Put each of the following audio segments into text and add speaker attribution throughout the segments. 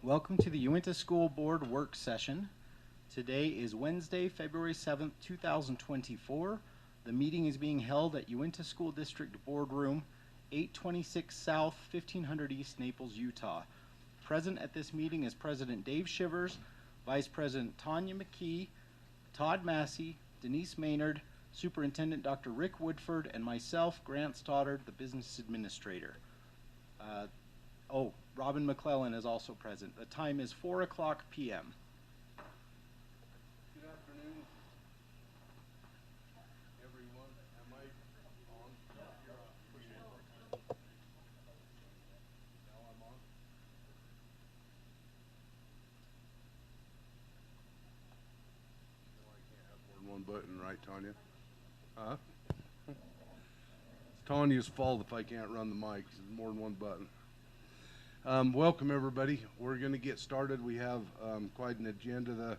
Speaker 1: Welcome to the Uintah School Board work session. Today is Wednesday, February 7th, 2024. The meeting is being held at Uintah School District Boardroom, 826 South, 1500 East, Naples, Utah. Present at this meeting is President Dave Shivers, Vice President Tanya McKee, Todd Massey, Denise Maynard, Superintendent Dr. Rick Woodford, and myself, Grant Stoddard, the Business Administrator. Robin McClellan is also present. The time is 4 o'clock p.m.
Speaker 2: Good afternoon, everyone. Am I on? Now I'm on. No, I can't have more than one button, right, Tanya? Huh? It's Tanya's fault if I can't run the mic. There's more than one button. Welcome, everybody. We're going to get started. We have quite an agenda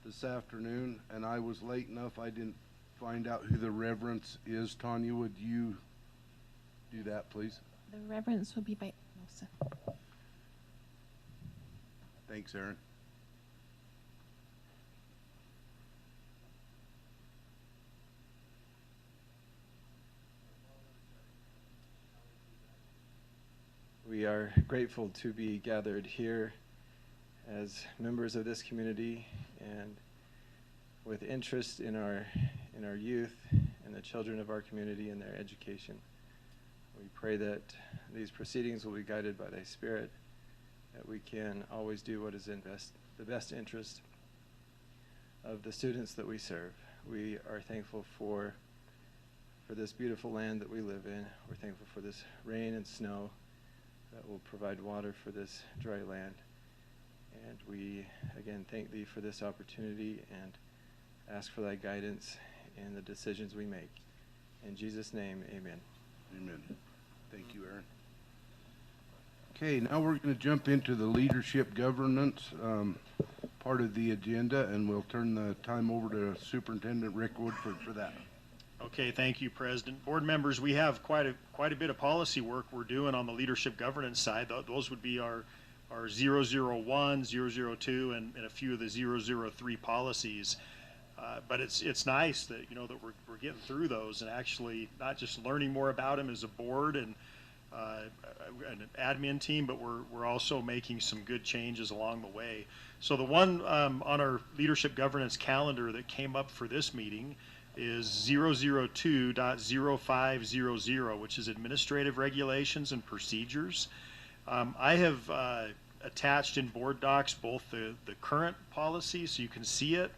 Speaker 2: this afternoon, and I was late enough I didn't find out who the reverence is. Tanya, would you do that, please?
Speaker 3: The reverence will be by Elsa.
Speaker 2: Thanks, Aaron.
Speaker 4: We are grateful to be gathered here as members of this community and with interest in our youth and the children of our community and their education. We pray that these proceedings will be guided by Thy Spirit, that we can always do what is in the best interest of the students that we serve. We are thankful for this beautiful land that we live in. We're thankful for this rain and snow that will provide water for this dry land. And we, again, thank Thee for this opportunity and ask for Thy guidance in the decisions we make. In Jesus' name, amen.
Speaker 2: Amen. Thank you, Aaron. Okay, now we're going to jump into the leadership governance part of the agenda, and we'll turn the time over to Superintendent Rick Woodford for that.
Speaker 5: Okay, thank you, President. Board members, we have quite a bit of policy work we're doing on the leadership governance side. Those would be our 001, 002, and a few of the 003 policies. But it's nice that that we're getting through those and actually not just learning more about them as a board and an admin team, but we're also making some good changes along the way. So the one on our leadership governance calendar that came up for this meeting is 002.0500, which is administrative regulations and procedures. I have attached in board docs both the current policy so you can see it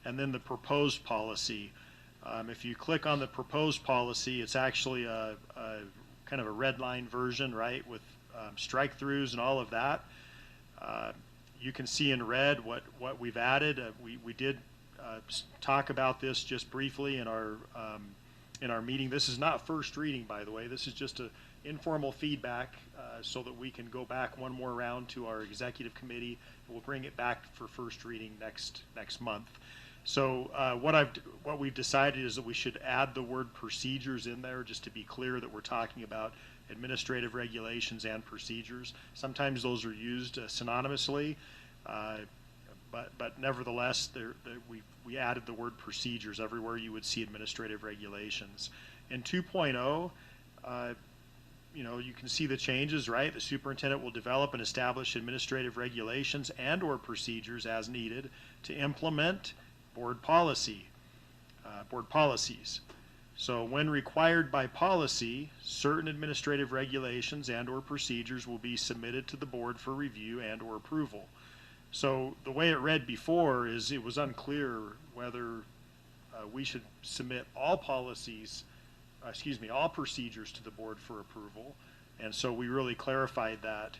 Speaker 5: and then the proposed policy. If you click on the proposed policy, it's actually a kind of a red line version, right, with strike throughs and all of that. You can see in red what we've added. We did talk about this just briefly in our meeting. This is not first reading, by the way. This is just a informal feedback so that we can go back one more round to our executive committee. We'll bring it back for first reading next month. So what we've decided is that we should add the word procedures in there just to be clear that we're talking about administrative regulations and procedures. Sometimes those are used synonymously. But nevertheless, we added the word procedures everywhere you would see administrative regulations. In 2.0, you can see the changes, right? The superintendent will develop and establish administrative regulations and/or procedures as needed to implement board policies. So when required by policy, certain administrative regulations and/or procedures will be submitted to the board for review and/or approval. So the way it read before is it was unclear whether we should submit all procedures to the board for approval. And so we really clarified that.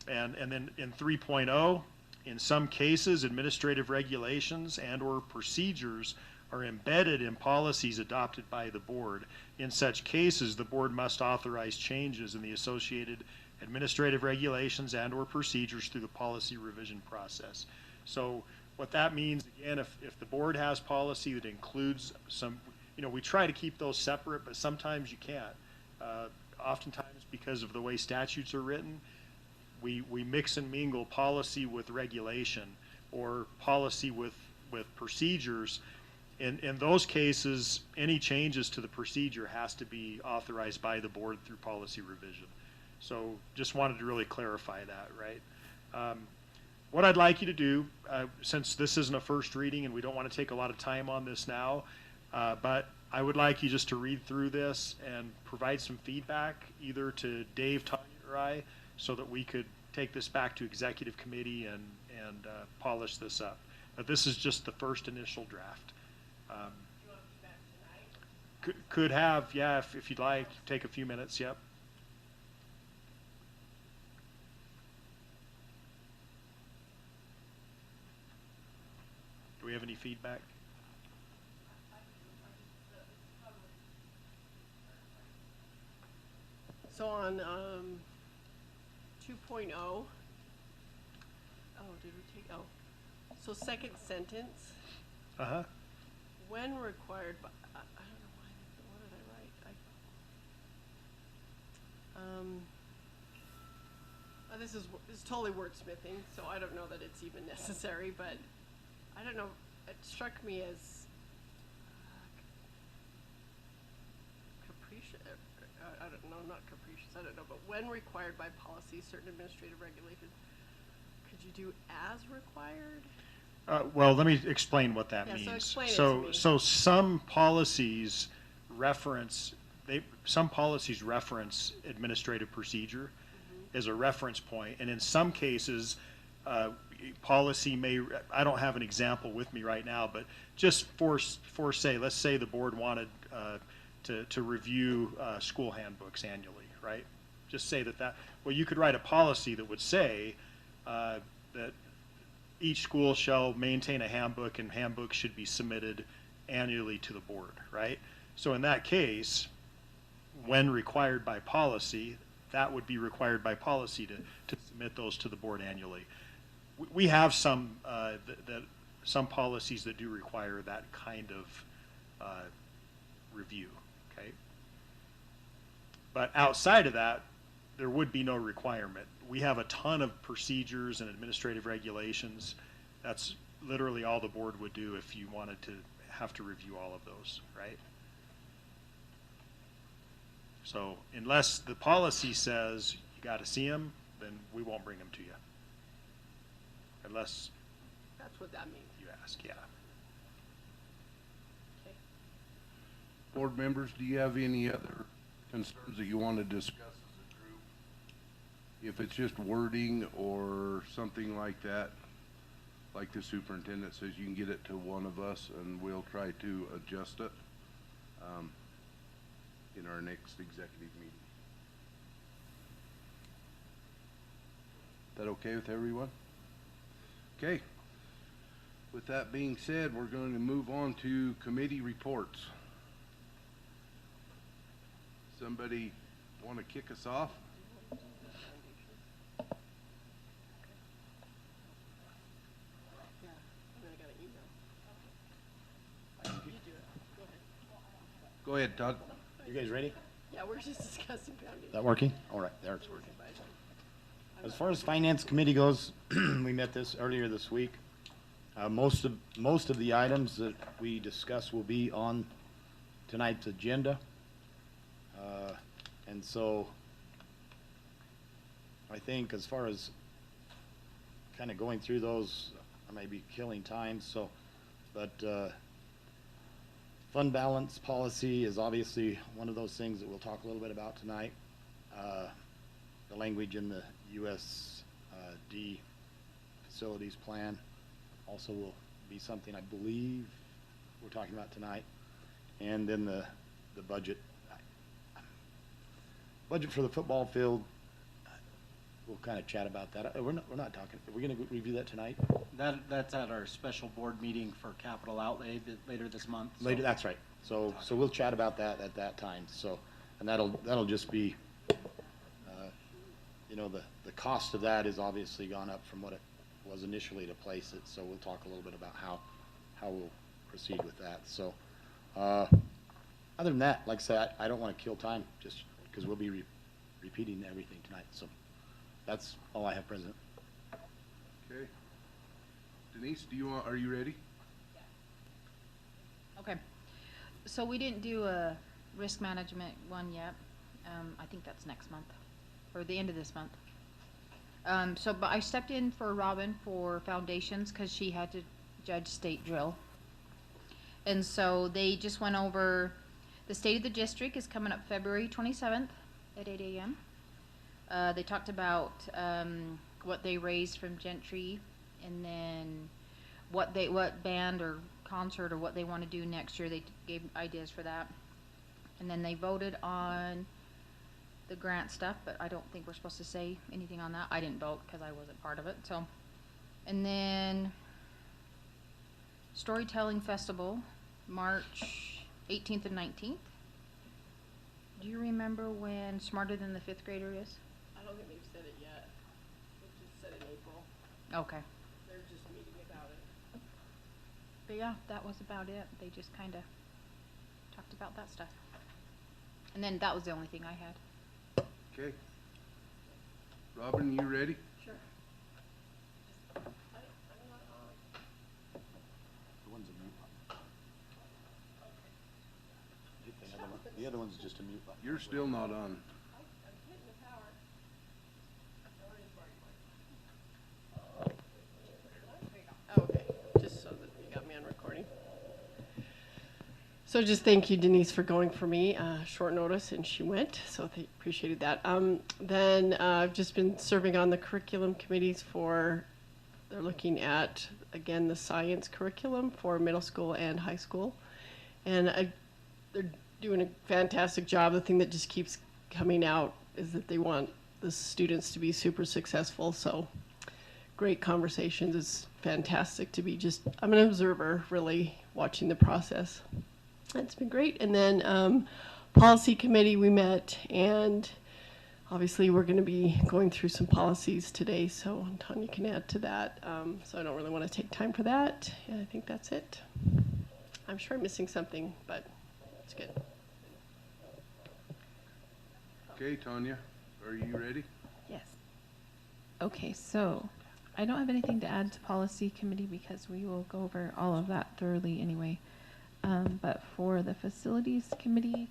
Speaker 5: And then in 3.0, in some cases, administrative regulations and/or procedures are embedded in policies adopted by the board. In such cases, the board must authorize changes in the associated administrative regulations and/or procedures through the policy revision process. So what that means, again, if the board has policy that includes some, we try to keep those separate, but sometimes you can't. Oftentimes, because of the way statutes are written, we mix and mingle policy with regulation or policy with procedures. In those cases, any changes to the procedure has to be authorized by the board through policy revision. So just wanted to really clarify that, right? What I'd like you to do, since this isn't a first reading and we don't want to take a lot of time on this now, but I would like you just to read through this and provide some feedback either to Dave, Tanya, or I, so that we could take this back to executive committee and polish this up. But this is just the first initial draft. Could have, yeah, if you'd like, take a few minutes, yep. Do we have any feedback?
Speaker 6: So on 2.0, oh, did we take, oh, so second sentence,
Speaker 5: Uh-huh.
Speaker 6: when required by, I don't know why, what did I write? This is totally wordsmithing, so I don't know that it's even necessary, but I don't know, it struck me as capricious, I don't know, not capricious, I don't know, but when required by policy, certain administrative regulations, could you do as required?
Speaker 5: Well, let me explain what that
Speaker 6: Yeah, so
Speaker 5: means.
Speaker 6: explain it to me.
Speaker 5: So some policies reference administrative procedure as a reference point, and in some cases, policy may, I don't have an example with me right now, but just for say, let's say the board wanted to review school handbooks annually, right? Just say that, well, you could write a policy that would say that each school shall maintain a handbook and handbooks should be submitted annually to the board, right? So in that case, when required by policy, that would be required by policy to submit those to the board annually. We have some some policies that do require that kind of review, okay? But outside of that, there would be no requirement. We have a ton of procedures and administrative regulations. That's literally all the board would do if you wanted to have to review all of those, right? So unless the policy says you got to see them, then we won't bring them to you. Unless
Speaker 6: That's what that means.
Speaker 5: you ask, yeah.
Speaker 6: Okay.
Speaker 2: Board members, do you have any other concerns that you want to discuss as a group? If it's just wording or something like that, like the superintendent says, you can get it to one of us and we'll try to adjust it in our next executive meeting. Is that okay with everyone? Okay. With that being said, we're going to move on to committee reports. Somebody want to kick us off?
Speaker 6: Yeah, I mean, I got an email. You do it. Go ahead.
Speaker 2: Go ahead, Todd.
Speaker 1: You guys ready?
Speaker 6: Yeah, we're just discussing foundation.
Speaker 1: That working? All right, there it's working. As far as finance committee goes, we met earlier this week. Most of the items that we discuss will be on tonight's agenda. And so I think as far as kind of going through those, I may be killing time, but fund balance policy is obviously one of those things that we'll talk a little bit about tonight. The language in the USD facilities plan also will be something I believe we're talking about tonight. And then the budget. Budget for the football field, we'll kind of chat about that. We're not talking, are we going to review that tonight?
Speaker 7: That's at our special board meeting for capital outlay later this month. So.
Speaker 1: Later, that's right. So we'll chat about that at that time. So, and that'll just be, you know, the cost of that has obviously gone up from what it was initially to place it. So we'll talk a little bit about how we'll proceed with that. So, other than that, like I said, I don't want to kill time just because we'll be repeating everything tonight. So, That's all I have, President.
Speaker 2: Okay. Denise, are you ready?
Speaker 8: Okay, so we didn't do a risk management one yet. I think that's next month, or the end of this month. But I stepped in for Robin for foundations because she had to judge state drill. And so they just went over, the state of the district is coming up February 27th at 8 a.m. They talked about what they raised from Gentry, and then what band or concert or what they want to do next year. They gave ideas for that. And then they voted on the grant stuff, but I don't think we're supposed to say anything on that. I didn't vote because I wasn't part of it. So, and then Storytelling Festival, March 18th and 19th. Do you remember when Smarter Than the Fifth Grader is?
Speaker 6: I don't think they've said it yet. They just said in April.
Speaker 8: Okay.
Speaker 6: They're just meeting about it.
Speaker 8: But yeah, that was about it. They just kind of talked about that stuff. And then that was the only thing I had.
Speaker 2: Okay. Robin, you ready?
Speaker 6: Sure. I'm not on.
Speaker 1: The one's a mute button. Hit the other one. The other one's just a mute button.
Speaker 2: You're still not on.
Speaker 6: I'm hitting the power. Okay, just so that you got me on recording. So just thank you, Denise, for going for me, short notice, and she went, so appreciated that. Then I've just been serving on the curriculum committees they're looking at, again, the science curriculum for middle school and high school. And they're doing a fantastic job. The thing that just keeps coming out is that they want the students to be super successful, so great conversations. It's fantastic to be I'm an observer, really, watching the process. That's been great. And then policy committee, we met, and obviously we're going to be going through some policies today, so Tanya can add to that. So I don't really want to take time for that. And I think that's it. I'm sure I'm missing something, but it's good.
Speaker 2: Okay, Tanya, are you ready?
Speaker 3: Yes. Okay, so I don't have anything to add to policy committee because we will go over all of that thoroughly anyway. But for the facilities committee,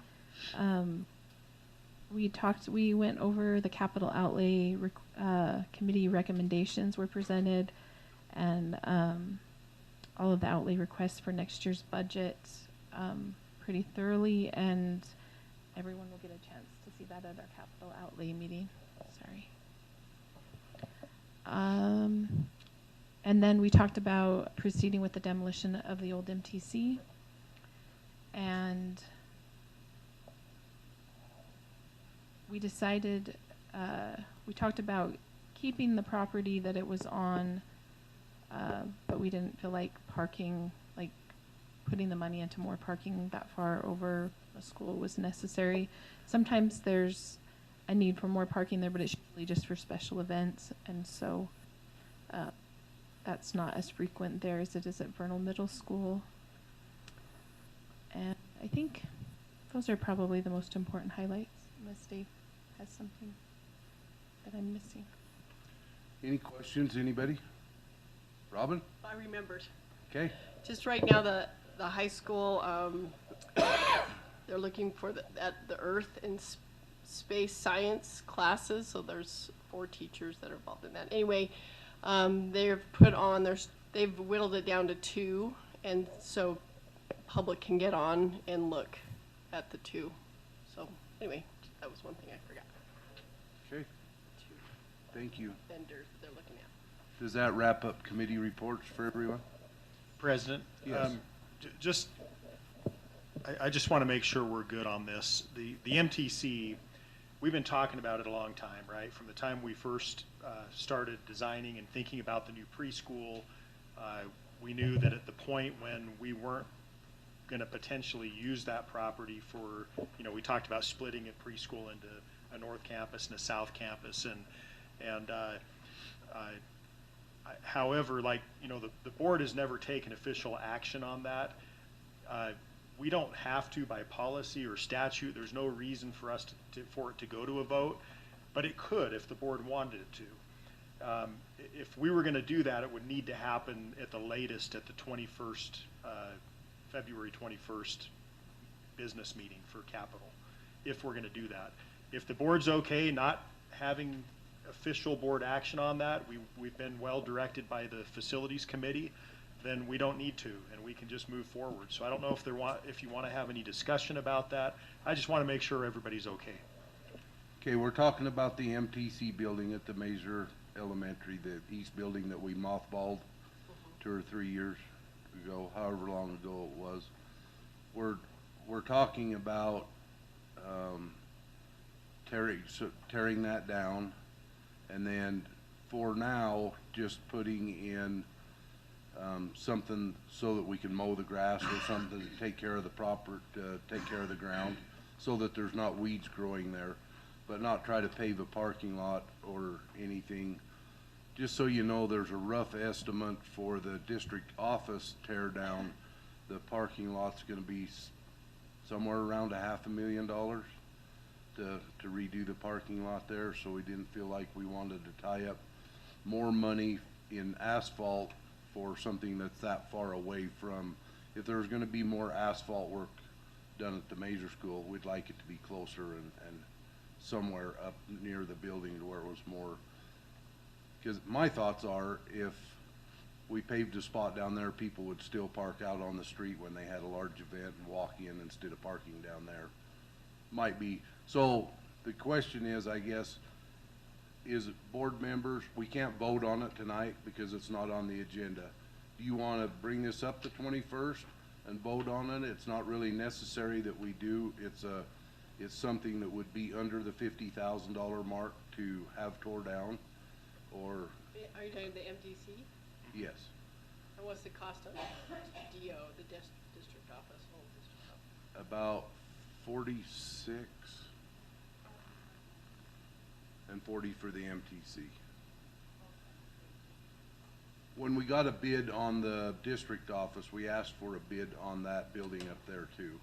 Speaker 3: we went over the capital outlay committee recommendations were presented, and all of the outlay requests for next year's budget pretty thoroughly, and everyone will get a chance to see that at our capital outlay meeting. Sorry. And then we talked about proceeding with the demolition of the old MTC. And we decided, we talked about keeping the property that it was on, but we didn't feel like putting the money into more parking that far over a school was necessary. Sometimes there's a need for more parking there, but it's usually just for special events, and so that's not as frequent there as it is at Vernal Middle School. And I think those are probably the most important highlights, unless Dave has something that I'm missing.
Speaker 2: Any questions, anybody? Robin?
Speaker 6: I remembered.
Speaker 2: Okay.
Speaker 6: Just right now, the high school, they're looking for the Earth and Space Science classes, so there's 4 teachers that are involved in that. Anyway, they've whittled it down to 2, and so public can get on and look at the 2. So anyway, that was one thing I forgot.
Speaker 2: Okay.
Speaker 6: 2
Speaker 2: Thank you.
Speaker 6: vendors they're looking at.
Speaker 2: Does that wrap up committee reports for everyone?
Speaker 5: President?
Speaker 2: Yes.
Speaker 5: I just want to make sure we're good on this. The MTC, we've been talking about it a long time, right? From the time we first started designing and thinking about the new preschool, we knew that at the point when we weren't going to potentially use that property for, we talked about splitting a preschool into a north campus and a south campus, however, the board has never taken official action on that. We don't have to by policy or statute. There's no reason for us for it to go to a vote. but it could if the board wanted it to. If we were gonna do that, it would need to happen at the latest at the 21st, February 21st business meeting for capital, if we're gonna do that. If the board's okay not having official board action on that, we've been well directed by the facilities committee, then we don't need to, and we can just move forward. So I don't know if you want to have any discussion about that. I just want to make sure everybody's okay.
Speaker 2: Okay, we're talking about the MTC building at the Mazer Elementary, the east building that we mothballed 2 or 3 years ago, however long ago it was. We're talking about tearing that down, and then for now, just putting in something so that we can mow the grass or something to take care of the ground, so that there's not weeds growing there, but not try to pave a parking lot or anything. Just so you know, there's a rough estimate for the district office tear down. The parking lot's gonna be somewhere around $500,000 to redo the parking lot there, so we didn't feel like we wanted to tie up more money in asphalt for something that's that far away from. If there's gonna be more asphalt work done at the Mazer School, we'd like it to be closer and somewhere up near the building to where it was more. Because my thoughts are, if we paved a spot down there, people would still park out on the street when they had a large event and walk in instead of parking down there. Might be. So the question is, I guess, is board members, we can't vote on it tonight because it's not on the agenda. Do you want to bring this up the 21st and vote on it? It's not really necessary that we do. It's something that would be under the $50,000 mark to have tore down, or?
Speaker 6: Are you talking the MDC?
Speaker 2: Yes.
Speaker 6: And what's the cost of the DO, the district office, whole district office?
Speaker 2: About 46 and 40 for the MTC. When we got a bid on the district office, we asked for a bid on that building up there too.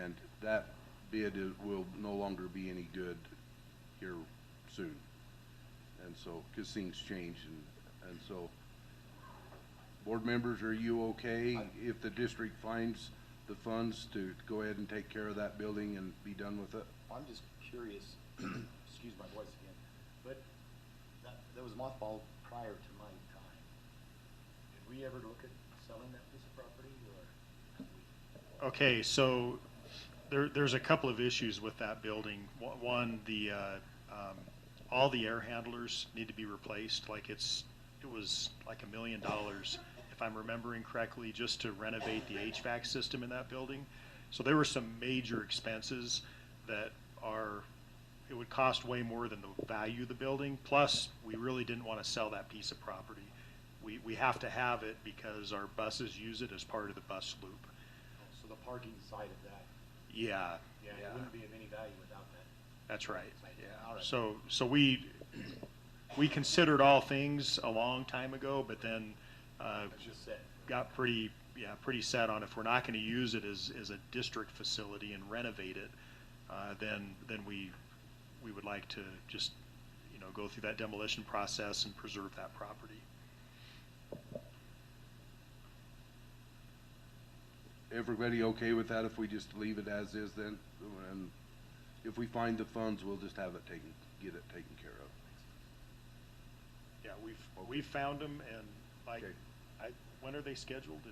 Speaker 2: And that bid will no longer be any good here soon. And so, because things change, and so, board members, are you okay if the district finds the funds to go ahead and take care of that building and be done with it?
Speaker 7: I'm just curious, excuse my voice again, but that was mothballed prior to my time. Did we ever look at selling that piece of property, or?
Speaker 5: Okay, so there's a couple of issues with that building. One, all the air handlers need to be replaced. Like it was like $1 million, if I'm remembering correctly, just to renovate the HVAC system in that building. So there were some major expenses that it would cost way more than the value of the building. Plus, we really didn't want to sell that piece of property. We have to have it because our buses use it as part of the bus loop.
Speaker 7: So the parking side of that.
Speaker 5: Yeah.
Speaker 7: Yeah, it wouldn't be of any value without that.
Speaker 5: That's right, yeah.
Speaker 7: All right.
Speaker 5: So we considered all things a long time ago, but then
Speaker 7: That's just set.
Speaker 5: got pretty set on, if we're not gonna use it as a district facility and renovate it, then we would like to just, go through that demolition process and preserve that property.
Speaker 2: Everybody okay with that if we just leave it as is then? And if we find the funds, we'll just have it get it taken care of.
Speaker 5: Yeah, we've found them, and like,
Speaker 2: Okay.
Speaker 5: when are they scheduled? In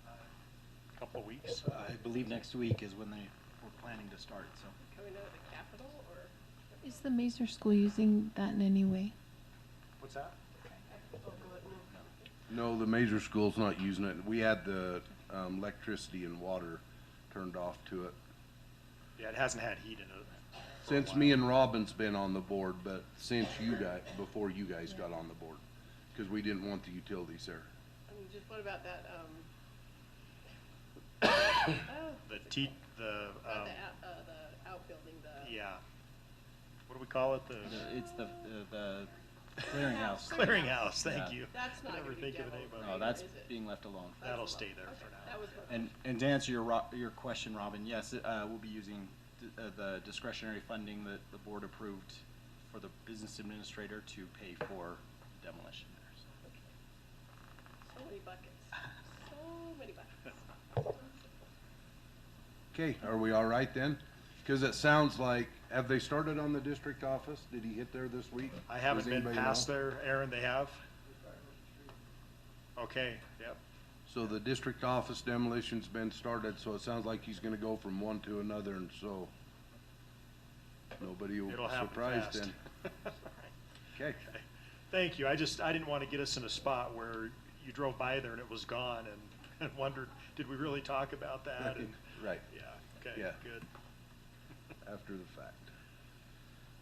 Speaker 5: a couple of weeks?
Speaker 7: I believe next week is when they were planning to start, so.
Speaker 6: Coming out of the Capitol, or?
Speaker 3: Is the Mazer School using that in any way?
Speaker 5: What's that?
Speaker 6: Oh, go ahead,
Speaker 2: No, the Mazer School's not using it. We had the electricity and water turned off to it.
Speaker 5: Yeah, it hasn't had heat in it. for a
Speaker 2: Since
Speaker 5: while.
Speaker 2: me and Robin's been on the board, but since before you guys got on the board, because we didn't want the utilities there.
Speaker 6: And just what about that,
Speaker 5: The
Speaker 6: outbuilding,
Speaker 5: yeah. What do we call it?
Speaker 7: It's the clearinghouse.
Speaker 5: Clearinghouse, thank
Speaker 7: Yeah.
Speaker 5: you.
Speaker 6: That's not
Speaker 5: Could never
Speaker 6: gonna be
Speaker 5: think of a
Speaker 6: demoed,
Speaker 5: name of
Speaker 6: right?
Speaker 5: it.
Speaker 7: No, that's
Speaker 6: Is it?
Speaker 7: being left alone.
Speaker 5: That'll stay there for
Speaker 6: Okay,
Speaker 5: now.
Speaker 6: that was what.
Speaker 1: And to answer your question, Robin, yes, we'll be using the discretionary funding that the board approved for the business administrator to pay for demolition there.
Speaker 6: So many buckets. So many buckets.
Speaker 2: Okay, are we all right then? Because it sounds like, have they started on the district office? Did he hit there this week?
Speaker 5: I haven't
Speaker 2: Does
Speaker 5: been
Speaker 2: anybody
Speaker 5: past
Speaker 2: know?
Speaker 5: there. Aaron, they have? Okay, yep.
Speaker 2: So the district office demolition's been started, so it sounds like he's gonna go from one to another, and so nobody will
Speaker 5: It'll
Speaker 2: be
Speaker 5: happen
Speaker 2: surprised
Speaker 5: fast.
Speaker 2: then. Okay.
Speaker 5: Thank you. I didn't want to get us in a spot where you drove by there and it was gone and wondered, did we really talk about that? And,
Speaker 2: Right,
Speaker 5: yeah, okay,
Speaker 2: Yeah.
Speaker 5: good.
Speaker 2: after the fact.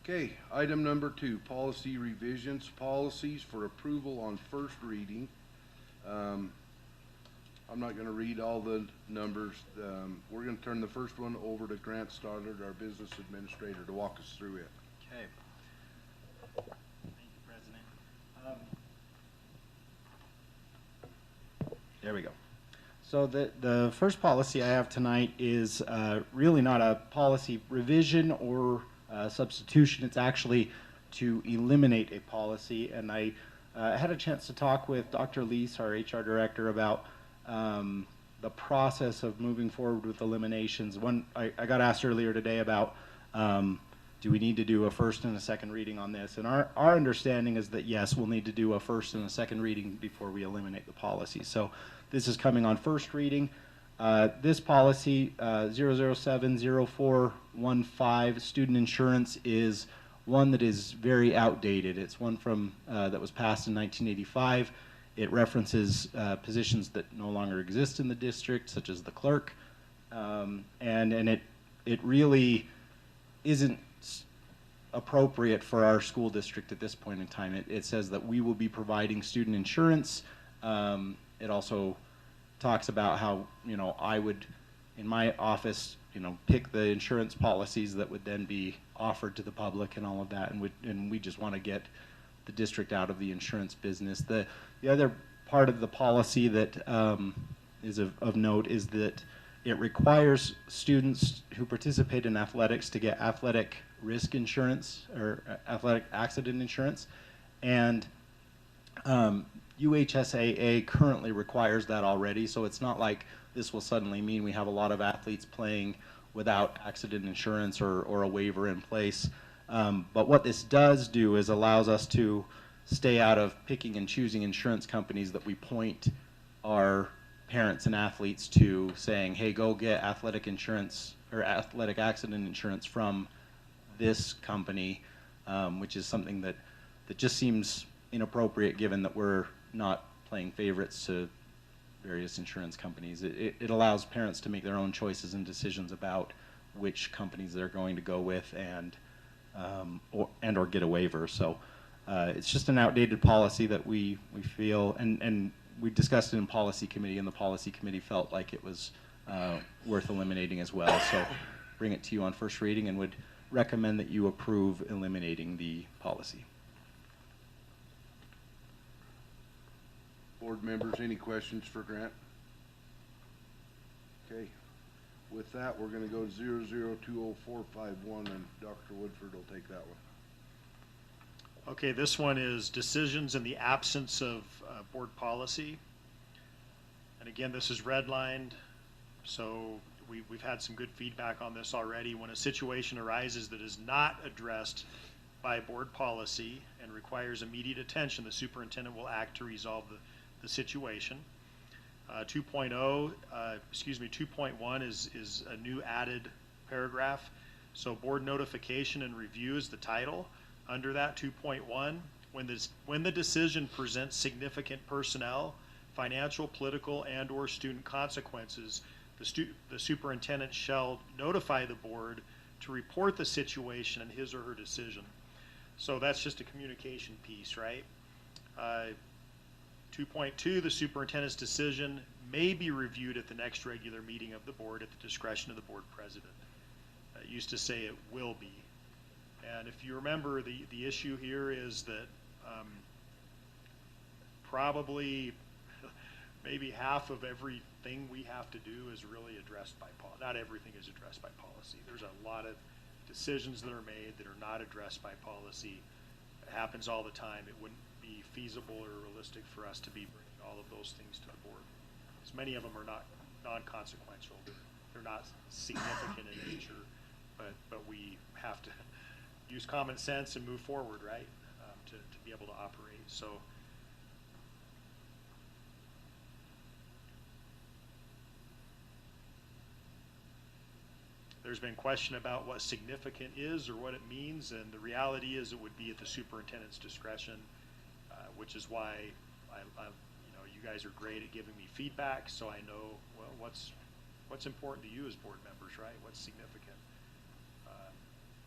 Speaker 2: Okay, item number 2, policy revisions, policies for approval on first reading. I'm not gonna read all the numbers. We're gonna turn the first one over to Grant Stoddard, our business administrator, to walk us through it.
Speaker 1: Okay. Thank you, President. There we go. So the first policy I have tonight is really not a policy revision or substitution. It's actually to eliminate a policy. And I had a chance to talk with Dr. Lease, our HR director, about the process of moving forward with eliminations. I got asked earlier today about do we need to do a first and a second reading on this? And our understanding is that yes, we'll need to do a first and a second reading before we eliminate the policy. So this is coming on first reading. This policy, 0070415, student insurance, is one that is very outdated. It's one from that was passed in 1985. It references positions that no longer exist in the district, such as the clerk, and it really isn't appropriate for our school district at this point in time. It says that we will be providing student insurance. It also talks about how, you know, I would, in my office, you know, pick the insurance policies that would then be offered to the public and all of that, and we just want to get the district out of the insurance business. The other part of the policy that is of note is that it requires students who participate in athletics to get athletic risk insurance or athletic accident insurance, and UHSAA currently requires that already, so it's not like this will suddenly mean we have a lot of athletes playing without accident insurance or a waiver in place. But what this does do is allows us to stay out of picking and choosing insurance companies that we point our parents and athletes to, saying, hey, go get athletic insurance or athletic accident insurance from this company, which is something that just seems inappropriate given that we're not playing favorites to various insurance companies. It allows parents to make their own choices and decisions about which companies they're going to go with and or get a waiver. So it's just an outdated policy that we feel, and we discussed it in policy committee, and the policy committee felt like it was worth eliminating as well. So bring it to you on first reading and would recommend that you approve eliminating the policy.
Speaker 2: Board members, any questions for Grant? Okay, with that, we're gonna go to 0020451, and Dr. Woodford will take that one.
Speaker 5: Okay, this one is decisions in the absence of board policy. And again, this is redlined, so we've had some good feedback on this already. When a situation arises that is not addressed by board policy and requires immediate attention, the superintendent will act to resolve the situation. 2.1 is a new added paragraph. So board notification and review is the title. Under that 2.1, when the decision presents significant personnel, financial, political, and/or student consequences, the superintendent shall notify the board to report the situation and his or her decision. So that's just a communication piece, right? 2.2, the superintendent's decision may be reviewed at the next regular meeting of the board at the discretion of the board president. It used to say it will be. And if you remember, the issue here is that probably maybe half of everything we have to do is really addressed by policy. Not everything is addressed by policy. There's a lot of decisions that are made that are not addressed by policy. It happens all the time. It wouldn't be feasible or realistic for us to be bringing all of those things to the board. As many of them are not non-consequential. They're not significant in nature, but we have to use common sense and move forward, right? To be able to operate. So there's been question about what significant is or what it means, and the reality is it would be at the superintendent's discretion, which is why you guys are great at giving me feedback, so I know, well, what's important to you as board members, right? What's significant?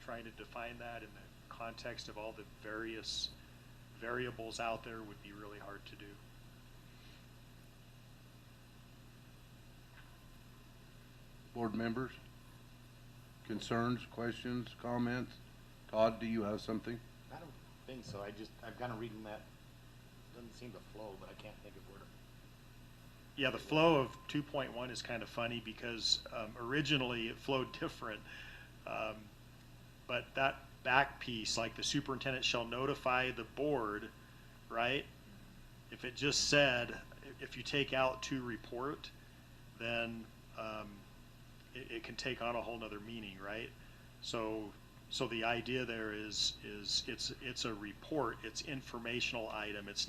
Speaker 5: Trying to define that in the context of all the various variables out there would be really hard to do.
Speaker 2: Board members? Concerns, questions, comments? Todd, do you have something?
Speaker 7: I don't think so. I'm kind of reading that. Doesn't seem to flow, but I can't think of where to.
Speaker 5: Yeah, the flow of 2.1 is kind of funny because originally it flowed different. But that back piece, like the superintendent shall notify the board, right? If it just said, if you take out to report, then it can take on a whole nother meaning, right? So the idea there is it's a report, it's informational item. It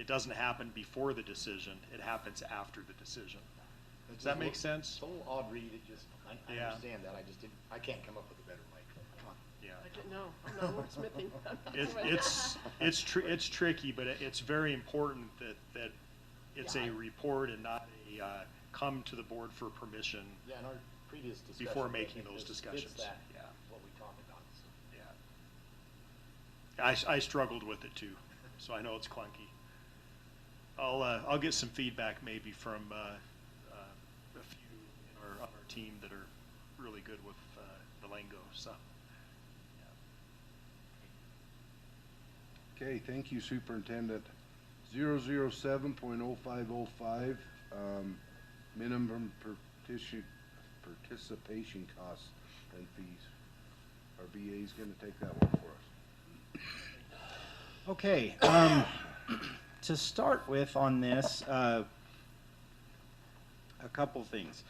Speaker 5: doesn't happen before the decision. It happens after the decision. Does that make sense?
Speaker 7: It's a little odd read. I
Speaker 5: Yeah.
Speaker 7: understand that. I can't come up with a better way. Come on.
Speaker 5: Yeah.
Speaker 6: No, I'm not wordsmithing.
Speaker 5: It's tricky, but it's very important that it's
Speaker 7: Yeah,
Speaker 5: a report and not a come to the board for permission.
Speaker 7: Yeah, in our previous discussion.
Speaker 5: Before
Speaker 7: I
Speaker 5: making
Speaker 7: think
Speaker 5: those
Speaker 7: this
Speaker 5: discussions.
Speaker 7: fits that,
Speaker 5: Yeah.
Speaker 7: what we talked about. So.
Speaker 5: Yeah. I struggled with it too, so I know it's clunky. I'll get some feedback maybe from a few on our team that are really good with the lingo. So. Yeah.
Speaker 2: Okay, thank you, Superintendent. 007.0505, minimum participation costs and fees. Our BA is going to take that one for us.
Speaker 1: Okay, to start with on this, a couple things.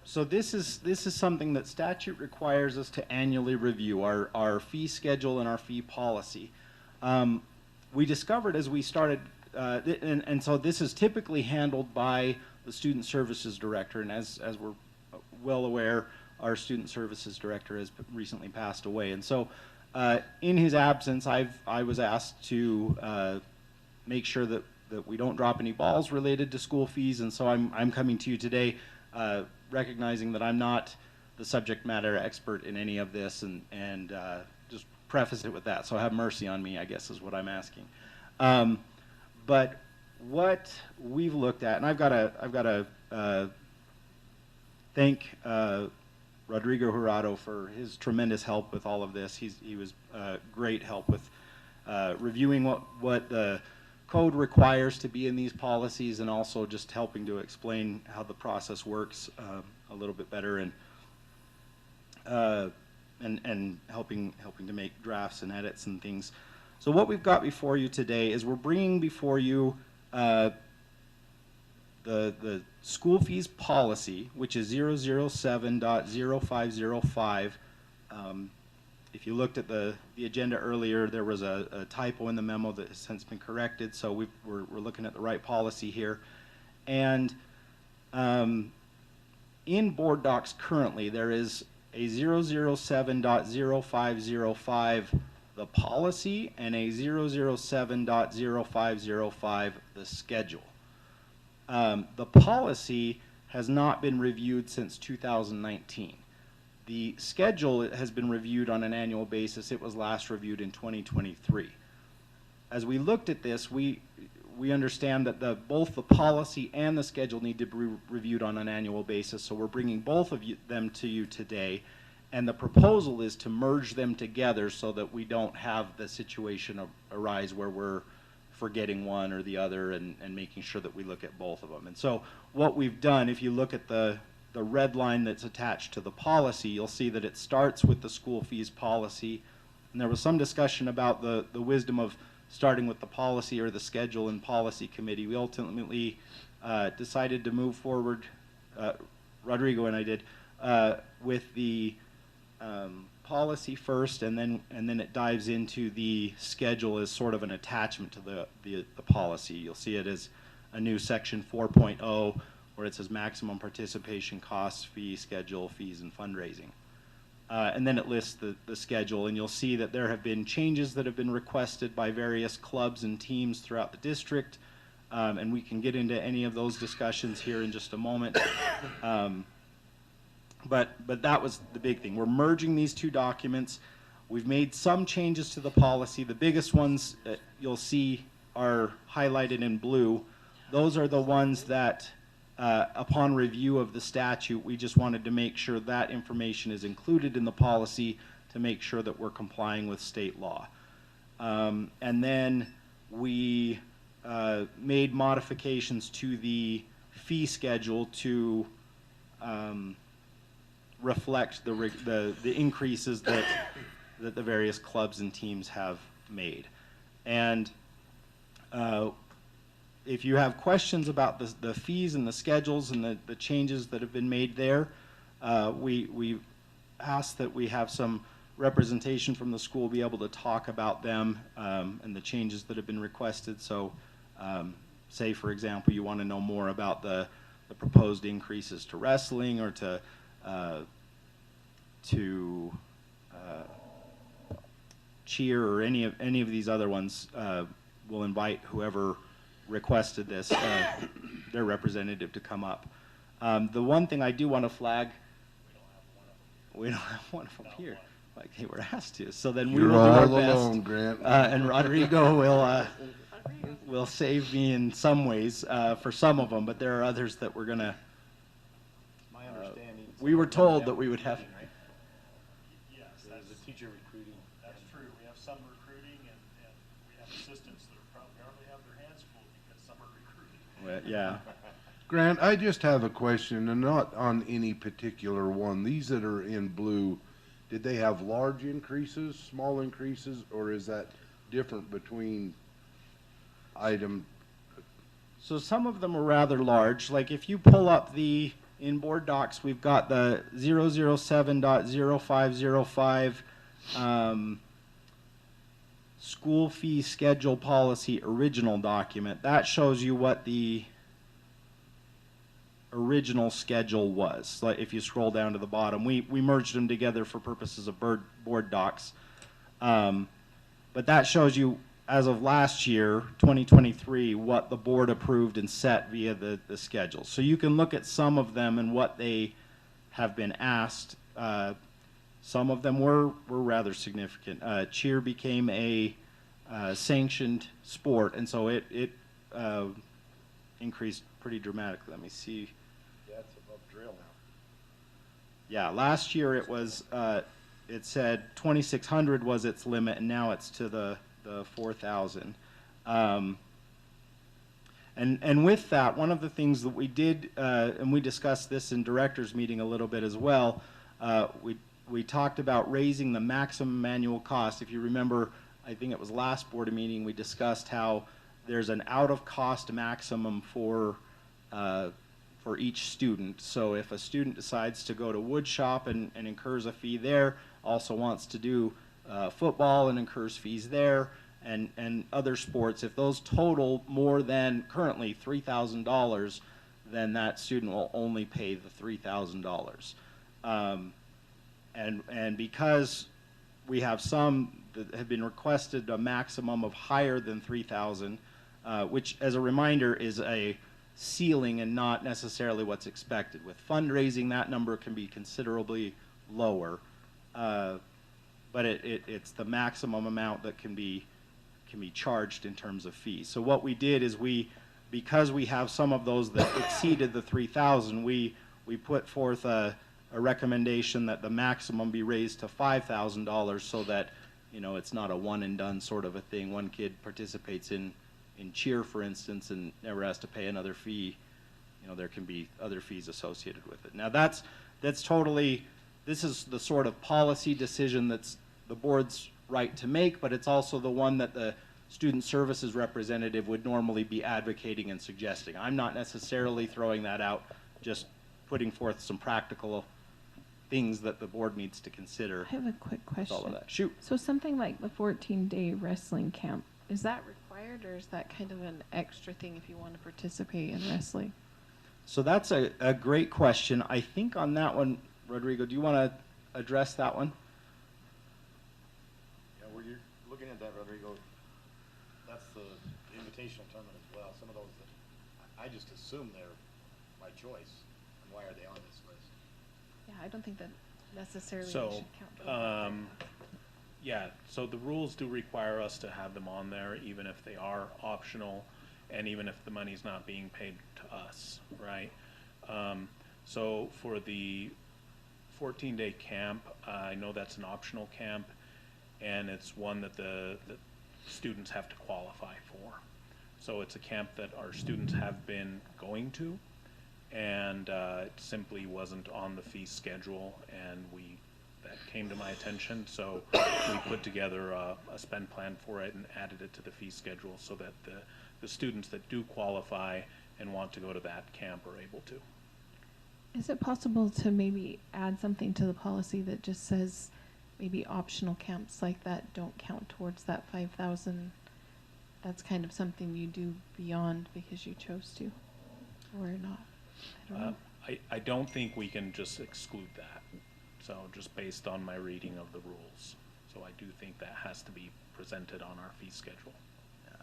Speaker 1: So this is something that statute requires us to annually review, our fee schedule and our fee policy. We discovered as we started, and so this is typically handled by the Student Services Director, and as we're well aware, our Student Services Director has recently passed away. And so in his absence, I was asked to make sure that we don't drop any balls related to school fees, and so I'm coming to you today recognizing that I'm not the subject matter expert in any of this, and just preface it with that. So have mercy on me, I guess, is what I'm asking. But what we've looked at, and I've got to thank Rodrigo Jurado for his tremendous help with all of this. He was great help with reviewing what the code requires to be in these policies, and also just helping to explain how the process works a little bit better, and helping to make drafts and edits and things. So what we've got before you today is we're bringing before you the school fees policy, which is 007.0505. If you looked at the agenda earlier, there was a typo in the memo that has since been corrected, so we're looking at the right policy here. And in board docs currently, there is a 007.0505 the policy, and a 007.0505 the schedule. The policy has not been reviewed since 2019. The schedule has been reviewed on an annual basis. It was last reviewed in 2023. As we looked at this, we understand that both the policy and the schedule need to be reviewed on an annual basis, so we're bringing both of them to you today. And the proposal is to merge them together so that we don't have the situation arise where we're forgetting one or the other, and making sure that we look at both of them. And so what we've done, if you look at the the red line that's attached to the policy, you'll see that it starts with the school fees policy. And there was some discussion about the wisdom of starting with the policy or the schedule and policy committee. We ultimately decided to move forward, Rodrigo and I did, with the policy first, and then it dives into the schedule as sort of an attachment to the policy. You'll see it as a new section 4.0 where it says maximum participation costs, fee schedule, fees, and fundraising. And then it lists the schedule, and you'll see that there have been changes that have been requested by various clubs and teams throughout the district, and we can get into any of those discussions here in just a moment. But that was the big thing. We're merging these two documents. We've made some changes to the policy. The biggest ones you'll see are highlighted in blue. Those are the ones that, upon review of the statute, we just wanted to make sure that information is included in the policy to make sure that we're complying with state law. And then we made modifications to the fee schedule to reflect the increases that the various clubs and teams have made. And if you have questions about the fees and the schedules and the changes that have been made there, we ask that we have some representation from the school be able to talk about them and the changes that have been requested. So say, for example, you want to know more about the proposed increases to wrestling or to cheer or any of these other ones, we'll invite whoever requested this, their representative, to come up. The one thing I do want to flag, we don't have one of them here, like they were asked to. So then we will do our best.
Speaker 2: Alone, Grant.
Speaker 1: And Rodrigo will save me in some ways for some of them, but there are others that we're gonna.
Speaker 7: My understanding.
Speaker 1: We were told that we would have.
Speaker 7: Right?
Speaker 5: Yes,
Speaker 7: So there's a teacher recruiting.
Speaker 5: that's true. We have some recruiting, and we have assistants that are probably hardly have their hands full because some are recruiting.
Speaker 1: Well, yeah.
Speaker 2: Grant, I just have a question, and not on any particular one. These that are in blue, did they have large increases, small increases, or is that different between item?
Speaker 1: So some of them are rather large. Like if you pull up in board docs, we've got the 007.0505 school fee schedule policy original document. That shows you what the original schedule was. Like if you scroll down to the bottom, we merged them together for purposes of board docs. But that shows you, as of last year, 2023, what the board approved and set via the schedule. So you can look at some of them and what they have been asked. Some of them were rather significant. Cheer became a sanctioned sport, and so it increased pretty dramatically. Let me see.
Speaker 7: Yeah, it's above drill now.
Speaker 1: Yeah, last year it was, it said 2,600 was its limit, and now it's to the 4,000. And with that, one of the things that we did, and we discussed this in directors meeting a little bit as well, we talked about raising the maximum annual cost. If you remember, I think it was last board meeting, we discussed how there's an out-of-cost maximum for each student. So if a student decides to go to wood shop and incurs a fee there, also wants to do football and incurs fees there, and other sports, if those total more than currently $3,000, then that student will only pay the $3,000. And because we have some that have been requested a maximum of higher than 3,000, which, as a reminder, is a ceiling and not necessarily what's expected. With fundraising, that number can be considerably lower, but it's the maximum amount that can be charged in terms of fees. So what we did is because we have some of those that exceeded the 3,000, we put forth a recommendation that the maximum be raised to $5,000 so that, it's not a one and done sort of a thing. One kid participates in cheer, for instance, and never has to pay another fee, there can be other fees associated with it. Now that's totally, this is the sort of policy decision that's the board's right to make, but it's also the one that the student services representative would normally be advocating and suggesting. I'm not necessarily throwing that out, just putting forth some practical things that the board needs to consider.
Speaker 3: I have a quick
Speaker 1: with
Speaker 3: question.
Speaker 1: all of that. Shoot.
Speaker 3: So something like the 14-day wrestling camp, is that required, or is that kind of an extra thing if you want to participate in wrestling?
Speaker 1: So that's a great question. I think on that one, Rodrigo, do you want to address that one?
Speaker 7: Yeah, where you're looking at that, Rodrigo, that's the invitational tournament as well. Some of those that I just assume they're by choice. And why are they on this list?
Speaker 3: Yeah, I don't think that necessarily
Speaker 9: So,
Speaker 3: should count.
Speaker 9: yeah, so the rules do require us to have them on there, even if they are optional, and even if the money's not being paid to us, right? So for the 14-day camp, I know that's an optional camp, and it's one that the students have to qualify for. So it's a camp that our students have been going to, and it simply wasn't on the fee schedule, and that came to my attention, so we put together a spend plan for it and added it to the fee schedule so that the students that do qualify and want to go to that camp are able to.
Speaker 3: Is it possible to maybe add something to the policy that just says maybe optional camps like that don't count towards that 5,000? That's kind of something you do beyond because you chose to, or not? I don't know.
Speaker 9: I don't think we can just exclude that, so just based on my reading of the rules. So I do think that has to be presented on our fee schedule.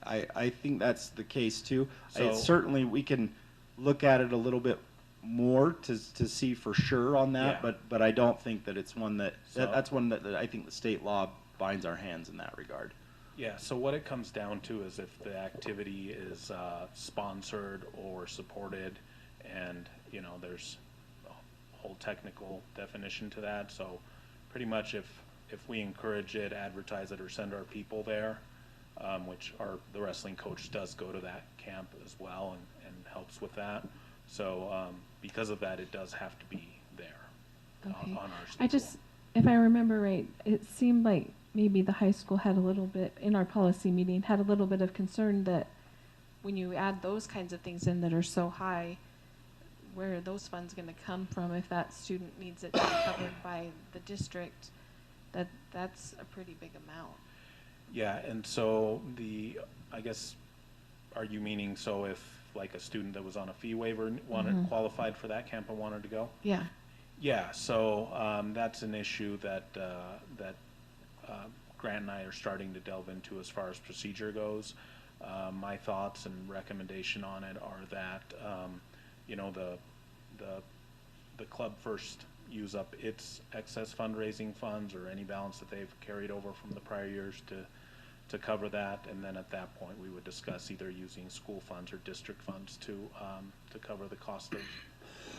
Speaker 1: I think that's the case too.
Speaker 9: So-
Speaker 1: Certainly we can look at it a little bit more to see for sure on that,
Speaker 9: Yeah.
Speaker 1: but I don't think that it's one
Speaker 9: So-
Speaker 1: that's one that I think the state law binds our hands in that regard.
Speaker 9: Yeah, so what it comes down to is if the activity is sponsored or supported, and, there's a whole technical definition to that, so pretty much if we encourage it, advertise it, or send our people there, which the wrestling coach does go to that camp as well and helps with that. So because of that, it does have to be there
Speaker 3: Okay.
Speaker 9: on our schedule.
Speaker 3: I just, if I remember right, it seemed like maybe the high school had a little bit, in our policy meeting, had a little bit of concern that when you add those kinds of things in that are so high, where are those funds going to come from if that student needs it to be covered by the district? That's a pretty big amount.
Speaker 9: Yeah, and so I guess, are you meaning, so if like a student that was on a fee waiver
Speaker 3: Mhm.
Speaker 9: qualified for that camp and wanted to go?
Speaker 3: Yeah.
Speaker 9: Yeah, so that's an issue that Grant and I are starting to delve into as far as procedure goes. My thoughts and recommendation on it are that the club first use up its excess fundraising funds or any balance that they've carried over from the prior years to cover that, and then at that point we would discuss either using school funds or district funds to cover the cost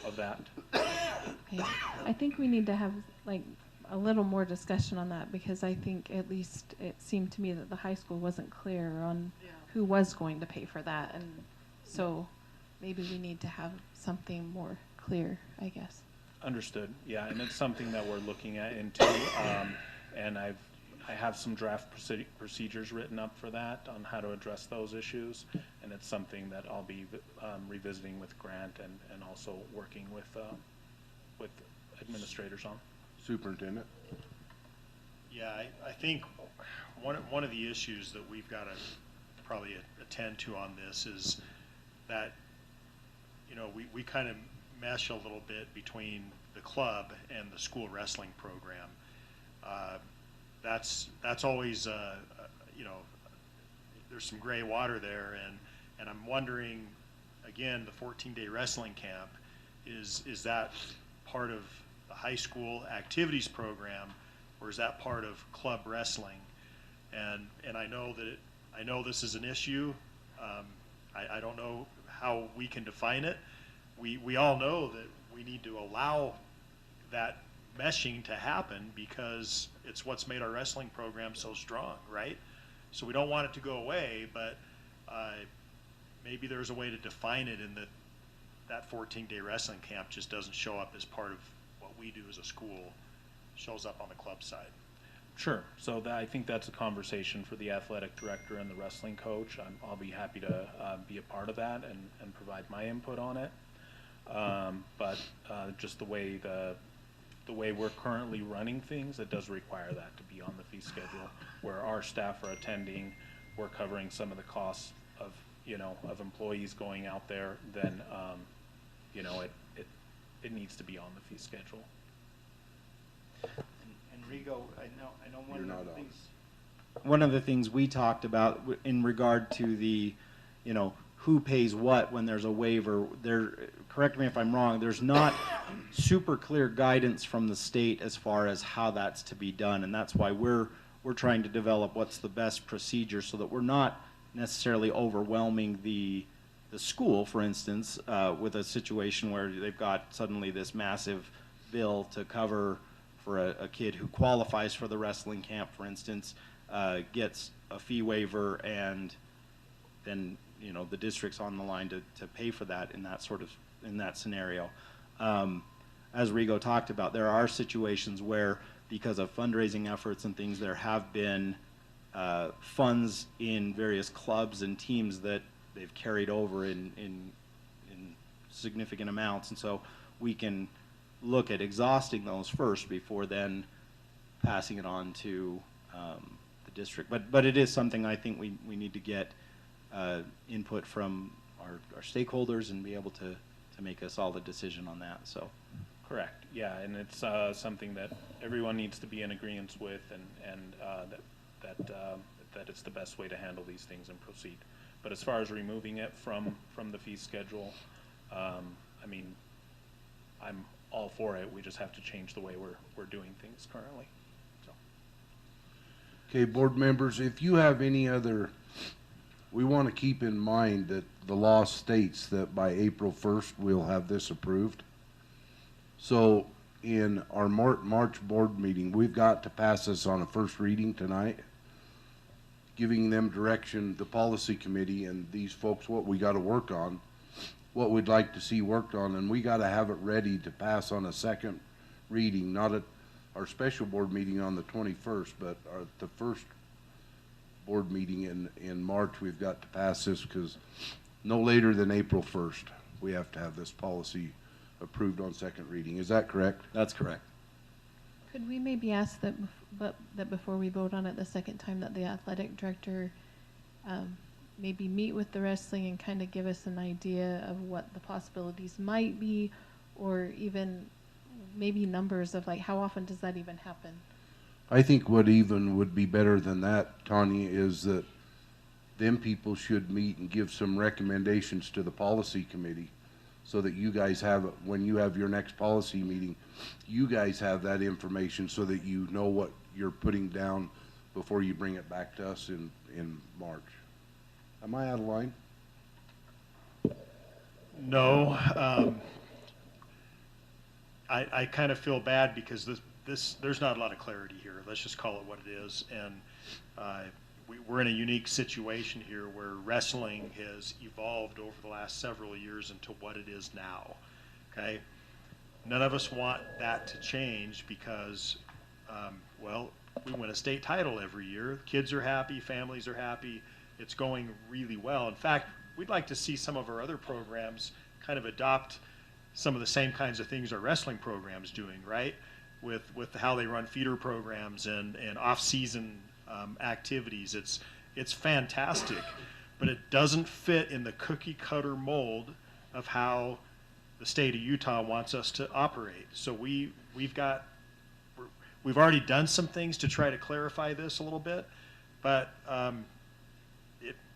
Speaker 9: of that.
Speaker 3: Okay. I think we need to have like a little more discussion on that, because I think at least it seemed to me that the high school wasn't clear on who was going to pay for that, and so maybe we need to have something more clear, I guess.
Speaker 9: Understood. Yeah, and it's something that we're looking at into, and I have some draft procedures written up for that on how to address those issues, and it's something that I'll be revisiting with Grant and also working with administrators on.
Speaker 2: Superintendent?
Speaker 5: Yeah, I think one of the issues that we've got to probably attend to on this is that, we kind of mesh a little bit between the club and the school wrestling program. That's always, there's some gray water there, and I'm wondering, again, the 14-day wrestling camp, is that part of the high school activities program, or is that part of club wrestling? And I know this is an issue. I don't know how we can define it. We all know that we need to allow that meshing to happen because it's what's made our wrestling program so strong, right? So we don't want it to go away, but maybe there's a way to define it in that 14-day wrestling camp just doesn't show up as part of what we do as a school, shows up on the club side.
Speaker 9: Sure. So I think that's a conversation for the athletic director and the wrestling coach. I'll be happy to be a part of that and provide my input on it. But just the way we're currently running things, it does require that to be on the fee schedule. Where our staff are attending, we're covering some of the costs of employees going out there. Then it needs to be on the fee schedule.
Speaker 1: And Rigo, I know
Speaker 2: You're not on.
Speaker 1: one of the things we talked about in regard to the, who pays what when there's a waiver, correct me if I'm wrong, there's not super clear guidance from the state as far as how that's to be done, and that's why we're trying to develop what's the best procedure so that we're not necessarily overwhelming the school, for instance, with a situation where they've got suddenly this massive bill to cover for a kid who qualifies for the wrestling camp, for instance, gets a fee waiver, and then the district's on the line to pay for that in that scenario. As Rigo talked about, there are situations where, because of fundraising efforts and things, there have been funds in various clubs and teams that they've carried over in significant amounts, and so we can look at exhausting those first before then passing it on to the district. But it is something I think we need to get input from our stakeholders and be able to make a solid decision on that. So,
Speaker 9: Correct. Yeah, and it's something that everyone needs to be in agreement with, and that it's the best way to handle these things and proceed. But as far as removing it from the fee schedule, I mean, I'm all for it. We just have to change the way we're doing things currently. So.
Speaker 2: Okay, board members, if you have any other, we want to keep in mind that the law states that by April 1st, we'll have this approved. So in our March board meeting, we've got to pass this on a first reading tonight, giving them direction, the policy committee and these folks, what we got to work on, what we'd like to see worked on, and we got to have it ready to pass on a second reading, not at our special board meeting on the 21st, but the first board meeting in March, we've got to pass this, because no later than April 1st, we have to have this policy approved on second reading. Is that correct?
Speaker 1: that's correct.
Speaker 3: Could we maybe ask that before we vote on it the second time, that the athletic director maybe meet with the wrestling and kind of give us an idea of what the possibilities might be, or even maybe numbers of, like, how often does that even happen?
Speaker 2: I think what even would be better than that, Tanya, is that them people should meet and give some recommendations to the policy committee, so that you guys have, when you have your next policy meeting, you guys have that information so that you know what you're putting down before you bring it back to us in March. Am I out of line?
Speaker 5: No, I kind of feel bad because there's not a lot of clarity here. Let's just call it what it is. And we're in a unique situation here where wrestling has evolved over the last several years into what it is now. Okay, none of us want that to change because, well, we win a state title every year. Kids are happy, families are happy. It's going really well. In fact, we'd like to see some of our other programs kind of adopt some of the same kinds of things our wrestling program's doing, right? With how they run feeder programs and off-season activities. It's fantastic, but it doesn't fit in the cookie-cutter mold of how the state of Utah wants us to operate. So we've already done some things to try to clarify this a little bit, but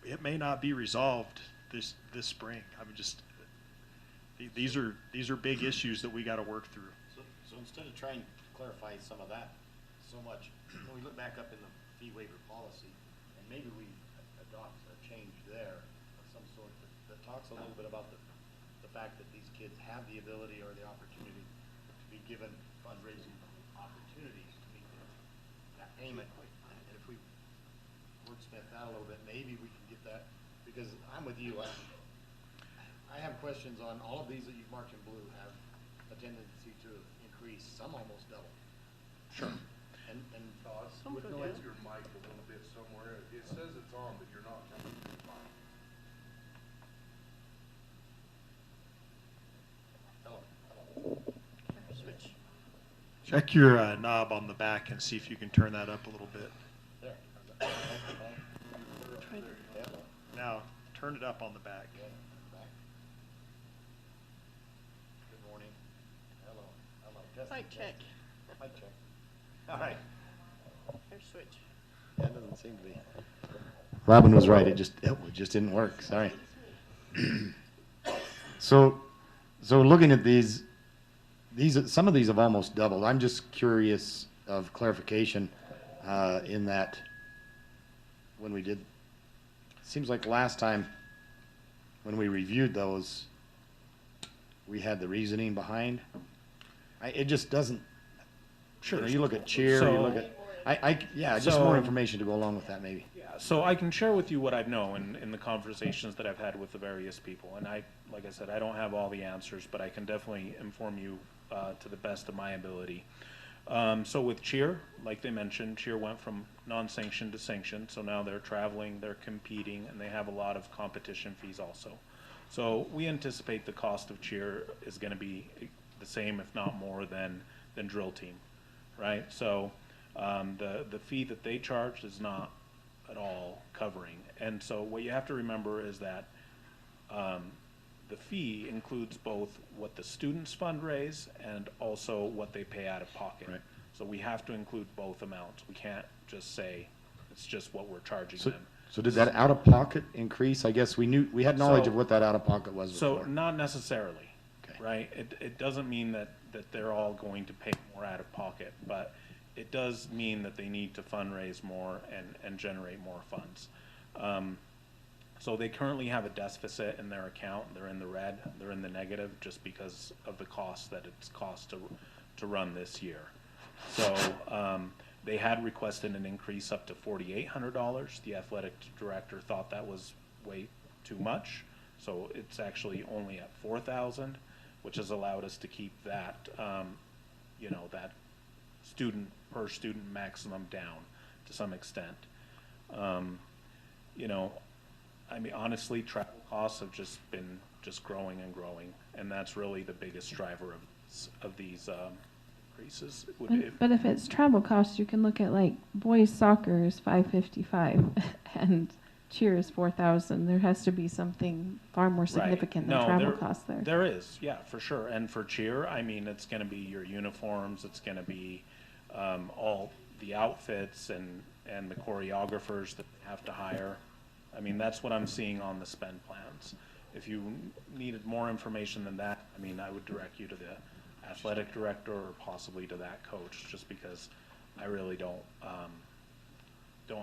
Speaker 5: it may not be resolved this spring. I mean, just these are big issues that we got to work through.
Speaker 7: So instead of trying to clarify some of that so much, when we look back up in the fee waiver policy, and maybe we adopt a change there of some sort that talks a little bit about the fact that these kids have the ability or the opportunity to be given fundraising opportunities to meet that payment. And if we wordsmith that a little bit, maybe we can get that, because I'm with you. I I have questions on all of these that you've marked in blue have a tendency to increase, some almost double.
Speaker 9: Sure.
Speaker 7: And
Speaker 2: Todd,
Speaker 6: Some
Speaker 2: with
Speaker 6: go down.
Speaker 2: your mic a little bit somewhere, it says it's on, but you're not coming through the mic.
Speaker 7: hello.
Speaker 6: Switch.
Speaker 5: Check your knob on the back and see if you can turn that up a little bit.
Speaker 7: There.
Speaker 6: Try to-
Speaker 7: Hello.
Speaker 5: Now, turn it up on the back.
Speaker 7: Yeah, back. Good morning. Hello. Hello. Testing,
Speaker 6: Mic check.
Speaker 7: testing. Mic check. All right.
Speaker 6: There's switch.
Speaker 7: That doesn't seem to be. Robin was right. It just didn't work. Sorry. So looking at these, some of these have almost doubled. I'm just curious of clarification in that when we did. Seems like last time when we reviewed those, we had the reasoning behind. It just doesn't.
Speaker 9: Sure.
Speaker 7: You look at cheer.
Speaker 9: So-
Speaker 7: you look at. Just
Speaker 9: So-
Speaker 7: more information to go along with that, maybe.
Speaker 9: Yeah, so I can share with you what I know in the conversations that I've had with the various people. And like I said, I don't have all the answers, but I can definitely inform you to the best of my ability. So with cheer, like they mentioned, cheer went from non-sanctioned to sanctioned. So now they're traveling, they're competing, and they have a lot of competition fees also. So we anticipate the cost of cheer is going to be the same, if not more, than drill team, right? So the fee that they charged is not at all covering. And so what you have to remember is that the fee includes both what the students fundraise and also what they pay out of pocket.
Speaker 7: Right.
Speaker 9: So we have to include both amounts. We can't just say it's just what we're charging
Speaker 7: So,
Speaker 9: them.
Speaker 7: so did that out-of-pocket increase? I guess we had knowledge
Speaker 9: So-
Speaker 7: of what that out-of-pocket was
Speaker 9: So
Speaker 7: before.
Speaker 9: not necessarily,
Speaker 7: Okay.
Speaker 9: right? It doesn't mean that they're all going to pay more out of pocket, but it does mean that they need to fundraise more and generate more funds. So they currently have a deficit in their account. They're in the red, they're in the negative just because of the cost that it's cost to run this year. So they had requested an increase up to $4,800. The athletic director thought that was way too much. So it's actually only at $4,000, which has allowed us to keep that, that per student maximum down to some extent. I mean, honestly, travel costs have just been growing and growing, and that's really the biggest driver of these increases.
Speaker 3: But if it's travel costs, you can look at like boys soccer is $555 and cheer is $4,000. There has to be something far more significant than travel costs there.
Speaker 9: There is, yeah, for sure. And for cheer, I mean, it's going to be your uniforms, it's going to be all the outfits and the choreographers that they have to hire. I mean, that's what I'm seeing on the spend plans. If you needed more information than that, I mean, I would direct you to the athletic director or possibly to that coach, just because I really don't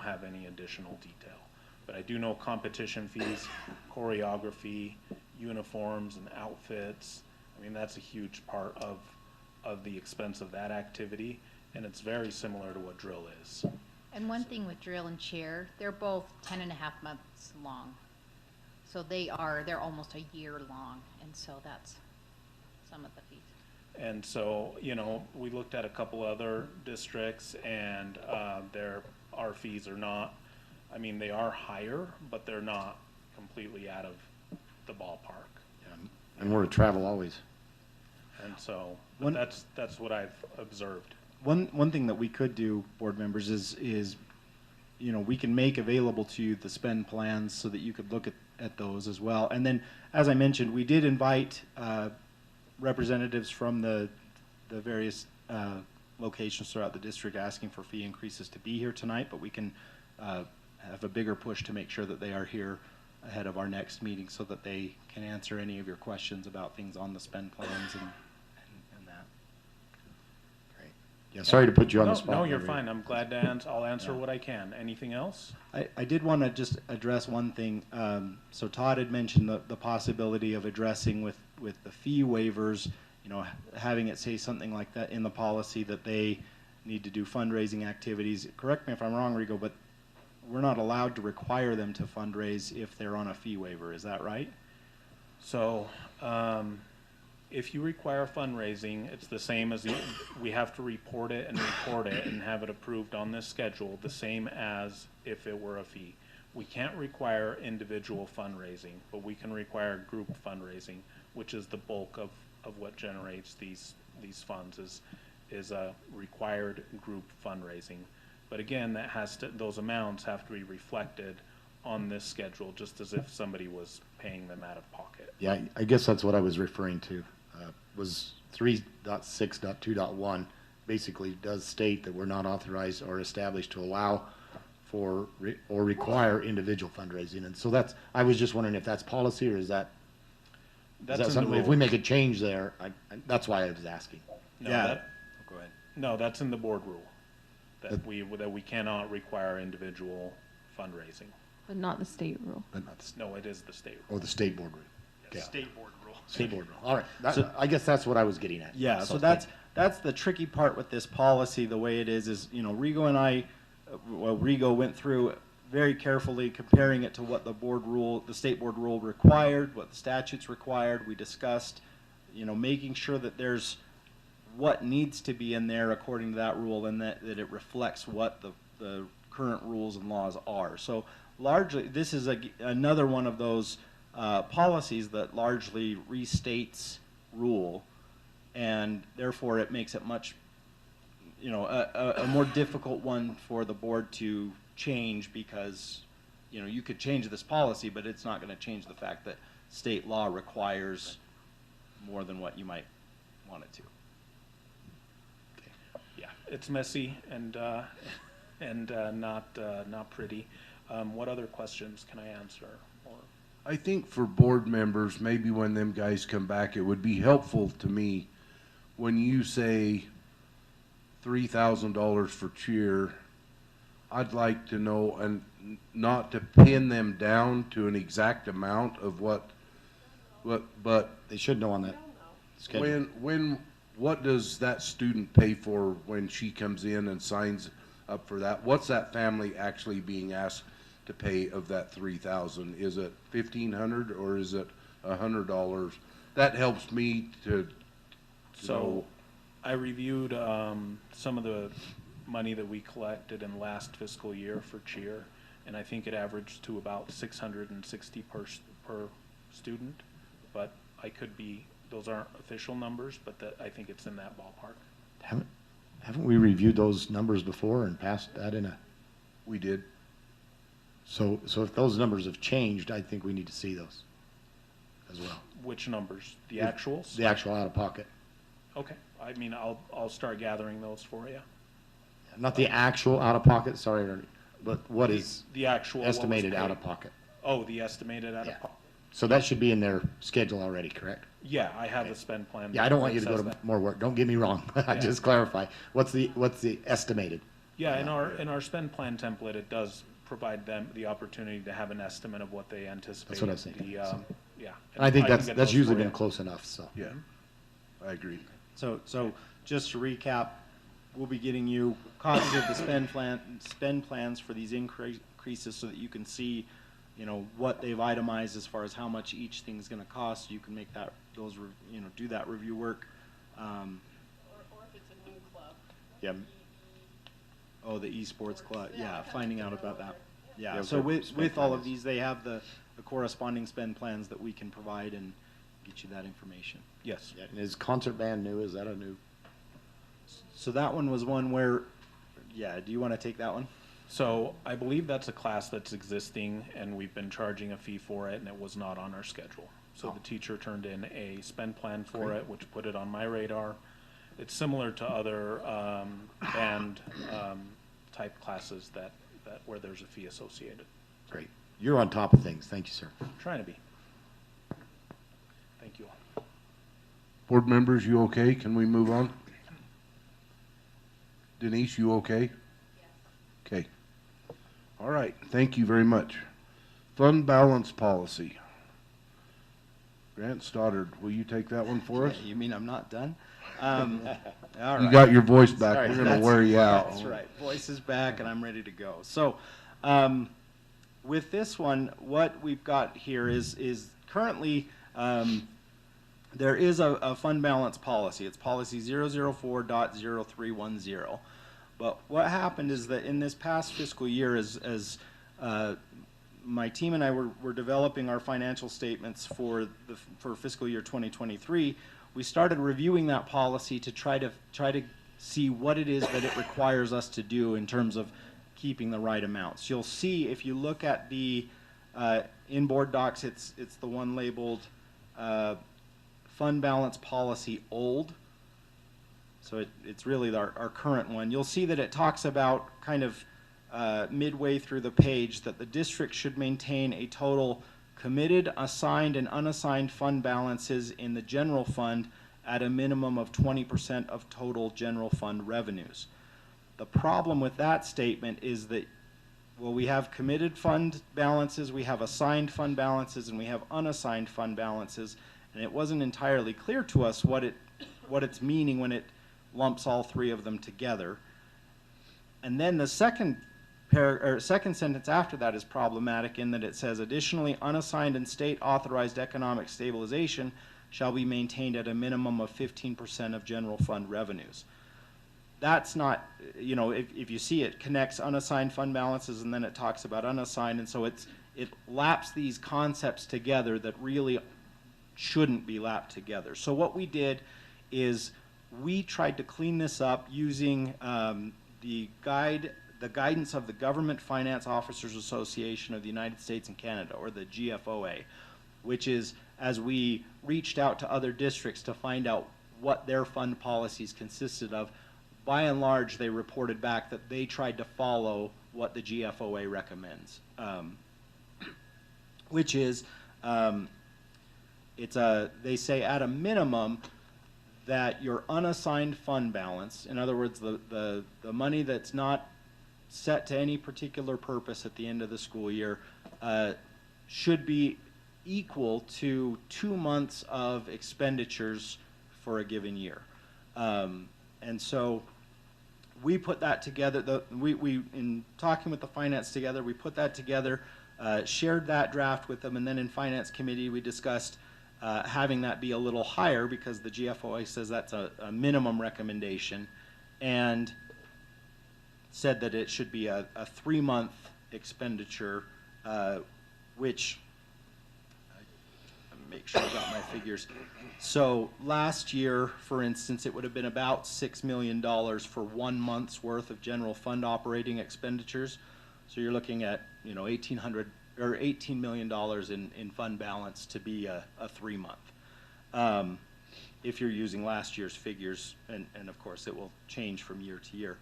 Speaker 9: have any additional detail. But I do know competition fees, choreography, uniforms and outfits. I mean, that's a huge part of the expense of that activity, and it's very similar to what drill is.
Speaker 8: And one thing with drill and cheer, they're both 10.5 months long. So they're almost a year long, and so that's some of the fees.
Speaker 9: And so, we looked at a couple other districts, and our fees are not, I mean, they are higher, but they're not completely out of the ballpark.
Speaker 7: Yeah. And we're to travel always.
Speaker 9: And so,
Speaker 1: One-
Speaker 9: that's what I've observed.
Speaker 1: One thing that we could do, board members, is we can make available to you the spend plans so that you could look at those as well. And then, as I mentioned, we did invite representatives from the various locations throughout the district asking for fee increases to be here tonight, but we can have a bigger push to make sure that they are here ahead of our next meeting so that they can answer any of your questions about things on the spend plans and that. Great. Yeah, sorry to put you on the spot.
Speaker 9: No, you're
Speaker 7: there,
Speaker 9: fine. I'm glad to answer. I'll answer
Speaker 1: Yeah.
Speaker 9: what I can. Anything else?
Speaker 1: I did want to just address one thing. So Todd had mentioned the possibility of addressing with the fee waivers, having it say something like that in the policy that they need to do fundraising activities. Correct me if I'm wrong, Rigo, but we're not allowed to require them to fundraise if they're on a fee waiver. Is that right?
Speaker 9: So, if you require fundraising, it's the same as we have to report it and have it approved on this schedule, the same as if it were a fee. We can't require individual fundraising, but we can require group fundraising, which is the bulk of what generates these funds is a required group fundraising. But again, those amounts have to be reflected on this schedule, just as if somebody was paying them out of pocket.
Speaker 7: Yeah, I guess that's what I was referring to, was 3.6.2.1 basically does state that we're not authorized or established to allow for or require individual fundraising. And so I was just wondering if that's policy, or is that
Speaker 9: That's in the
Speaker 7: something, if we
Speaker 9: rules.
Speaker 7: make a change there, that's why I was asking.
Speaker 9: No,
Speaker 1: Yeah. Go ahead.
Speaker 9: No, that's in the board rule, that we cannot require individual fundraising.
Speaker 3: But not the state rule.
Speaker 7: But not the,
Speaker 9: No, it is the state
Speaker 7: or
Speaker 9: rule.
Speaker 7: the state board rule. Okay.
Speaker 5: State board rule.
Speaker 7: State board rule. All right.
Speaker 1: So-
Speaker 7: I guess that's what I was getting at.
Speaker 1: Yeah, so that's the tricky part with this policy, the way it is, you know, Rigo and I, Rigo went through very carefully comparing it to what the state board rule required, what the statutes required. We discussed, you know, making sure that there's what needs to be in there according to that rule, and that it reflects what the current rules and laws are. So largely, this is another one of those policies that largely restates rule, and therefore it makes it much, you know, a more difficult one for the board to change, because, you know, you could change this policy, but it's not going to change the fact that state law requires more than what you might want it to.
Speaker 9: Yeah, it's messy and not pretty. What other questions can I answer? Or
Speaker 2: I think for board members, maybe when them guys come back, it would be helpful to me when you say $3,000 for cheer. I'd like to know, and not to pin them down to an exact amount of what, but
Speaker 7: They should know on that schedule.
Speaker 2: what does that student pay for when she comes in and signs up for that? What's that family actually being asked to pay of that $3,000? Is it $1,500 or is it $100? That helps me to
Speaker 9: So,
Speaker 2: know.
Speaker 9: I reviewed some of the money that we collected in last fiscal year for cheer, and I think it averaged to about $660 per student. But I could be, those aren't official numbers, but I think it's in that ballpark.
Speaker 7: Haven't we reviewed those numbers before and passed that in a?
Speaker 2: We did.
Speaker 7: So if those numbers have changed, I think we need to see those as well.
Speaker 9: Which numbers? The
Speaker 7: Yeah.
Speaker 9: actuals?
Speaker 7: The actual out of pocket,
Speaker 9: Okay. I mean, I'll start gathering those for you.
Speaker 7: not the actual out of pocket. Sorry, Ernie, but what is
Speaker 9: The actual. what was
Speaker 7: estimated out of
Speaker 9: paid.
Speaker 7: pocket?
Speaker 9: Oh, the estimated out
Speaker 7: Yeah.
Speaker 9: of pocket.
Speaker 7: So that should be in their schedule already, correct?
Speaker 9: Yeah, I have a spend plan.
Speaker 7: Yeah, I don't want you
Speaker 9: that
Speaker 7: to go
Speaker 9: says
Speaker 7: to
Speaker 9: that.
Speaker 7: more work. Don't get me wrong.
Speaker 9: Yeah.
Speaker 7: Just clarify. What's the estimated?
Speaker 9: Yeah, in our spend plan template, it does provide them the opportunity to have an estimate of what they anticipate.
Speaker 7: That's what I was thinking.
Speaker 9: The, yeah.
Speaker 7: And I think
Speaker 9: can
Speaker 7: that's
Speaker 9: get those
Speaker 7: usually
Speaker 9: for
Speaker 7: been
Speaker 9: you.
Speaker 7: close enough, so.
Speaker 2: Yeah, I agree.
Speaker 1: So just to recap, we'll be getting you copies of the spend plans for these increases, so that you can see, you know, what they've itemized as far as how much each thing's going to cost. You can make do that review work.
Speaker 6: Or if it's a new club.
Speaker 1: Yeah. Oh, the esports club. Yeah,
Speaker 6: Yeah.
Speaker 1: finding out about that. Yeah.
Speaker 7: Yeah,
Speaker 1: So
Speaker 7: what spend
Speaker 1: with all
Speaker 7: plan
Speaker 1: of
Speaker 7: is.
Speaker 1: these, they have the corresponding spend plans that we can provide and get you that information.
Speaker 9: Yes.
Speaker 7: Yeah, and is concert band new? Is that a new?
Speaker 1: So that one was one where, yeah. Do you want to take that one?
Speaker 9: So I believe that's a class that's existing, and we've been charging a fee for it, and it was not on our schedule. So the teacher turned in a spend plan for
Speaker 7: Great.
Speaker 9: it, which put it on my radar. It's similar to other band type classes that where there's a fee associated.
Speaker 7: Great. You're on top of things. Thank you, sir.
Speaker 9: Trying to be. Thank you all.
Speaker 2: Board members, you okay? Can we move on? Denise, you okay? Yes. Okay. All right, thank you very much. Fund balance policy. Grant Stoddard, will you take that one for us?
Speaker 1: You mean I'm not done? All
Speaker 2: You
Speaker 1: right.
Speaker 2: got your voice back.
Speaker 1: Sorry,
Speaker 2: We're gonna
Speaker 1: that's-
Speaker 2: wear you out.
Speaker 1: That's right. Voice is back and I'm ready to go. So, with this one, what we've got here is currently, There is a fund balance policy. It's policy 004.0310. But what happened is that in this past fiscal year, as my team and I were developing our financial statements for fiscal year 2023, we started reviewing that policy to try to see what it is that it requires us to do in terms of keeping the right amounts. You'll see if you look at the in board docs, it's the one labeled fund balance policy old. So it's really our current one. You'll see that it talks about kind of midway through the page that the district should maintain a total committed, assigned, and unassigned fund balances in the general fund at a minimum of 20% of total general fund revenues. The problem with that statement is that, well, we have committed fund balances, we have assigned fund balances, and we have unassigned fund balances, and it wasn't entirely clear to us what it's meaning when it lumps all three of them together. And then the second sentence after that is problematic in that it says, additionally, unassigned and state authorized economic stabilization shall be maintained at a minimum of 15% of general fund revenues. That's not, if you see it connects unassigned fund balances and then it talks about unassigned, and so it laps these concepts together that really shouldn't be lapped together. So what we did is we tried to clean this up using the guidance of the Government Finance Officers Association of the United States and Canada, or the GFOA, which is as we reached out to other districts to find out what their fund policies consisted of. By and large, they reported back that they tried to follow what the GFOA recommends, which is they say at a minimum that your unassigned fund balance, in other words, the money that's not set to any particular purpose at the end of the school year, should be equal to 2 months of expenditures for a given year. And so we put that together. We in talking with the finance together, we put that together, shared that draft with them, and then in finance committee we discussed having that be a little higher because the GFOA says that's a minimum recommendation, and said that it should be a 3-month expenditure, which make sure I got my figures. So last year, for instance, it would have been about $6 million for 1 month's worth of general fund operating expenditures. So you're looking at $18 million in fund balance to be a 3-month. If you're using last year's figures, and of course it will change from year to year.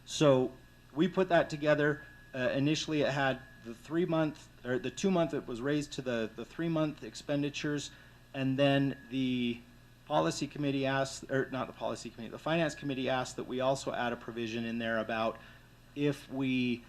Speaker 1: So we put that together. Initially, it had the 3-month or the 2-month. It was raised to the 3-month expenditures, and then the policy committee asked, or not the policy committee, the finance committee asked that we also add a provision in there about if we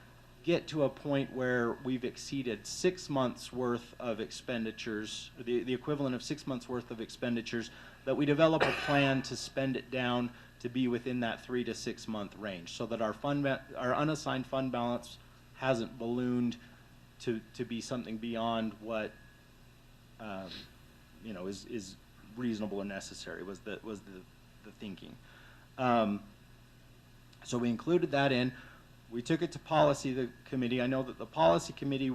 Speaker 1: get to a point where we've exceeded 6 months worth of expenditures, the equivalent of 6 months worth of expenditures, that we develop a plan to spend it down to be within that 3 to 6 month range, so that our unassigned fund balance hasn't ballooned to be something beyond what is reasonable or necessary, was the thinking. So we included that in. We took it to policy committee. I know that the policy committee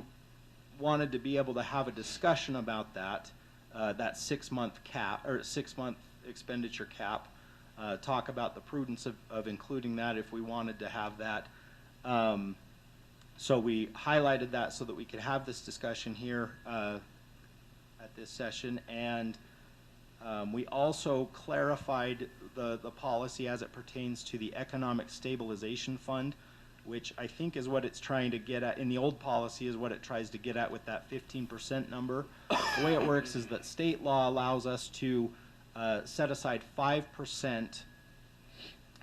Speaker 1: wanted to be able to have a discussion about that 6-month cap or 6-month expenditure cap. Talk about the prudence of including that if we wanted to have that. So we highlighted that so that we could have this discussion here at this session, and we also clarified the policy as it pertains to the Economic Stabilization Fund, which I think is what it's trying to get at. In the old policy is what it tries to get at with that 15% number. The way it works is that state law allows us to set aside 5%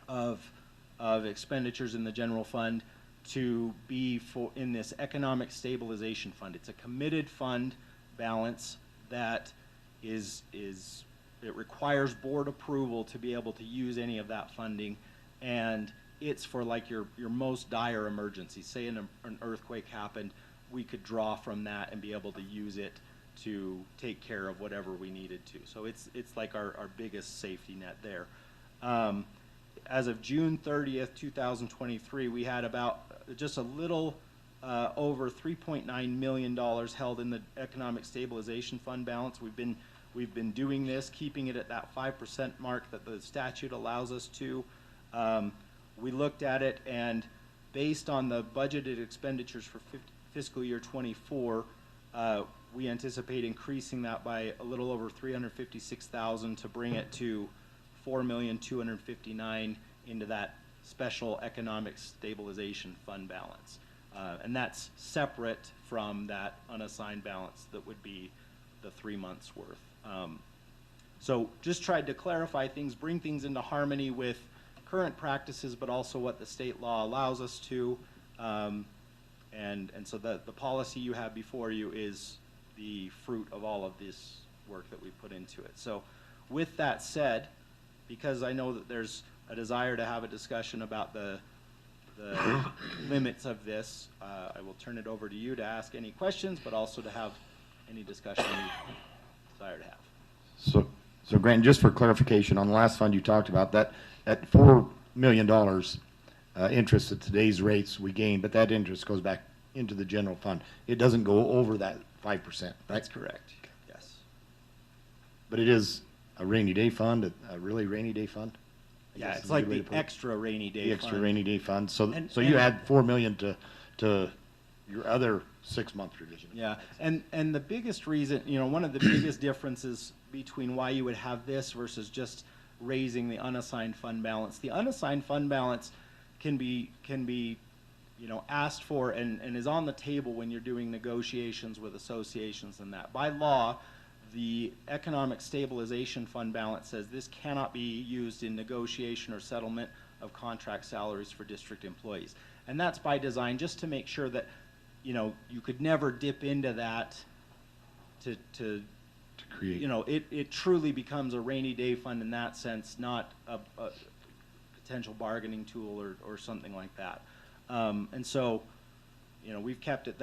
Speaker 1: of expenditures in the general fund to be in this Economic Stabilization Fund. It's a committed fund balance that it requires board approval to be able to use any of that funding, and it's for like your most dire emergency. Say an earthquake happened, we could draw from that and be able to use it to take care of whatever we needed to. So it's like our biggest safety net there. As of June 30th, 2023, we had about just a little over $3.9 million held in the Economic Stabilization Fund balance. We've been doing this, keeping it at that 5% mark that the statute allows us to. We looked at it, and based on the budgeted expenditures for fiscal year 24, we anticipate increasing that by a little over $356,000 to bring it to $4,259,000 into that special economic stabilization fund balance. And that's separate from that unassigned balance that would be the 3 months worth. So just tried to clarify things, bring things into harmony with current practices, but also what the state law allows us to. And so the policy you have before you is the fruit of all of this work that we put into it. So with that said, because I know that there's a desire to have a discussion about the limits of this, I will turn it over to you to ask any questions, but also to have any discussion you desire to have.
Speaker 7: So Grant, just for clarification, on the last fund you talked about, that at $4 million interest at today's rates we gain, but that interest goes back into the general fund. It doesn't go over that 5%, right?
Speaker 1: That's correct, yes.
Speaker 7: But it is a rainy day fund, a really rainy day fund? I
Speaker 1: Yeah,
Speaker 7: guess
Speaker 1: it's
Speaker 7: is a
Speaker 1: like
Speaker 7: good way
Speaker 1: the
Speaker 7: to put it.
Speaker 1: extra rainy day
Speaker 7: The extra
Speaker 1: fund.
Speaker 7: rainy day fund. So
Speaker 1: And-
Speaker 7: so you
Speaker 1: and-
Speaker 7: add $4 million to your other 6-month revision.
Speaker 1: Yeah, and the biggest reason, one of the biggest differences between why you would have this versus just raising the unassigned fund balance. The unassigned fund balance can be asked for and is on the table when you're doing negotiations with associations and that. By law, the Economic Stabilization Fund balance says this cannot be used in negotiation or settlement of contract salaries for district employees. And that's by design, just to make sure that you could never dip into that to
Speaker 7: create.
Speaker 1: it truly becomes a rainy day fund in that sense, not a potential bargaining tool or something like that. And so, we've kept it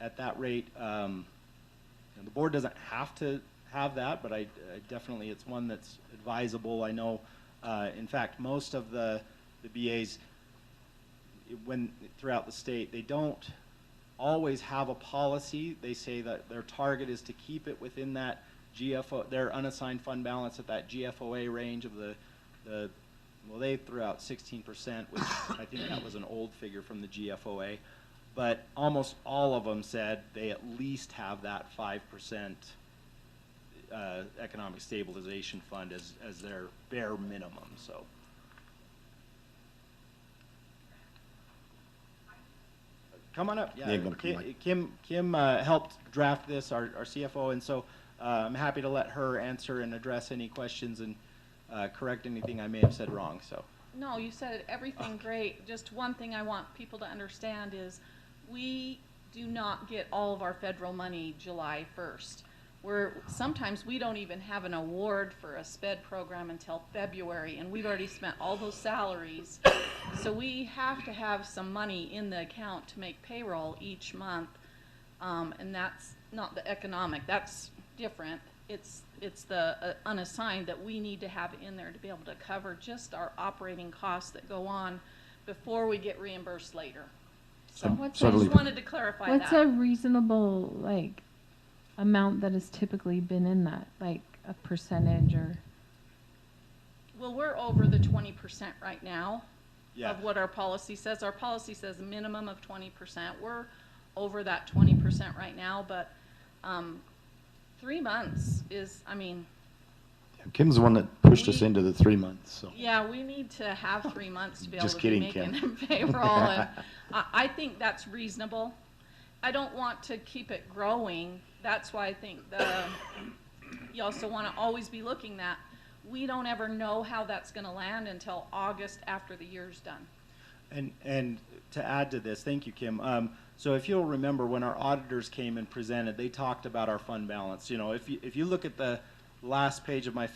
Speaker 1: at that rate. The board doesn't have to have that, but I definitely, it's one that's advisable. I know, in fact, most of the BAs, throughout the state, they don't always have a policy. They say that their target is to keep it within that their unassigned fund balance at that GFOA range of they threw out 16%, which I think that was an old figure from the GFOA, but almost all of them said they at least have that 5% economic stabilization fund as their bare minimum. So. Come on up. Yeah, Kim helped draft this, our CFO, and so I'm happy to let her answer and address any questions and correct anything I may have said wrong. So.
Speaker 10: No, you said everything great. Just one thing I want people to understand is we do not get all of our federal money July 1st. Sometimes we don't even have an award for a SPED program until February, and we've already spent all those salaries. So we have to have some money in the account to make payroll each month, and that's not the economic. That's different. It's the unassigned that we need to have in there to be able to cover just our operating costs that go on before we get reimbursed later. So I just wanted to clarify that.
Speaker 3: What's a reasonable amount that has typically been in that, like a percentage or?
Speaker 10: Well, we're over the 20% right now of what our policy says. Our policy says a minimum of 20%. We're over that 20% right now, but 3 months is,
Speaker 7: Kim's the one that pushed us into the 3 months. So.
Speaker 10: Yeah, we need to have 3 months to be able
Speaker 7: Just
Speaker 10: to
Speaker 7: kidding,
Speaker 10: be making
Speaker 7: Kim.
Speaker 10: payroll. And I think that's reasonable. I don't want to keep it growing. That's why I think you also want to always be looking at, we don't ever know how that's going to land until August after the year's done.
Speaker 1: And to add to this, thank you, Kim. So if you'll remember, when our auditors came and presented, they talked about our fund balance. If you look at the last page of my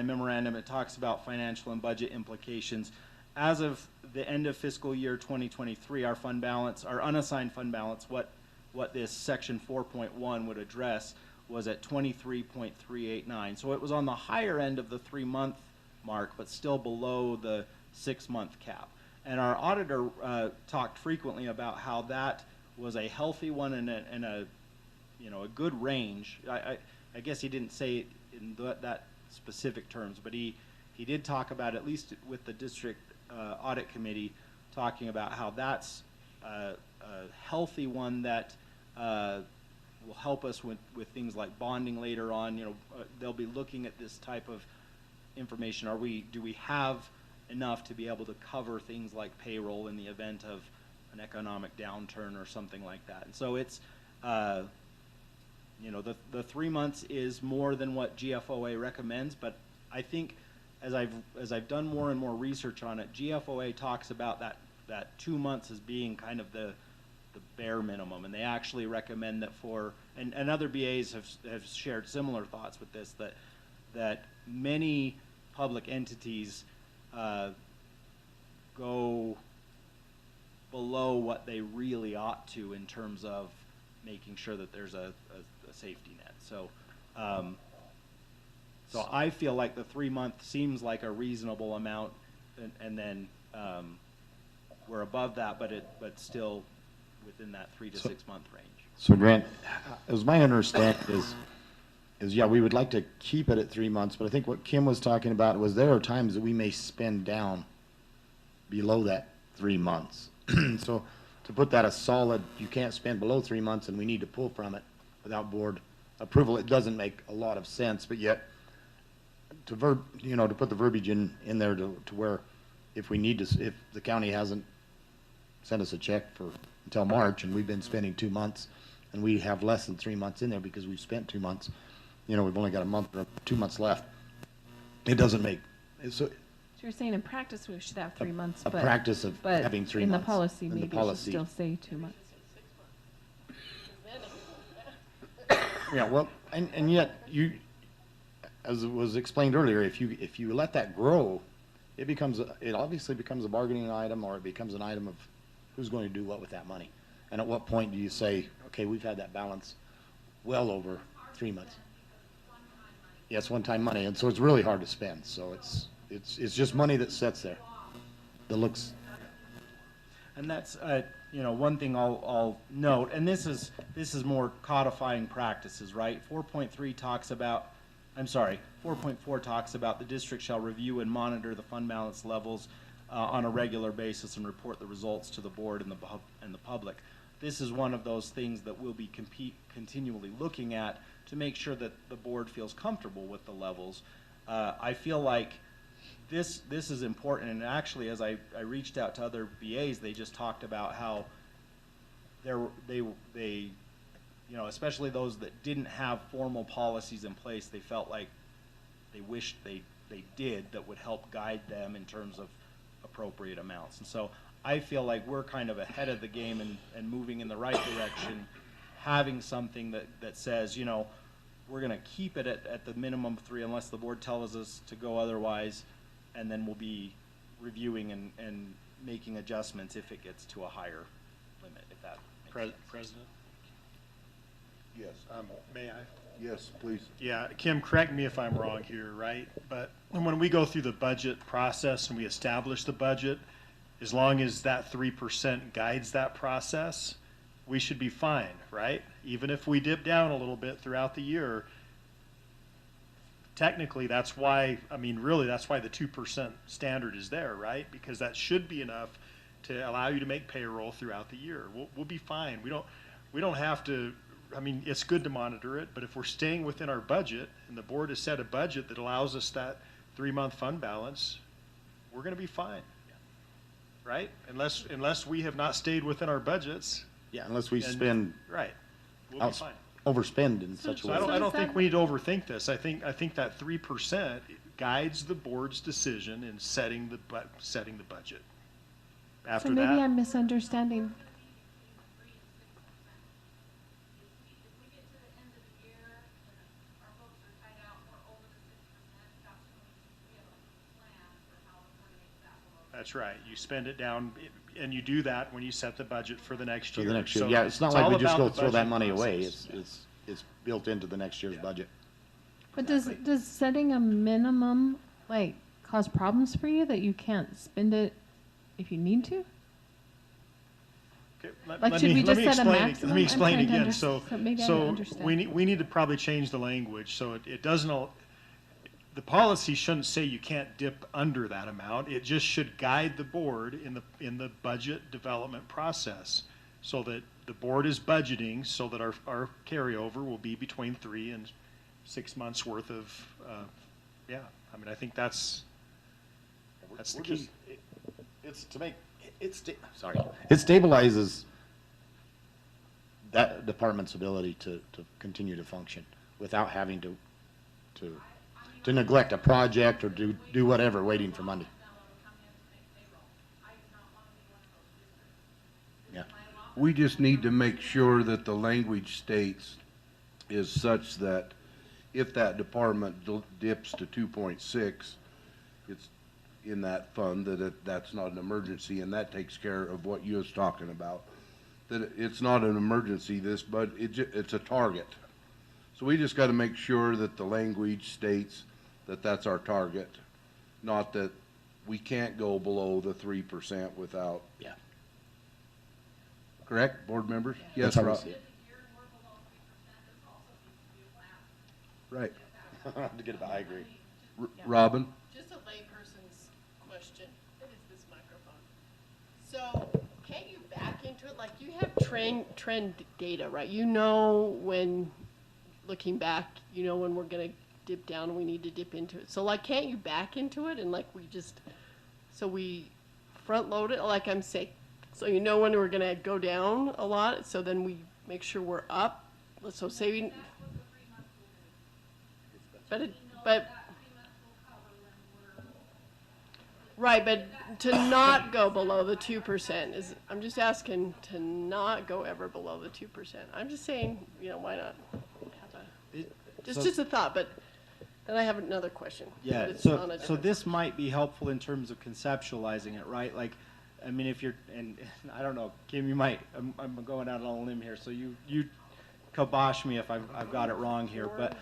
Speaker 1: memorandum, it talks about financial and budget implications. As of the end of fiscal year 2023, our fund balance, our unassigned fund balance, what this section 4.1 would address, was at 23.389. So it was on the higher end of the 3-month mark, but still below the 6-month cap. And our auditor talked frequently about how that was a healthy one and a good range. I guess he didn't say it in that specific terms, but he did talk about, at least with the district audit committee, talking about how that's a healthy one that will help us with things like bonding later on. They'll be looking at this type of information. Do we have enough to be able to cover things like payroll in the event of an economic downturn or something like that? And so it's, the 3 months is more than what GFOA recommends, but I think as I've done more and more research on it, GFOA talks about that 2 months as being kind of the bare minimum, and they actually recommend that and other BAs have shared similar thoughts with this, that many public entities go below what they really ought to in terms of making sure that there's a safety net. So so I feel like the 3-month seems like a reasonable amount, and then we're above that, but still within that 3 to 6 month range.
Speaker 7: So Grant, as my understanding is yeah, we would like to keep it at 3 months, but I think what Kim was talking about was there are times that we may spend down below that 3 months. So to put that a solid, you can't spend below 3 months and we need to pull from it without board approval, it doesn't make a lot of sense, but yet to put the verbiage in there to where if we need to, if the county hasn't sent us a check until March and we've been spending 2 months and we have less than 3 months in there because we've spent 2 months, we've only got a month or 2 months left. It doesn't make,
Speaker 3: So you're saying in practice we should have 3 months,
Speaker 7: a practice of having 3
Speaker 3: in
Speaker 7: months.
Speaker 3: the policy,
Speaker 7: In the
Speaker 3: maybe it should
Speaker 7: policy.
Speaker 3: still say 2 months.
Speaker 7: Yeah, well, and yet as it was explained earlier, if you let that grow, it obviously becomes a bargaining item, or it becomes an item of who's going to do what with that money. And at what point do you say, okay, we've had that balance well over 3 months? Yeah, it's one-time money, and so it's really hard to spend. So it's just money that sits there that looks.
Speaker 1: And that's one thing I'll note, and this is more codifying practices, right? 4.3 talks about, 4.4 talks about the district shall review and monitor the fund balance levels on a regular basis and report the results to the board and the public. This is one of those things that we'll be continually looking at to make sure that the board feels comfortable with the levels. I feel like this is important, and actually as I reached out to other BAs, they just talked about how they especially those that didn't have formal policies in place, they felt like they wished they did, that would help guide them in terms of appropriate amounts. And so I feel like we're kind of ahead of the game and moving in the right direction, having something that says, we're going to keep it at the minimum 3 unless the board tells us to go otherwise, and then we'll be reviewing and making adjustments if it gets to a higher limit, if that makes sense.
Speaker 5: President?
Speaker 2: Yes.
Speaker 5: May I?
Speaker 2: Yes, please.
Speaker 5: Yeah, Kim, correct me if I'm wrong here, right? But when we go through the budget process and we establish the budget, as long as that 3% guides that process, we should be fine, right? Even if we dip down a little bit throughout the year, technically that's why, really that's why the 2% standard is there, right? Because that should be enough to allow you to make payroll throughout the year. We'll be fine. We don't have to. It's good to monitor it, but if we're staying within our budget and the board has set a budget that allows us that 3-month fund balance, we're going to be fine, right? Unless we have not stayed within our budgets.
Speaker 7: Yeah, unless we spend.
Speaker 5: Right. We'll be fine.
Speaker 7: Overspend in such a
Speaker 5: So
Speaker 7: way.
Speaker 5: I don't think we need to overthink this. I think that 3% guides the board's decision in setting the budget. After
Speaker 3: So maybe
Speaker 5: that,
Speaker 3: I'm misunderstanding.
Speaker 5: that's right. You spend it down, and you do that when you set the budget for the next
Speaker 7: For
Speaker 5: year.
Speaker 7: the next year.
Speaker 5: So
Speaker 7: Yeah, it's not
Speaker 5: it's
Speaker 7: like
Speaker 5: all
Speaker 7: we just
Speaker 5: about
Speaker 7: go
Speaker 5: the
Speaker 7: throw that
Speaker 5: budget
Speaker 7: money away.
Speaker 5: process.
Speaker 7: is built into the next year's budget.
Speaker 3: But does setting a minimum like cause problems for you that you can't spend it if you need to?
Speaker 5: Okay,
Speaker 3: Like, should we just set a maximum?
Speaker 5: Let me
Speaker 3: I'm
Speaker 5: explain
Speaker 3: trying to
Speaker 5: again.
Speaker 3: so maybe I
Speaker 5: So
Speaker 3: understand.
Speaker 5: we need to probably change the language, so it doesn't, the policy shouldn't say you can't dip under that amount. It just should guide the board in the budget development process, so that the board is budgeting, so that our carryover will be between 3 and 6 months worth of, yeah, I mean, I think that's the
Speaker 7: We're
Speaker 5: key.
Speaker 7: just- It's to make, it stabilizes that department's ability to continue to function without having to neglect a project or do whatever, waiting for money. Yeah.
Speaker 2: We just need to make sure that the language states is such that if that department dips to 2.6, it's in that fund, that's not an emergency, and that takes care of what you was talking about. That it's not an emergency, but it's a target. So we just gotta make sure that the language states that that's our target, not that we can't go below the 3% without.
Speaker 7: Yeah.
Speaker 2: Correct, board members? Yes,
Speaker 7: That's how we
Speaker 2: Rob?
Speaker 7: see it.
Speaker 2: Right.
Speaker 7: To get about, I agree.
Speaker 2: Robin?
Speaker 6: Just a layperson's question. It is this microphone. So, can't you back into it? Like, you have trend data, right? You know when, looking back, you know when we're gonna dip down and we need to dip into it. So, like, can't you back into it and like so we front load it, like I'm saying, so you know when we're gonna go down a lot, so then we make sure we're up. So say we. But right, but to not go below the 2% is, I'm just asking to not go ever below the 2%. I'm just saying, you know, why not have just a thought, but then I have another question.
Speaker 1: Yeah,
Speaker 6: but it's
Speaker 1: so,
Speaker 6: on a
Speaker 1: so
Speaker 6: different-
Speaker 1: this might be helpful in terms of conceptualizing it, right? Like, I mean, if you're, and I don't know, Kim, you might, I'm going out on a limb here, so you kibosh me if I've got it wrong here, but,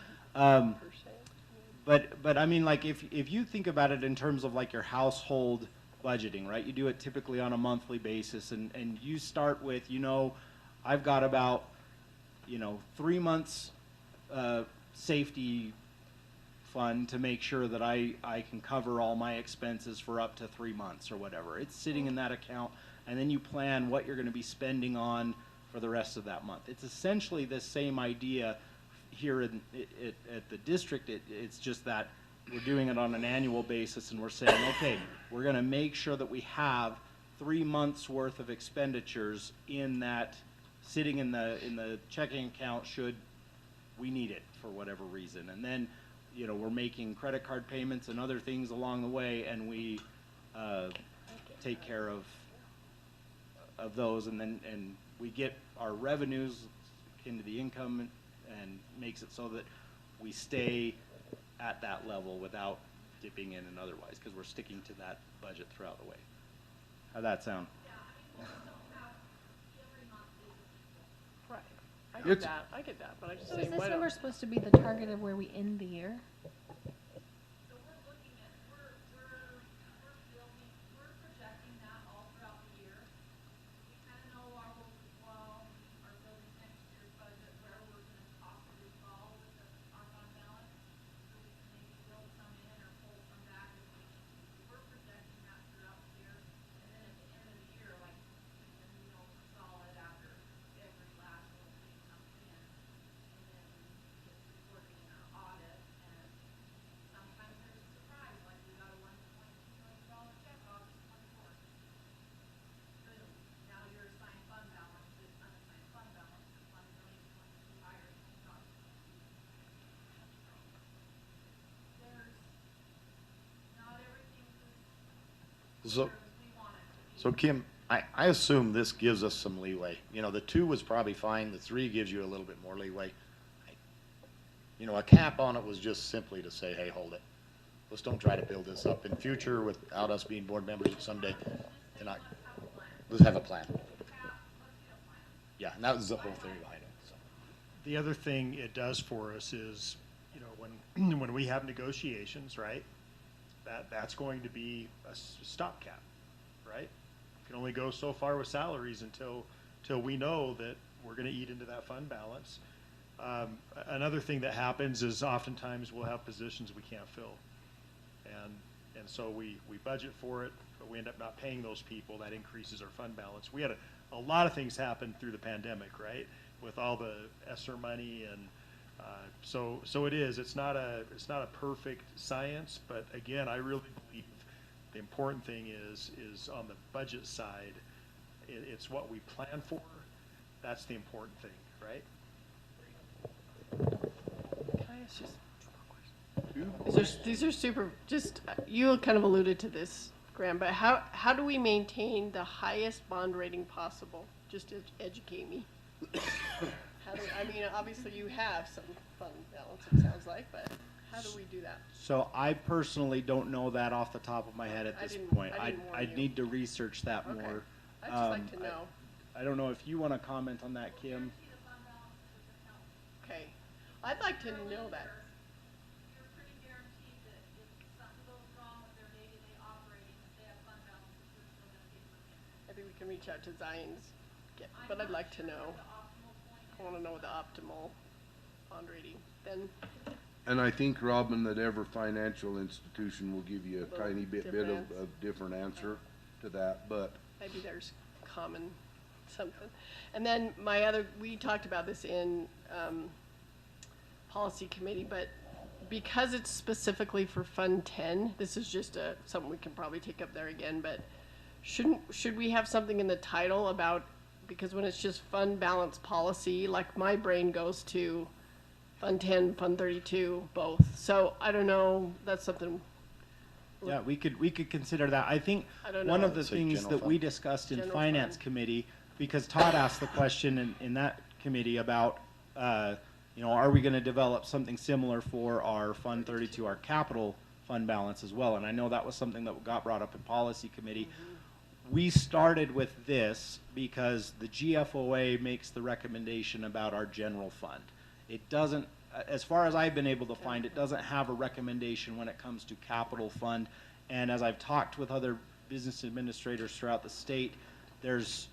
Speaker 1: but I mean, like, if you think about it in terms of like your household budgeting, right? You do it typically on a monthly basis, and you start with, you know, I've got about, 3 months, safety fund to make sure that I can cover all my expenses for up to 3 months or whatever. It's sitting in that account, and then you plan what you're going to be spending on for the rest of that month. It's essentially the same idea here at the district. It's just that we're doing it on an annual basis, and we're saying, okay, we're going to make sure that we have 3 months worth of expenditures in that, sitting in the checking account should we need it for whatever reason. And then we're making credit card payments and other things along the way, and we take care of those, and we get our revenues into the income, and makes it so that we stay at that level without dipping in and otherwise, because we're sticking to that budget throughout the way. How'd that sound?
Speaker 6: Right. I get that, but I just
Speaker 3: So
Speaker 6: say,
Speaker 3: is this
Speaker 6: why
Speaker 3: number
Speaker 6: don't?
Speaker 3: supposed to be the target of where we end the year?
Speaker 11: We're projecting that all throughout the year. We kind of know our hope as well, our building next year's budget, where we're gonna possibly fall with our fund balance. So we can maybe build some in or pull some back if we need to. We're projecting that throughout the year. And then at the end of the year, like, and we know we're solid after every last little thing comes in. And then gets reported in our audit, and sometimes there's a surprise, like we got a $1.2 million check August 24th. Boom, now your assigned fund balance is unassigned fund balance, and $1,022,000 higher than you thought. There's, not everything is
Speaker 7: So,
Speaker 11: as we want it to be.
Speaker 7: so Kim, I assume this gives us some leeway. The 2 was probably fine, the 3 gives you a little bit more leeway. A cap on it was just simply to say, hey, hold it. Let's don't try to build this up in future without us being board members someday. Let's have a plan. Yeah, and that was the whole theory behind it. So.
Speaker 5: The other thing it does for us is, you know, when we have negotiations, right, that's going to be a stopgap, right? Can only go so far with salaries until we know that we're going to eat into that fund balance. Another thing that happens is oftentimes we'll have positions we can't fill, and so we budget for it, but we end up not paying those people. That increases our fund balance. We had a lot of things happen through the pandemic, right, with all the ESSER money, and so it is. It's not a perfect science, but again, I really believe the important thing is on the budget side, it's what we plan for. That's the important thing, right?
Speaker 6: Can I ask just two more questions? These are super, just, you kind of alluded to this, Graham, but how do we maintain the highest bond rating possible? Just educate me. I mean, obviously you have some fund balance, it sounds like, but how do we do that?
Speaker 1: So I personally don't know that off the top of my head at this point. I'd need to research that
Speaker 6: Okay.
Speaker 1: more.
Speaker 6: I'd just like to know.
Speaker 1: I don't know if you want to comment on that, Kim.
Speaker 6: Okay. I'd like to know that.
Speaker 11: You're pretty guaranteed that if something goes wrong with their day-to-day operating, if they have fund balances, they're still gonna pay for it.
Speaker 6: Maybe we can reach out to Zion's, but I'd like to know. I want to know the optimal bond rating. Then,
Speaker 2: And I think, Robin, that every financial institution will give you a
Speaker 6: Little
Speaker 2: tiny bit of
Speaker 6: difference.
Speaker 2: a different answer to that, but
Speaker 6: maybe there's common something. And then we talked about this in policy committee, but because it's specifically for Fund 10, this is just something we can probably take up there again, but should we have something in the title about, because when it's just fund balance policy, like my brain goes to Fund 10, Fund 32, both. So I don't know, that's something.
Speaker 1: Yeah, we could consider that. I think
Speaker 6: I don't
Speaker 1: one
Speaker 6: know.
Speaker 1: of the
Speaker 4: So
Speaker 1: things
Speaker 4: general
Speaker 1: that we
Speaker 4: fund.
Speaker 1: discussed in
Speaker 6: General
Speaker 1: Finance
Speaker 6: fund.
Speaker 1: Committee, because Todd asked the question in that committee about, you know, are we going to develop something similar for our Fund 32, our capital fund balance as well? And I know that was something that got brought up in Policy Committee. We started with this because the GFOA makes the recommendation about our general fund. It doesn't, as far as I've been able to find, it doesn't have a recommendation when it comes to capital fund. And as I've talked with other business administrators throughout the state, there's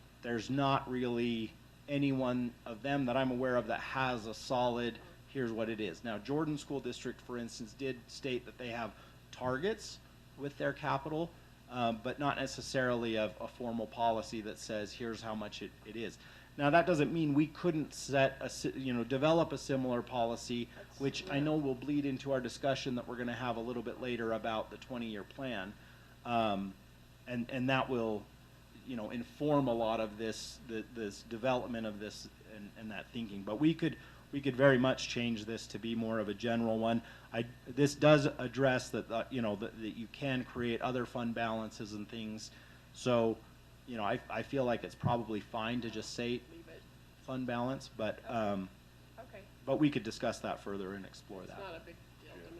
Speaker 1: not really any one of them that I'm aware of that has a solid, here's what it is. Now, Jordan School District, for instance, did state that they have targets with their capital, but not necessarily a formal policy that says here's how much it is. Now, that doesn't mean we couldn't develop a similar policy, which I know will bleed into our discussion that we're going to have a little bit later about the 20-year plan, and that will, you know, inform a lot of this development of this and that thinking. But we could very much change this to be more of a general one. This does address that you know that you can create other fund balances and things. So, you know, I feel like it's probably fine to just say
Speaker 6: Leave it.
Speaker 1: fund balance, but
Speaker 6: Okay.
Speaker 1: but we could discuss that further and explore
Speaker 6: It's
Speaker 1: that.
Speaker 6: not a big deal to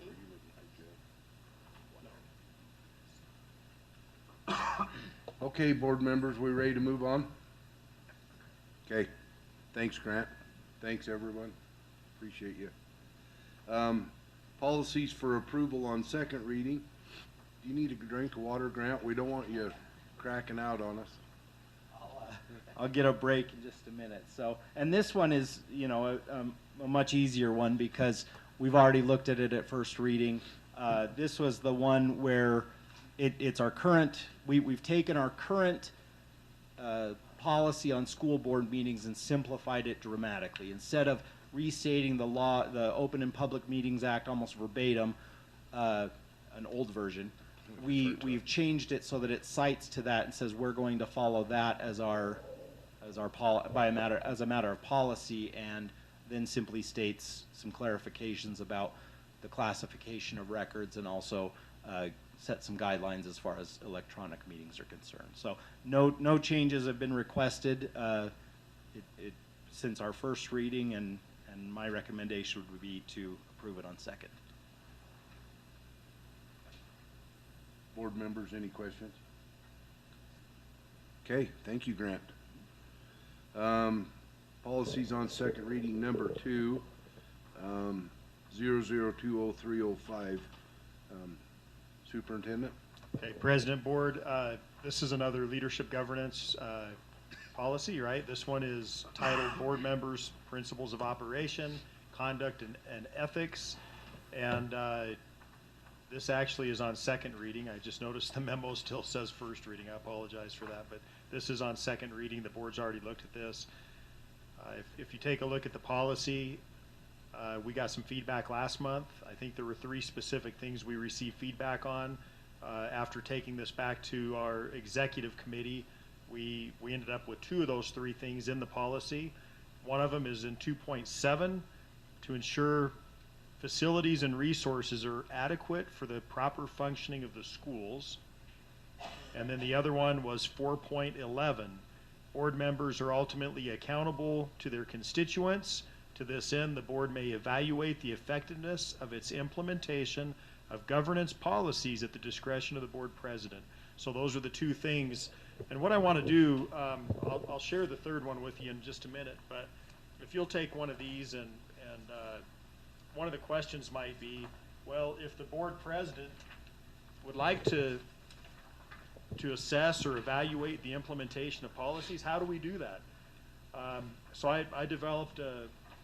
Speaker 6: me.
Speaker 2: okay, board members, we ready to move on? Okay, thanks, Grant. Thanks, everyone. Appreciate you. Policies for approval on second reading. Do you need a drink of water, Grant? We don't want you cracking out on us.
Speaker 1: I'll get a break in just a minute. So, and this one is, you know, a much easier one because we've already looked at it at first reading. This was the one where it's our current, we've taken our current policy on school board meetings and simplified it dramatically. Instead of restating the law, the Open and Public Meetings Act almost verbatim, an old version, we've changed it so that it cites to that and says we're going to follow that as a matter of policy, and then simply states some clarifications about the classification of records and also set some guidelines as far as electronic meetings are concerned. So no changes have been requested since our first reading, and my recommendation would be to approve it on second.
Speaker 2: Board members, any questions? Okay, thank you, Grant. Policies on second reading, number 2, 00200305. Superintendent?
Speaker 5: Okay, President, Board, this is another leadership governance policy, right? This one is titled Board Members, Principles of Operation, Conduct and Ethics. And this actually is on second reading. I just noticed the memo still says first reading. I apologize for that, but this is on second reading. The board's already looked at this. If you take a look at the policy, we got some feedback last month. I think there were 3 specific things we received feedback on. After taking this back to our executive committee, we ended up with 2 of those 3 things in the policy. One of them is in 2.7, to ensure facilities and resources are adequate for the proper functioning of the schools. And then the other one was 4.11. Board members are ultimately accountable to their constituents. To this end, the board may evaluate the effectiveness of its implementation of governance policies at the discretion of the board president. So those are the 2 things. And what I want to do, I'll share the third one with you in just a minute, but if you'll take one of these, and one of the questions might be, well, if the board president would like to assess or evaluate the implementation of policies, how do we do that? So I developed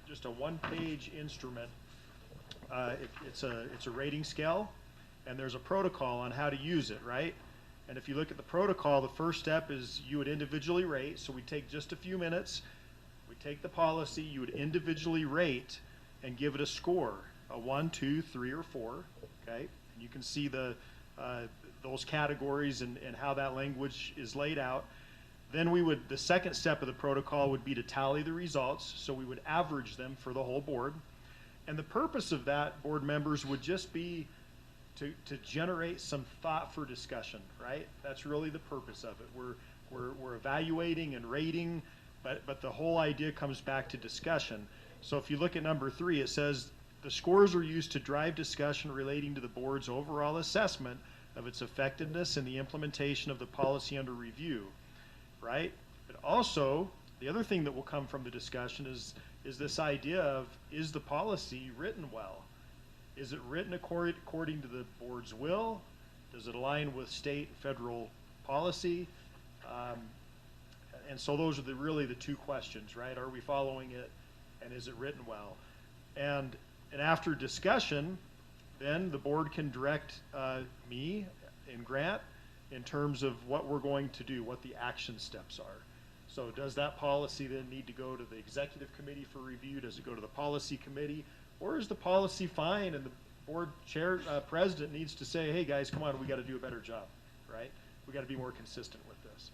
Speaker 5: just a 1-page instrument. It's a rating scale, and there's a protocol on how to use it, right? And if you look at the protocol, the first step is you would individually rate. So we take just a few minutes. We take the policy, you would individually rate and give it a score, a 1, 2, 3, or 4, okay? And you can see the those categories and how that language is laid out. Then the second step of the protocol would be to tally the results, so we would average them for the whole board. And the purpose of that, board members, would just be to generate some thought for discussion, right? That's really the purpose of it. We're evaluating and rating, but the whole idea comes back to discussion. So if you look at number 3, it says the scores are used to drive discussion relating to the board's overall assessment of its effectiveness in the implementation of the policy under review, right? But also, the other thing that will come from the discussion is this idea of, is the policy written well? Is it written according to the board's will? Does it align with state and federal policy? And so those are really the 2 questions, right? Are we following it, and is it written well? And after discussion, then the board can direct me and Grant in terms of what we're going to do, what the action steps are. So does that policy then need to go to the executive committee for review? Does it go to the policy committee? Or is the policy fine and the board chair, president needs to say, hey guys, come on, we got to do a better job, right? We got to be more consistent with this.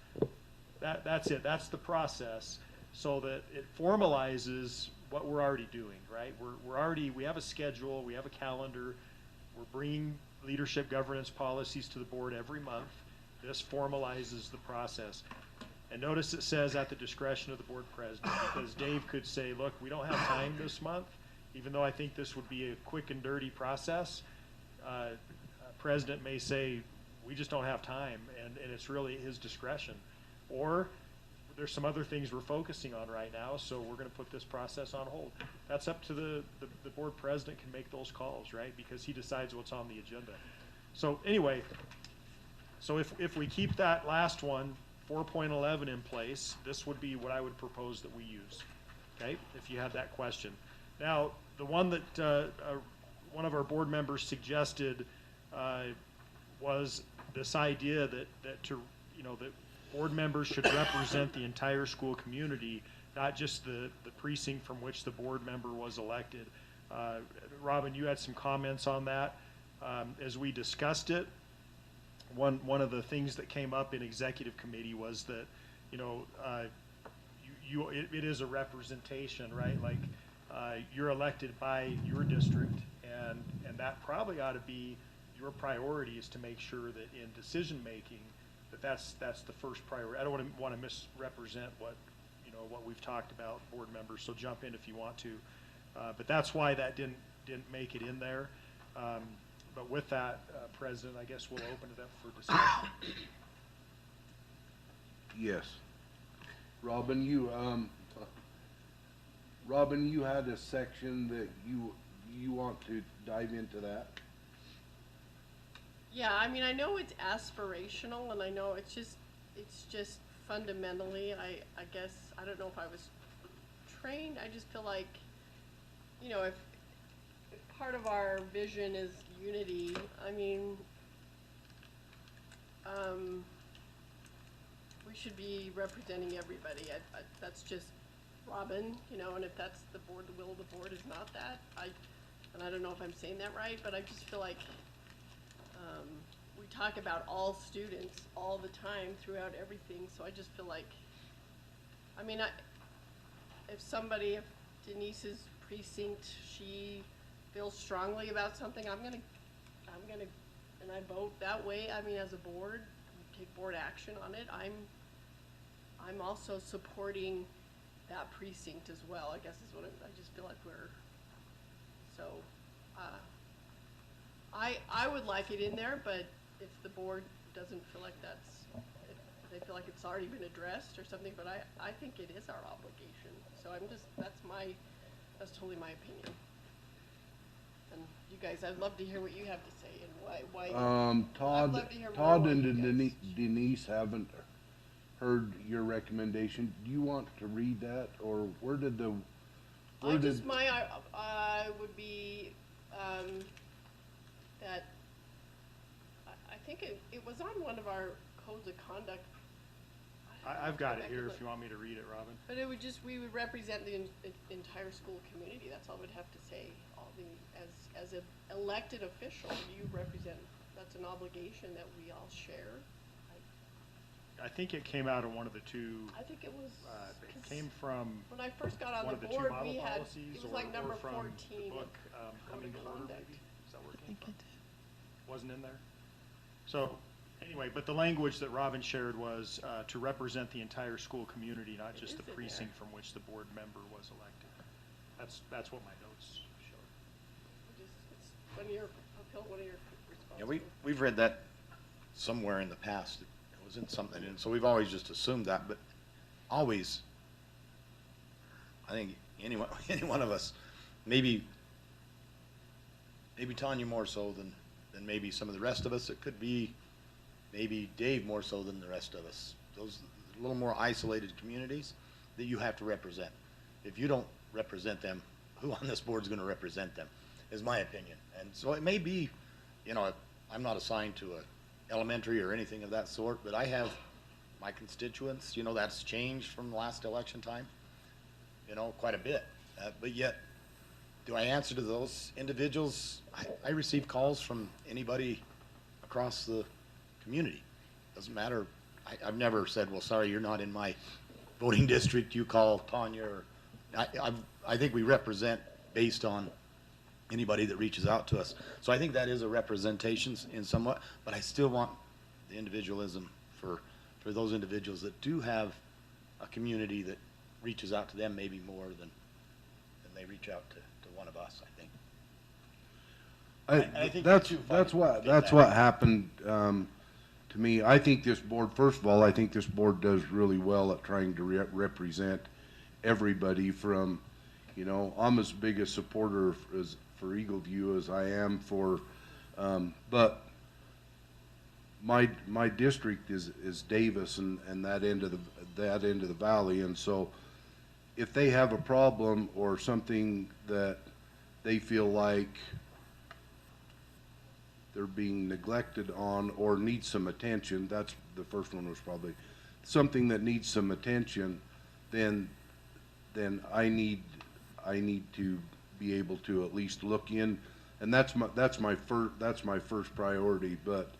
Speaker 5: That's it. That's the process, so that it formalizes what we're already doing, right? We have a schedule, we have a calendar. We're bringing leadership governance policies to the board every month. This formalizes the process. And notice it says at the discretion of the board president, because Dave could say, look, we don't have time this month, even though I think this would be a quick and dirty process. President may say, we just don't have time, and it's really his discretion. Or there's some other things we're focusing on right now, so we're going to put this process on hold. That's up to the board president can make those calls, right? Because he decides what's on the agenda. So anyway, so if we keep that last one, 4.11 in place, this would be what I would propose that we use, okay? If you had that question. Now, the one that one of our board members suggested was this idea that board members should represent the entire school community, not just the precinct from which the board member was elected. Robin, you had some comments on that. As we discussed it, one of the things that came up in executive committee was that, it is a representation, right? Like you're elected by your district, and that probably ought to be your priority, is to make sure that in decision making, that's the first priority. I don't want to misrepresent what we've talked about, board members. So jump in if you want to, but that's why that didn't make it in there. But with that, President, I guess we'll open it up for discussion.
Speaker 2: Yes. Robin, you Robin, you had a section that you want to dive into that?
Speaker 6: Yeah, I mean, I know it's aspirational, and I know it's just fundamentally, I guess, I don't know if I was trained, I just feel like, you know, if part of our vision is unity, I mean, we should be representing everybody. That's just Robin, you know, and if that's the board, the will of the board is not that, and I don't know if I'm saying that right, but I just feel like, we talk about all students all the time throughout everything, so I just feel like, I mean, if Denise's precinct, she feels strongly about something, I'm gonna, and I vote that way, I mean, as a board, take board action on it, I'm also supporting that precinct as well, I guess is what I just feel like we're, so, I would like it in there, but if the board doesn't feel like if they feel like it's already been addressed or something, but I think it is our obligation. So that's totally my opinion. And you guys, I'd love to hear what you have to say and why. I'd love to hear more
Speaker 2: Todd
Speaker 6: what
Speaker 2: and
Speaker 6: you guys-
Speaker 2: Denise haven't heard your recommendation. Do you want to read that, or where did the,
Speaker 6: I would be, that, I think it was on one of our codes of conduct.
Speaker 5: I've got it here if you want me to read it, Robin.
Speaker 6: But it would we would represent the entire school community, that's all we'd have to say, as an elected official, you represent, that's an obligation that we all share.
Speaker 5: I think it came out of one of the two.
Speaker 6: I think it was,
Speaker 5: It came from
Speaker 6: when I first got on
Speaker 5: one
Speaker 6: the
Speaker 5: of the two
Speaker 6: board,
Speaker 5: model
Speaker 6: we had,
Speaker 5: policies,
Speaker 6: it was
Speaker 5: or
Speaker 6: like number
Speaker 5: from
Speaker 6: 14.
Speaker 5: the book,
Speaker 6: Code
Speaker 5: Coming
Speaker 6: of
Speaker 5: to Order,
Speaker 6: Conduct.
Speaker 5: maybe? Is that where it came from? Wasn't in there? So, anyway, but the language that Robin shared was to represent the entire school community, not just the
Speaker 6: is in
Speaker 5: precinct from which the board member was elected. That's what my notes showed.
Speaker 6: It's one of your
Speaker 7: Yeah,
Speaker 6: responses.
Speaker 7: we've read that somewhere in the past. It was in something, and so we've always just assumed that, but always, I think any one of us, maybe Tanya more so than maybe some of the rest of us. It could be maybe Dave more so than the rest of us. Those a little more isolated communities that you have to represent. If you don't represent them, who on this board is going to represent them, is my opinion. And so it may be, you know, I'm not assigned to a elementary or anything of that sort, but I have my constituents, you know, that's changed from the last election time, you know, quite a bit. But yet, do I answer to those individuals? I receive calls from anybody across the community. Doesn't matter. I've never said, well, sorry, you're not in my voting district, you call Tanya. Or I think we represent based on anybody that reaches out to us. So I think that is a representation in somewhat, but I still want the individualism for those individuals that do have a community that reaches out to them maybe more than they reach out to one of us, I think. I think
Speaker 2: that's what happened to me. I think this board, first of all, I think this board does really well at trying to represent everybody from, you know, I'm as big a supporter for Eagle View as I am for, but my district is Davis and that end of the valley, and so if they have a problem or something that they feel like they're being neglected on or need some attention, that's the first one was probably something that needs some attention, then I need to be able to at least look in, and that's my first priority. But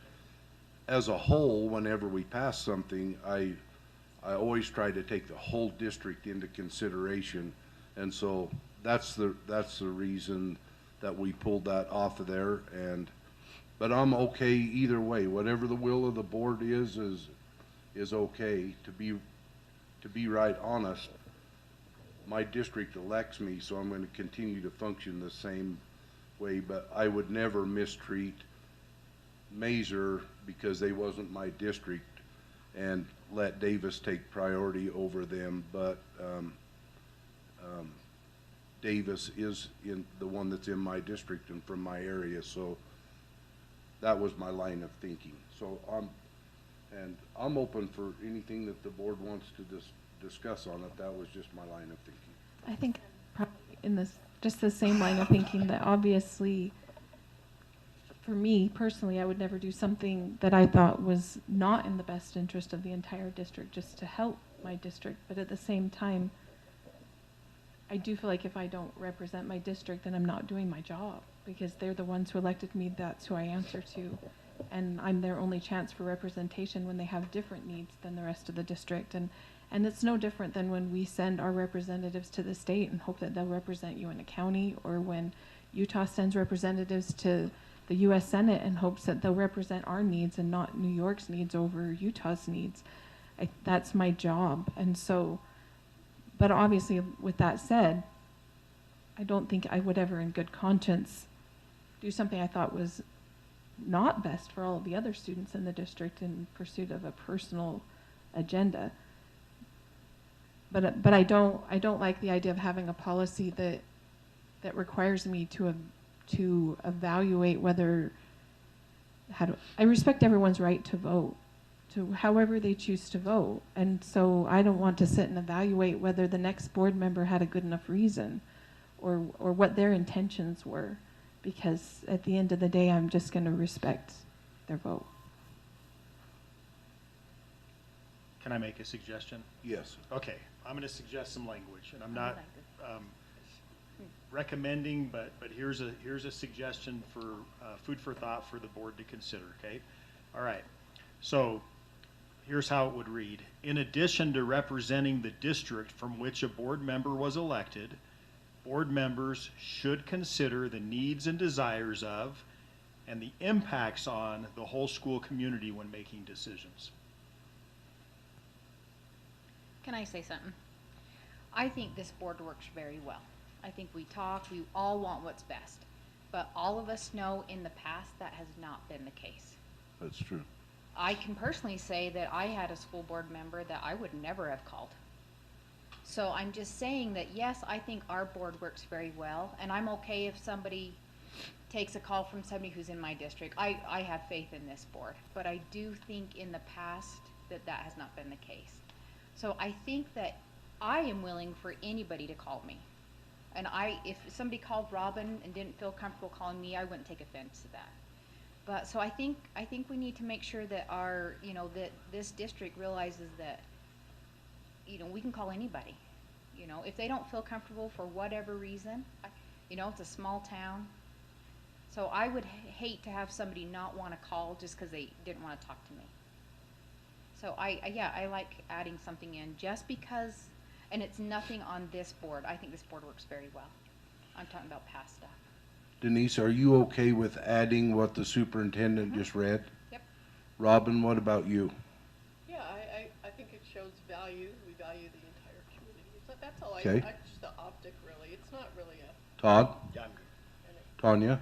Speaker 2: as a whole, whenever we pass something, I always try to take the whole district into consideration, and so that's the reason that we pulled that off of there. But I'm okay either way. Whatever the will of the board is okay. To be right honest, my district elects me, so I'm going to continue to function the same way. But I would never mistreat Mazer because they wasn't my district and let Davis take priority over them. But Davis is in the one that's in my district and from my area, so that was my line of thinking. So I'm open for anything that the board wants to discuss on it. That was just my line of thinking.
Speaker 3: I think probably in this, just the same line of thinking that obviously, for me personally, I would never do something that I thought was not in the best interest of the entire district just to help my district. But at the same time, I do feel like if I don't represent my district, then I'm not doing my job, because they're the ones who elected me. That's who I answer to. And I'm their only chance for representation when they have different needs than the rest of the district. And it's no different than when we send our representatives to the state and hope that they'll represent you in a county, or when Utah sends representatives to the U.S. Senate and hopes that they'll represent our needs and not New York's needs over Utah's needs. That's my job. And so, but obviously with that said, I don't think I would ever in good conscience do something I thought was not best for all of the other students in the district in pursuit of a personal agenda. But I don't like the idea of having a policy that requires me to evaluate whether, I respect everyone's right to vote, to however they choose to vote. And so I don't want to sit and evaluate whether the next board member had a good enough reason or what their intentions were, because at the end of the day, I'm just going to respect their vote.
Speaker 5: Can I make a suggestion?
Speaker 2: Yes.
Speaker 5: Okay, I'm going to suggest some language, and I'm not recommending, but here's a suggestion for food for thought for the board to consider. Okay, all right. So here's how it would read: in addition to representing the district from which a board member was elected, board members should consider the needs and desires of and the impacts on the whole school community when making decisions.
Speaker 8: Can I say something? I think this board works very well. I think we all want what's best. But all of us know in the past that has not been the case.
Speaker 2: That's true.
Speaker 8: I can personally say that I had a school board member that I would never have called. So I'm just saying that, yes, I think our board works very well, and I'm okay if somebody takes a call from somebody who's in my district. I have faith in this board, but I do think in the past that has not been the case. So I think that I am willing for anybody to call me. And if somebody called Robin and didn't feel comfortable calling me, I wouldn't take offense to that. But so I think we need to make sure that that this district realizes that, we can call anybody. If they don't feel comfortable for whatever reason, it's a small town. So I would hate to have somebody not want to call just because they didn't want to talk to me. So I like adding something in just because, and it's nothing on this board. I think this board works very well. I'm talking about past stuff.
Speaker 2: Denise, are you okay with adding what the superintendent just read?
Speaker 8: Yep.
Speaker 2: Robin, what about you?
Speaker 6: Yeah, I think it shows value. We value the entire community. So that's all.
Speaker 2: Okay.
Speaker 6: Just the optic, really. It's not really a.
Speaker 2: Todd?
Speaker 7: Yeah, I'm good.
Speaker 2: Tanya?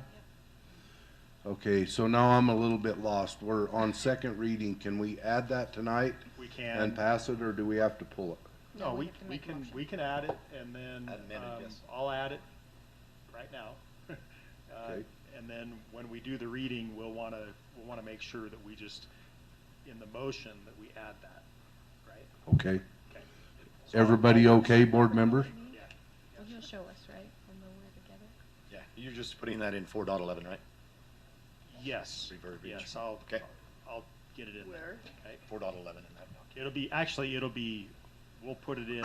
Speaker 2: Okay, so now I'm a little bit lost. We're on second reading. Can we add that tonight
Speaker 5: We can.
Speaker 2: and pass it, or do we have to pull it?
Speaker 5: No,
Speaker 8: No, we
Speaker 5: we
Speaker 8: have to make a motion.
Speaker 5: we can add it, and then
Speaker 7: Add amended, yes.
Speaker 5: I'll add it right now.
Speaker 2: Okay.
Speaker 5: And then when we do the reading, we'll want to make sure that we just, in the motion, that we add that, right?
Speaker 2: Okay.
Speaker 5: Okay. So
Speaker 2: Everybody okay, board members?
Speaker 5: Yeah.
Speaker 3: Well, he'll show us, right, when we're together.
Speaker 7: Yeah, you're just putting that in 4.11, right?
Speaker 5: Yes.
Speaker 7: Reverbiage.
Speaker 5: Yes,
Speaker 7: Okay.
Speaker 5: I'll get it in there.
Speaker 6: Where?
Speaker 5: Okay.
Speaker 7: 4.11 in that.
Speaker 5: It'll be, we'll put it in.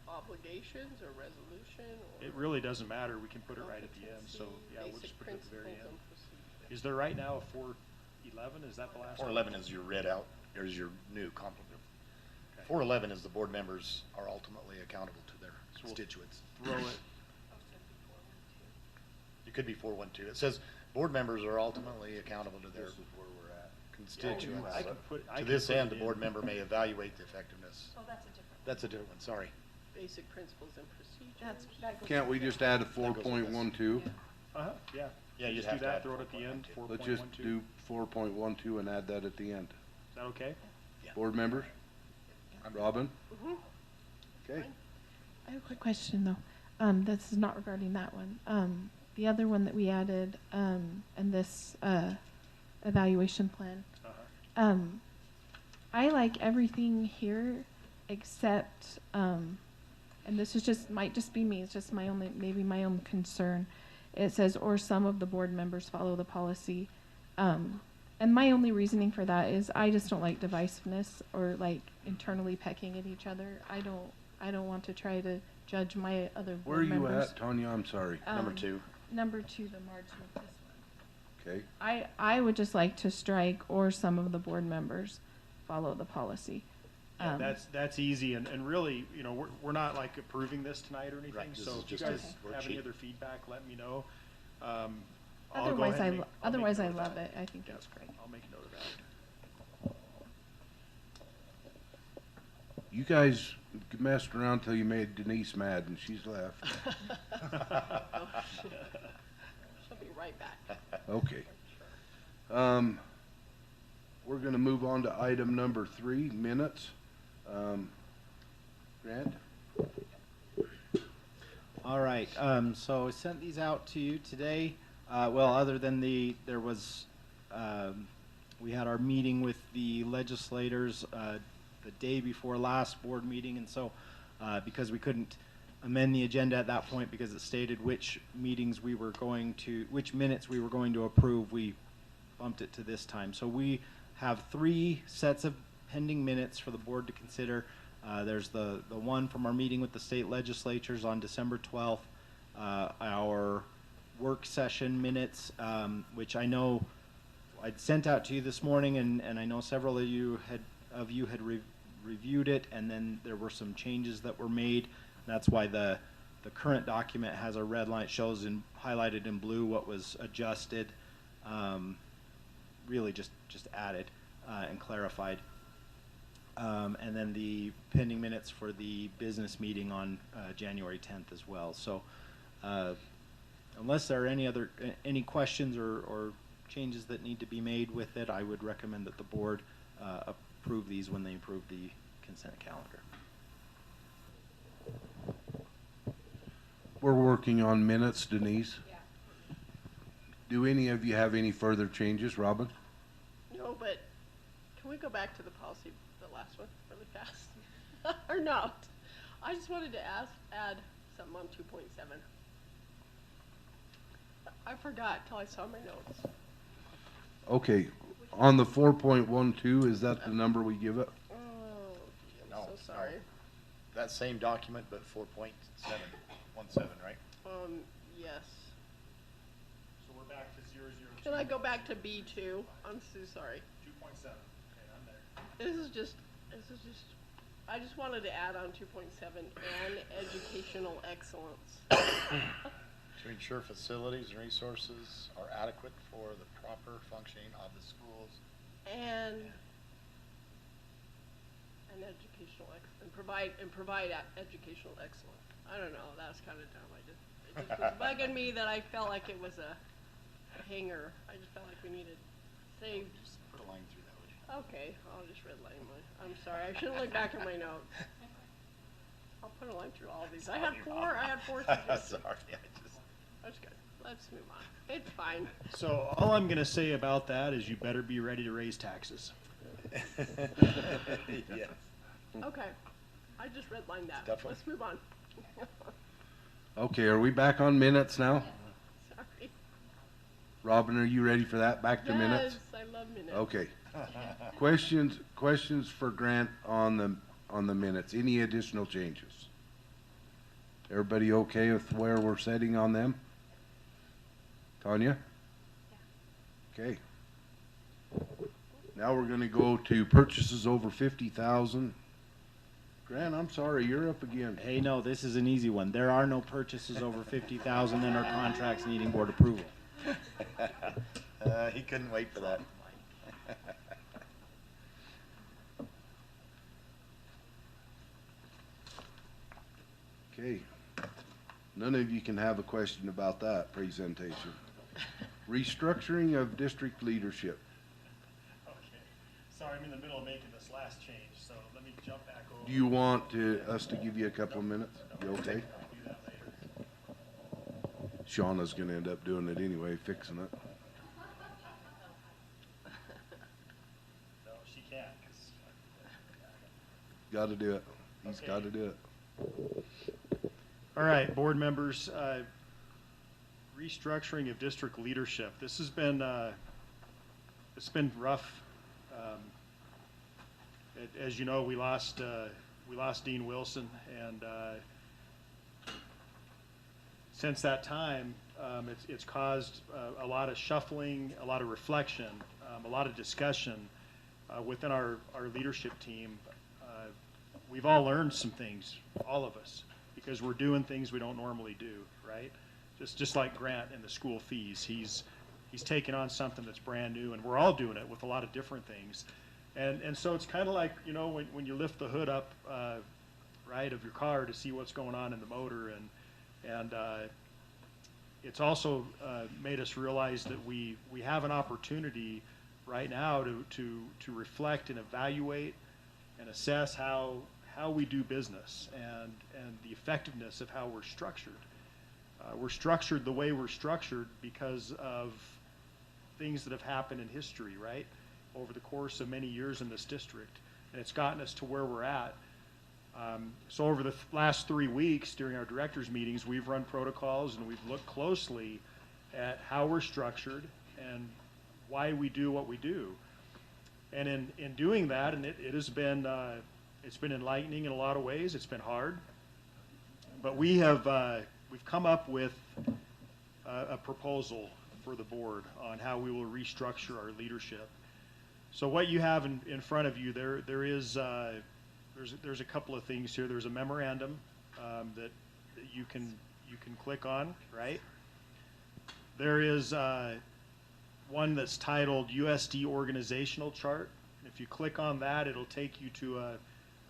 Speaker 6: Obligations or resolution or?
Speaker 5: It really doesn't matter. We can put it right at the end. So yeah, we'll just put it at the very end. Is there right now a 4.11? Is that the last one?
Speaker 7: 4.11 is your read out, there's your new complement.
Speaker 5: Okay.
Speaker 7: 4.11 is the board members are ultimately accountable to their
Speaker 5: So we'll
Speaker 7: constituents.
Speaker 5: Throw it.
Speaker 7: It could be 4.12. It says, board members are ultimately accountable to their constituents.
Speaker 5: I can put- I
Speaker 7: To
Speaker 5: can
Speaker 7: this
Speaker 5: put
Speaker 7: end,
Speaker 5: it
Speaker 7: the board
Speaker 5: in.
Speaker 7: member may evaluate the effectiveness.
Speaker 11: Oh, that's a different.
Speaker 7: That's a different one, sorry.
Speaker 6: Basic principles and procedures.
Speaker 11: That goes.
Speaker 2: Can't we just add a 4.12?
Speaker 5: Uh-huh, yeah.
Speaker 7: Yeah, you'd
Speaker 5: Just
Speaker 7: have
Speaker 5: do
Speaker 7: to
Speaker 5: that,
Speaker 7: add
Speaker 5: throw it at the end, 4.12.
Speaker 2: Let's just do 4.12 and add that at the end.
Speaker 5: Is that okay?
Speaker 2: Board members? Robin? Okay.
Speaker 3: I have a quick question, though. this is not regarding that one. The other one that we added, in this, evaluation plan,
Speaker 5: Uh-huh.
Speaker 3: I like everything here except, and this is just, might just be me, it's just my only, maybe my own concern. It says, or some of the board members follow the policy. And my only reasoning for that is I just don't like divisiveness or like internally pecking at each other. I don't want to try to judge my other
Speaker 2: Where are
Speaker 3: board
Speaker 2: you
Speaker 3: members.
Speaker 2: at, Tanya? I'm sorry.
Speaker 7: Number 2.
Speaker 3: Number 2, the margin of this one.
Speaker 2: Okay.
Speaker 3: I would just like to strike, or some of the board members follow the policy.
Speaker 5: Yeah, that's easy, and really, you know, we're not like approving this tonight or anything,
Speaker 7: Right, this
Speaker 5: so
Speaker 7: is
Speaker 5: if you
Speaker 7: just a
Speaker 5: guys have any
Speaker 7: worksheet.
Speaker 5: other feedback, let me know. I'll go
Speaker 3: Otherwise,
Speaker 5: ahead and make- I'll make
Speaker 3: otherwise I
Speaker 5: note of
Speaker 3: love
Speaker 5: that.
Speaker 3: it. I think
Speaker 5: Yeah,
Speaker 3: it's great.
Speaker 5: I'll make note of that.
Speaker 2: You guys messed around till you made Denise mad and she's left.
Speaker 6: She'll be right back.
Speaker 2: Okay. We're gonna move on to item number 3, minutes. Grant?
Speaker 1: All right, so I sent these out to you today. Well, other than there was, we had our meeting with the legislators, the day before last board meeting, and so, because we couldn't amend the agenda at that point because it stated which minutes we were going to approve, we bumped it to this time. So we have 3 sets of pending minutes for the board to consider. There's the one from our meeting with the state legislatures on December 12th, our work session minutes, which I know I'd sent out to you this morning, and I know several of you had reviewed it, and then there were some changes that were made. That's why the current document has a red line. It shows highlighted in blue what was adjusted, really just added and clarified. And then the pending minutes for the business meeting on January 10th as well. So unless there are any questions or changes that need to be made with it, I would recommend that the board approve these when they approve the consent calendar.
Speaker 2: We're working on minutes, Denise.
Speaker 6: Yeah.
Speaker 2: Do any of you have any further changes, Robin?
Speaker 6: No, but can we go back to the policy, the last one, really fast? Or not? I just wanted to add something on 2.7. I forgot till I saw my notes.
Speaker 2: Okay, on the 4.12, is that the number we give it?
Speaker 6: Oh, gee, I'm
Speaker 7: No,
Speaker 6: so sorry.
Speaker 7: That same document, but 4.717, right?
Speaker 6: Yes.
Speaker 5: So we're back to 002.
Speaker 6: Can I go back to B2? I'm so sorry.
Speaker 5: 2.7. Okay, I'm there.
Speaker 6: This is just, I just wanted to add on 2.7 and educational excellence.
Speaker 7: To ensure facilities and resources are adequate for the proper functioning of the schools.
Speaker 6: And educational provide educational excellence. I don't know, that's kind of dumb. It just was bugging me that I felt like it was a hanger. I just felt like we needed saved.
Speaker 7: Just put a line through that, would you?
Speaker 6: Okay, I'll just redline I'm sorry, I shouldn't look back at my notes. I'll put a line through all of these. I had four suggestions.
Speaker 7: Sorry,
Speaker 6: That's good. Let's move on. It's fine.
Speaker 5: So all I'm gonna say about that is you better be ready to raise taxes.
Speaker 7: Yes.
Speaker 6: Okay, I just redlined that.
Speaker 7: Definitely.
Speaker 6: Let's move on.
Speaker 2: Okay, are we back on minutes now?
Speaker 6: Sorry.
Speaker 2: Robin, are you ready for that? Back to minutes?
Speaker 6: Yes, I love minutes.
Speaker 2: Okay. Questions for Grant on the minutes? Any additional changes? Everybody okay with where we're setting on them? Tanya? Okay. Now we're gonna go to purchases over 50,000. Grant, I'm sorry, you're up again.
Speaker 1: Hey, no, this is an easy one. There are no purchases over 50,000 in our contracts needing board approval.
Speaker 7: He couldn't wait for that.
Speaker 2: Okay. None of you can have a question about that presentation. Restructuring of district leadership.
Speaker 5: Okay. Sorry, I'm in the middle of making this last change, so let me jump back over.
Speaker 2: Do you want us to give you a couple of minutes? You okay?
Speaker 5: I'll do that later.
Speaker 2: Shauna's gonna end up doing it anyway, fixing it.
Speaker 5: No, she can't, 'cause
Speaker 2: Gotta do it. He's
Speaker 5: Okay.
Speaker 2: gotta do it.
Speaker 5: All right, board members, restructuring of district leadership. This has been, it's been rough. As you know, we lost Dean Wilson, and since that time, it's caused a lot of shuffling, a lot of reflection, a lot of discussion within our leadership team. We've all learned some things, all of us, because we're doing things we don't normally do, right? Just like Grant and the school fees, he's taken on something that's brand new, and we're all doing it with a lot of different things. And so it's kind of like, you know, when you lift the hood up, right, of your car to see what's going on in the motor, and it's also made us realize that we have an opportunity right now to reflect and evaluate and assess how we do business and the effectiveness of how we're structured. We're structured the way we're structured because of things that have happened in history, right? Over the course of many years in this district, and it's gotten us to where we're at. So over the last 3 weeks during our directors meetings, we've run protocols and we've looked closely at how we're structured and why we do what we do. And in doing that, and it has been, it's been enlightening in a lot of ways. It's been hard, but we've come up with a proposal for the board on how we will restructure our leadership. So what you have in front of you, there's a couple of things here. There's a memorandum that you can click on, right? There is one that's titled USD Organizational Chart. If you click on that, it'll take you to a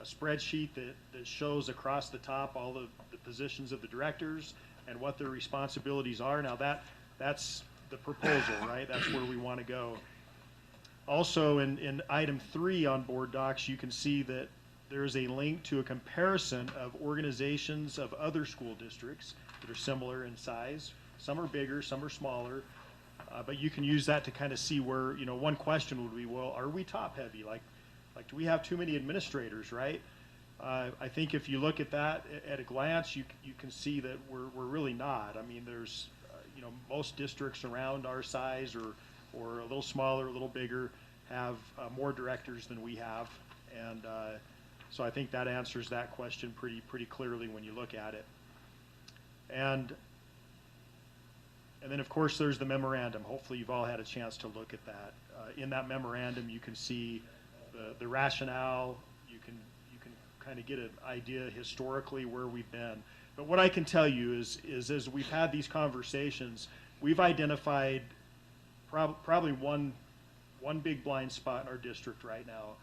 Speaker 5: spreadsheet that shows across the top all the positions of the directors and what their responsibilities are. Now that's the proposal, right? That's where we want to go. Also, in item 3 on board docs, you can see that there's a link to a comparison of organizations of other school districts that are similar in size. Some are bigger, some are smaller, but you can use that to kind of see where, you know, one question would be, well, are we top heavy? Like do we have too many administrators, right? I think if you look at that at a glance, you can see that we're really not. I mean, there's, you know, most districts around our size or a little smaller, a little bigger, have more directors than we have, and so I think that answers that question pretty clearly when you look at it. And then of course there's the memorandum. Hopefully you've all had a chance to look at that. In that memorandum, you can see the rationale. You can kind of get an idea historically where we've been. But what I can tell you is as we've had these conversations, we've identified probably one big blind spot in our district right now,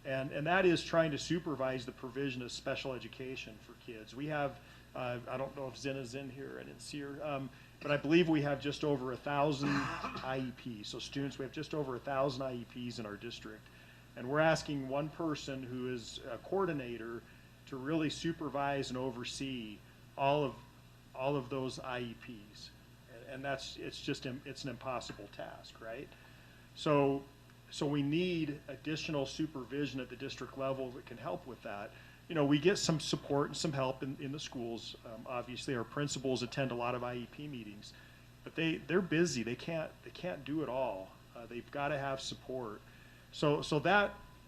Speaker 5: and that is trying to supervise the provision of special education for kids. We have, I don't know if Zena's in here, I didn't see her, but I believe we have just over 1,000 IEPs. So students, we have just over 1,000 IEPs in our district, and we're asking one person who is a coordinator to really supervise and oversee all of those IEPs. And it's an impossible task, right? So we need additional supervision at the district level that can help with that. You know, we get some support and some help in the schools. Obviously, our principals attend a lot of IEP meetings, but they're busy. They can't do it all. They've got to have support. So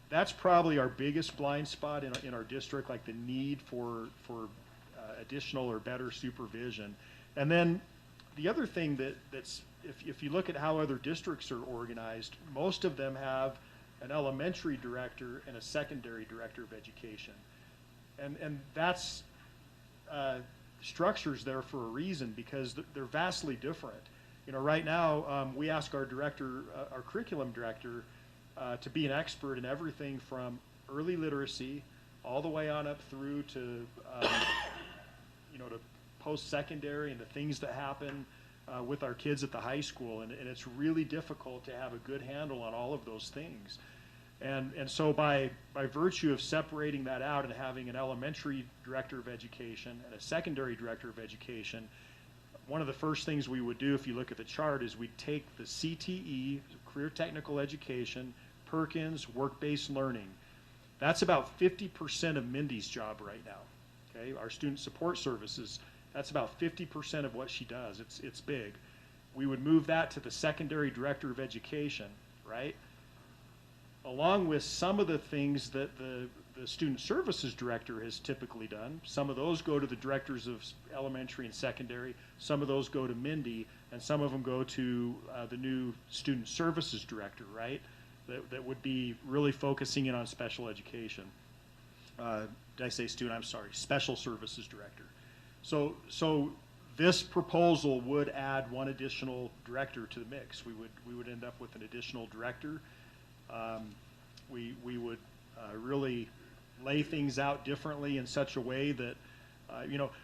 Speaker 5: that's probably our biggest blind spot in our district, like the need for additional or better supervision. And then the other thing that's if you look at how other districts are organized, most of them have an elementary director and a secondary director of education, and that's structures there for a reason, because they're vastly different. You know, right now we ask our director, our curriculum director, to be an expert in everything from early literacy all the way on up through to you know, to post-secondary and the things that happen with our kids at the high school, and it's really difficult to have a good handle on all of those things. And so by virtue of separating that out and having an elementary director of education and a secondary director of education, one of the first things we would do, if you look at the chart, is we'd take the CTE, Career Technical Education, Perkins, Work-Based Learning. That's about 50% of Mindy's job right now. Okay, our student support services, that's about 50% of what she does. It's big. We would move that to the secondary director of education, right? Along with some of the things that the student services director has typically done. Some of those go to the directors of elementary and secondary. Some of those go to Mindy, and some of them go to the new student services director, right? That would be really focusing in on special education. Did I say student? I'm sorry, special services director. So this proposal would add one additional director to the mix. We would end up with an additional director. We would really lay things out differently in such a way that,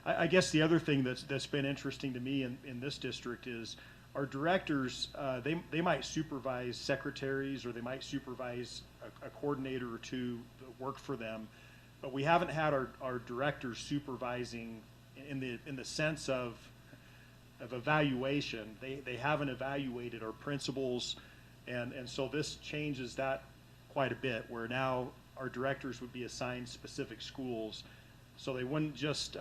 Speaker 5: I guess the other thing that's been interesting to me in this district is our directors, they might supervise secretaries, or they might supervise a coordinator or two that work for them, but we haven't had our directors supervising in the sense of evaluation. They haven't evaluated our principals, and so this changes that quite a bit, where now our directors would be assigned specific schools, so they wouldn't just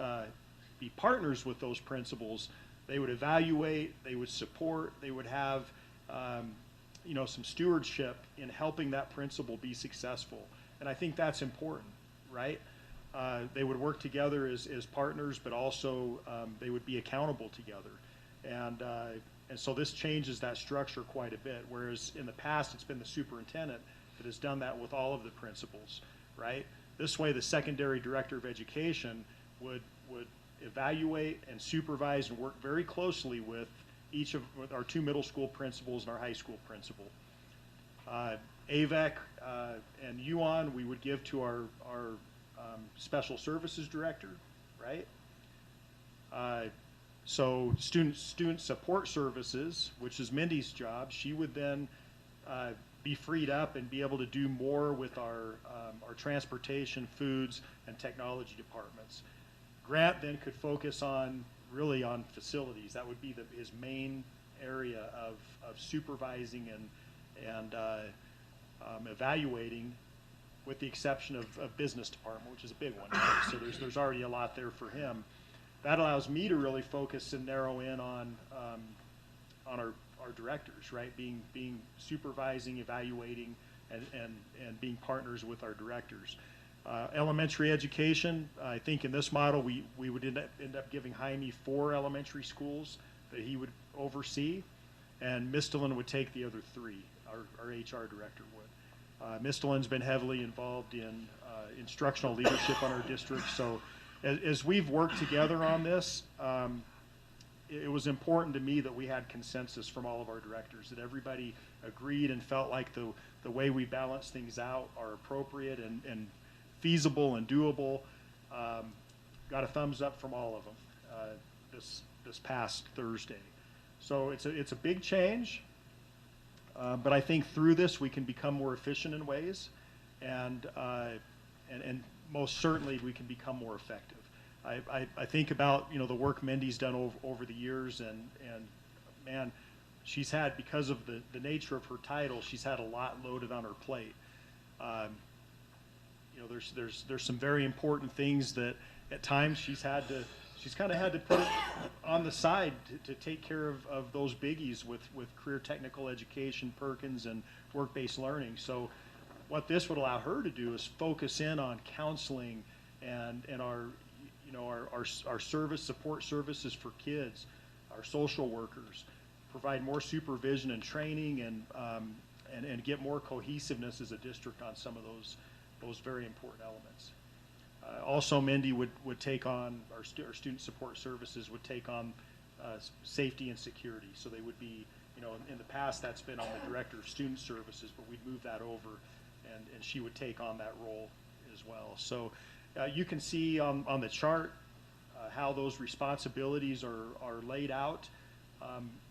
Speaker 5: be partners with those principals. They would evaluate, they would support, they would have some stewardship in helping that principal be successful. And I think that's important, right? They would work together as partners, but also they would be accountable together. And so this changes that structure quite a bit, whereas in the past it's been the superintendent that has done that with all of the principals, right? This way the secondary director of education would evaluate and supervise and work very closely with with our two middle school principals and our high school principal. AVEC and UON we would give to our special services director, right? So student support services, which is Mindy's job, she would then be freed up and be able to do more with our transportation, foods, and technology departments. Grant then could focus really on facilities. That would be his main area of supervising and evaluating, with the exception of business department, which is a big one, right? So there's already a lot there for him. That allows me to really focus and narrow in on our directors, right? Being supervising, evaluating, and being partners with our directors. Elementary education, I think in this model we would end up giving Jaime 4 elementary schools that he would oversee, and Mistalin would take the other 3. Our HR director would. Mistalin's been heavily involved in instructional leadership on our district, so as we've worked together on this, it was important to me that we had consensus from all of our directors, that everybody agreed and felt like the way we balance things out are appropriate and feasible and doable. Got a thumbs up from all of them this past Thursday. So it's a big change, but I think through this we can become more efficient in ways, and most certainly we can become more effective. I think about the work Mindy's done over the years, and man, she's had, because of the nature of her title, she's had a lot loaded on her plate. There's some very important things that at times she's kind of had to put it on the side to take care of those biggies with career technical education, Perkins, and work-based learning. So what this would allow her to do is focus in on counseling and our support services for kids, our social workers, provide more supervision and training, and get more cohesiveness as a district on some of those very important elements. Also, Mindy would take on, our student support services would take on safety and security. So they would be, in the past that's been on the director of student services, but we'd move that over, and she would take on that role as well. So you can see on the chart how those responsibilities are laid out.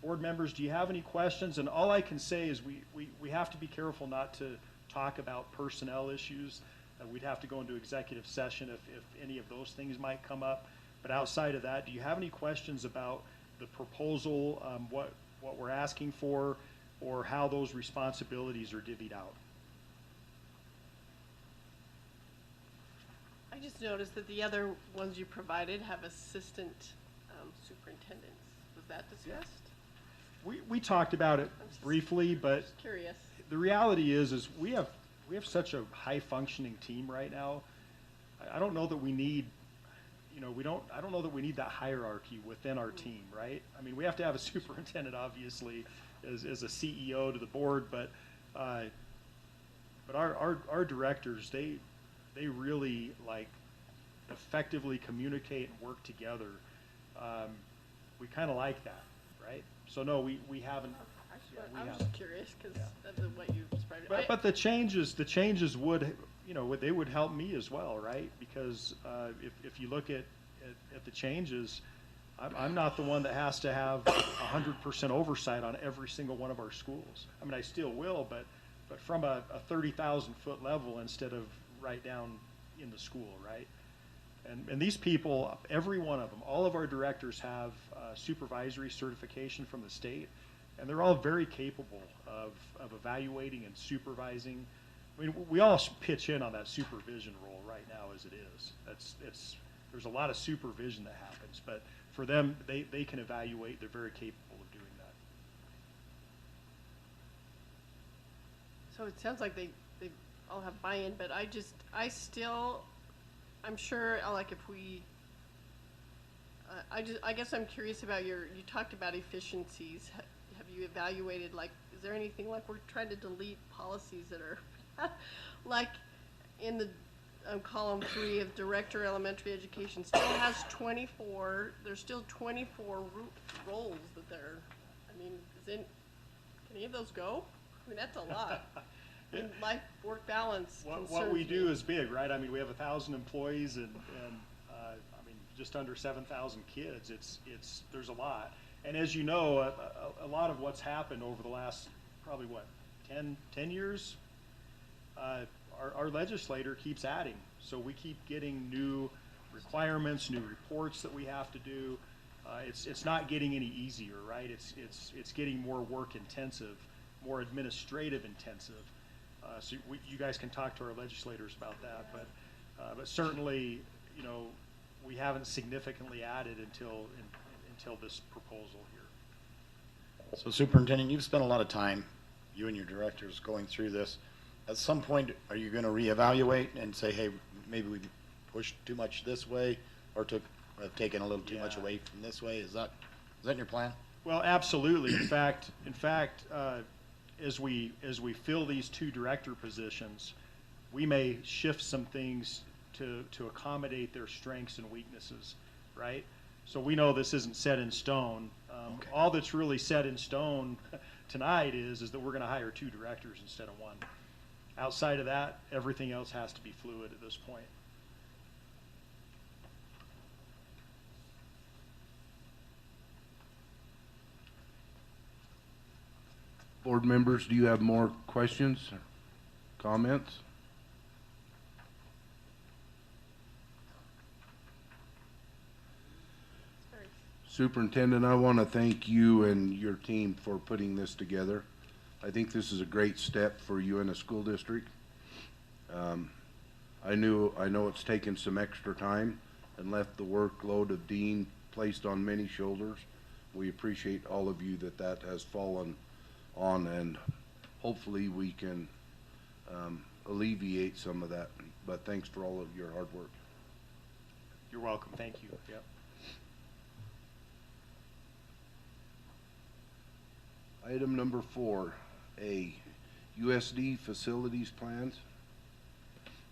Speaker 5: Board members, do you have any questions? And all I can say is we have to be careful not to talk about personnel issues. We'd have to go into executive session if any of those things might come up. But outside of that, do you have any questions about the proposal, what we're asking for, or how those responsibilities are divvied out.
Speaker 6: I just noticed that the other ones you provided have assistant superintendents. Was that discussed?
Speaker 5: We talked about it
Speaker 6: I'm just-
Speaker 5: briefly, but
Speaker 6: Just curious.
Speaker 5: the reality is we have such a high functioning team right now. I don't know that we need, I don't know that we need that hierarchy within our team, right? I mean, we have to have a superintendent, obviously, as a CEO to the board, but our directors, they really like effectively communicate and work together. We kind of like that, right? So no, we haven't. Yeah, we
Speaker 6: I was
Speaker 5: haven't.
Speaker 6: just curious because of what you described.
Speaker 5: But the changes would, they would help me as well, right? Because if you look at the changes, I'm not the one that has to have 100% oversight on every single one of our schools. I mean, I still will, but from a 30,000-foot level instead of right down in the school, right? And these people, every one of them, all of our directors have supervisory certification from the state, and they're all very capable of evaluating and supervising. I mean, we all pitch in on that supervision role right now as it is. There's a lot of supervision that happens, but for them, they can evaluate. They're very capable of doing that.
Speaker 6: So it sounds like they all have buy-in, but I'm sure, like if we, I guess I'm curious about you talked about efficiencies. Have you evaluated, like, is there anything, like we're trying to delete policies that are, like in the column 3 of Director Elementary Education still has 24, there's still 24 roles that they're, I mean, can any of those go? I mean, that's a lot. And life-work balance
Speaker 5: What we
Speaker 6: concerns
Speaker 5: do
Speaker 6: me.
Speaker 5: is big, right? I mean, we have 1,000 employees and I mean, just under 7,000 kids. There's a lot. And as you know, a lot of what's happened over the last probably 10 years, our legislator keeps adding. So we keep getting new requirements, new reports that we have to do. It's not getting any easier, right? It's getting more work intensive, more administrative intensive. So you guys can talk to our legislators about that, but certainly, we haven't significantly added until this proposal here.
Speaker 7: So Superintendent, you've spent a lot of time, you and your directors, going through this. At some point, are you going to reevaluate and say, hey, maybe we pushed too much this way, or have taken a little too much
Speaker 5: Yeah.
Speaker 7: away from this way? Is that your plan?
Speaker 5: Well, absolutely. In fact, as we fill these 2 director positions, we may shift some things to accommodate their strengths and weaknesses, right? So we know this isn't set in stone.
Speaker 7: Okay.
Speaker 5: All that's really set in stone tonight is that we're going to hire 2 directors instead of 1. Outside of that, everything else has to be fluid at this point.
Speaker 2: Board members, do you have more questions or comments? Superintendent, I want to thank you and your team for putting this together. I think this is a great step for Uintah School District. I know it's taken some extra time and left the workload of Dean placed on many shoulders. We appreciate all of you that has fallen on, and hopefully we can alleviate some of that. But thanks for all of your hard work.
Speaker 5: You're welcome. Thank you. Yep.
Speaker 2: Item number 4A, USD facilities plans.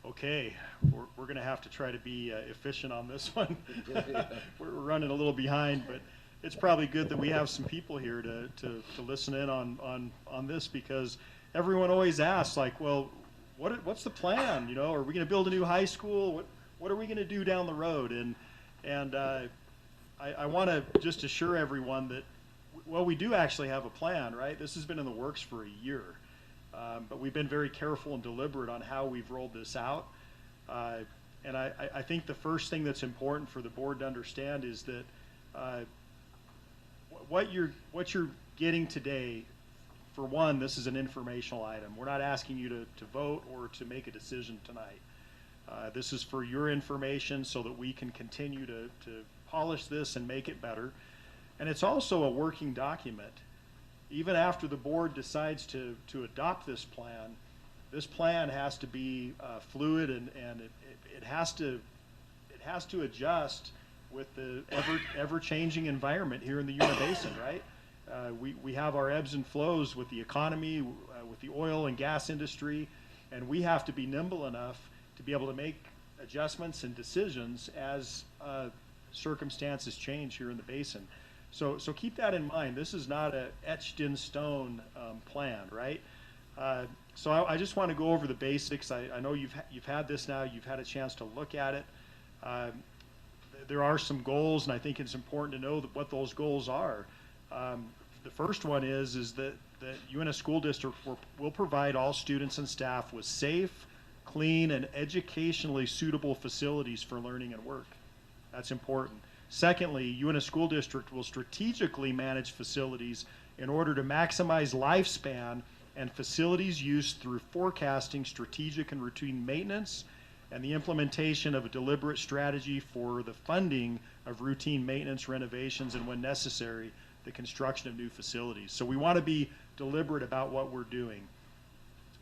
Speaker 5: Okay, we're going to have to try to be efficient on this one. We're running a little behind, but it's probably good that we have some people here to listen in on this, because everyone always asks, like, well, what's the plan? Are we going to build a new high school? What are we going to do down the road? And I want to just assure everyone that, well, we do actually have a plan, right? This has been in the works for a year. But we've been very careful and deliberate on how we've rolled this out. And I think the first thing that's important for the board to understand is that what you're getting today, for one, this is an informational item. We're not asking you to vote or to make a decision tonight. This is for your information so that we can continue to polish this and make it better. And it's also a working document. Even after the board decides to adopt this plan has to be fluid, and it has to adjust with the ever-changing environment here in the Uintah Basin, right? We have our ebbs and flows with the economy, with the oil and gas industry, and we have to be nimble enough to be able to make adjustments and decisions as circumstances change here in the basin. So keep that in mind. This is not a etched in stone plan, right? So I just want to go over the basics. I know you've had this now. You've had a chance to look at it. There are some goals, and I think it's important to know what those goals are. The first one is that the Uintah School District will provide all students and staff with safe, clean, and educationally suitable facilities for learning and work. That's important. Secondly, Uintah School District will strategically manage facilities in order to maximize lifespan and facilities use through forecasting, strategic and routine maintenance, and the implementation of a deliberate strategy for the funding of routine maintenance, renovations, and when necessary, the construction of new facilities. So we want to be deliberate about what we're doing.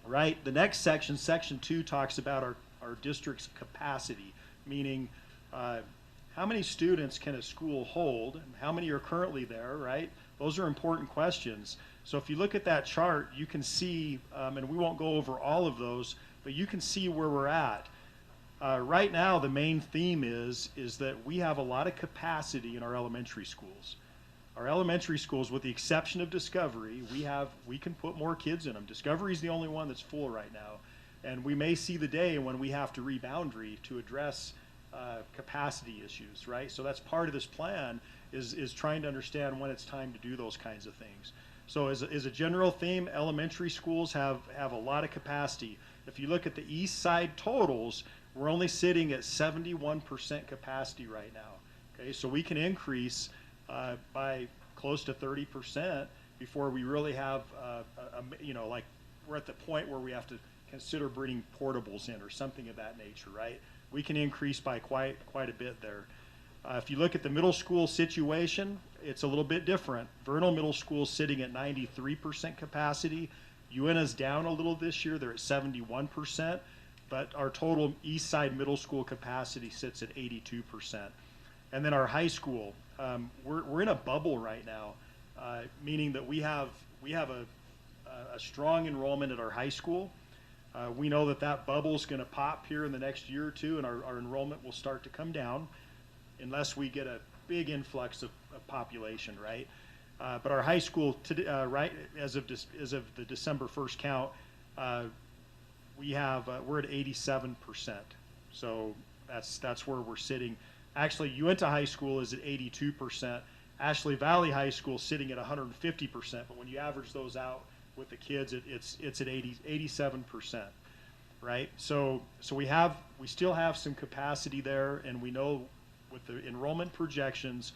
Speaker 5: Right? The next section, section 2, talks about our district's capacity, meaning how many students can a school hold, and how many are currently there, right? Those are important questions. So if you look at that chart, you can see, and we won't go over all of those, but you can see where we're at. Right now, the main theme is that we have a lot of capacity in our elementary schools. Our elementary schools, with the exception of Discovery, we can put more kids in them. Discovery is the only one that's full right now. And we may see the day when we have to reboundary to address capacity issues, right? So that's part of this plan is trying to understand when it's time to do those kinds of things. So as a general theme, elementary schools have a lot of capacity. If you look at the east side totals, we're only sitting at 71% capacity right now. Okay, so we can increase by close to 30% before we really have, like we're at the point where we have to consider bringing portables in or something of that nature, right? We can increase by quite a bit there. If you look at the middle school situation, it's a little bit different. Vernal Middle School is sitting at 93% capacity. Uintah's down a little this year. They're at 71%, but our total east side middle school capacity sits at 82%. And then our high school, we're in a bubble right now, meaning that we have a strong enrollment at our high school. We know that bubble is going to pop here in the next year or two, and our enrollment will start to come down unless we get a big influx of population, right? But our high school, right, as of the December 1st count, we're at 87%. So that's where we're sitting. Actually, Uintah High School is at 82%. Ashley Valley High School sitting at 150%. But when you average those out with the kids, it's at 87%, right? So we still have some capacity there, and we know with the enrollment projections,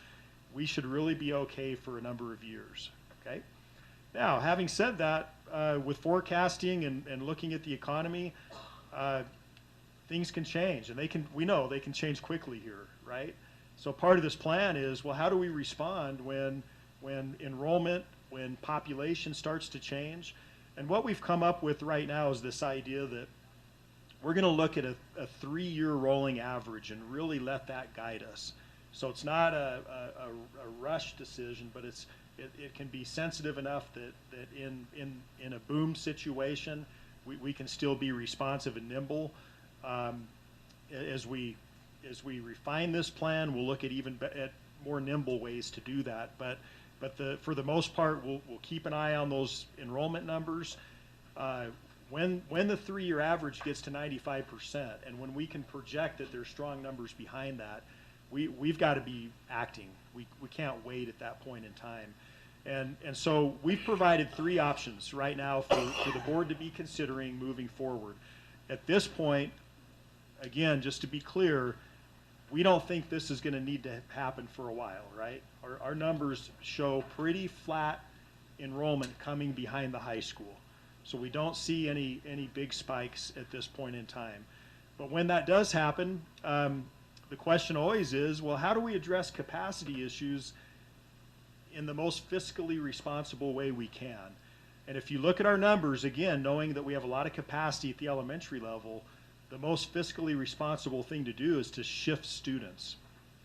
Speaker 5: we should really be okay for a number of years. Okay. Now, having said that, with forecasting and looking at the economy, things can change, and we know they can change quickly here, right? So part of this plan is, well, how do we respond when enrollment, when population starts to change? And what we've come up with right now is this idea that we're going to look at a 3-year rolling average and really let that guide us. So it's not a rush decision, but it can be sensitive enough that in a boom situation, we can still be responsive and nimble. As we refine this plan, we'll look at at more nimble ways to do that. But for the most part, we'll keep an eye on those enrollment numbers. When the 3-year average gets to 95%, and when we can project that there's strong numbers behind that, we've got to be acting. We can't wait at that point in time. And so we've provided 3 options right now for the board to be considering moving forward. At this point, again, just to be clear, we don't think this is gonna need to happen for a while, right? Our numbers show pretty flat enrollment coming behind the high school. So we don't see any big spikes at this point in time. But when that does happen, the question always is, well, how do we address capacity issues in the most fiscally responsible way we can? And if you look at our numbers, again, knowing that we have a lot of capacity at the elementary level, the most fiscally responsible thing to do is to shift students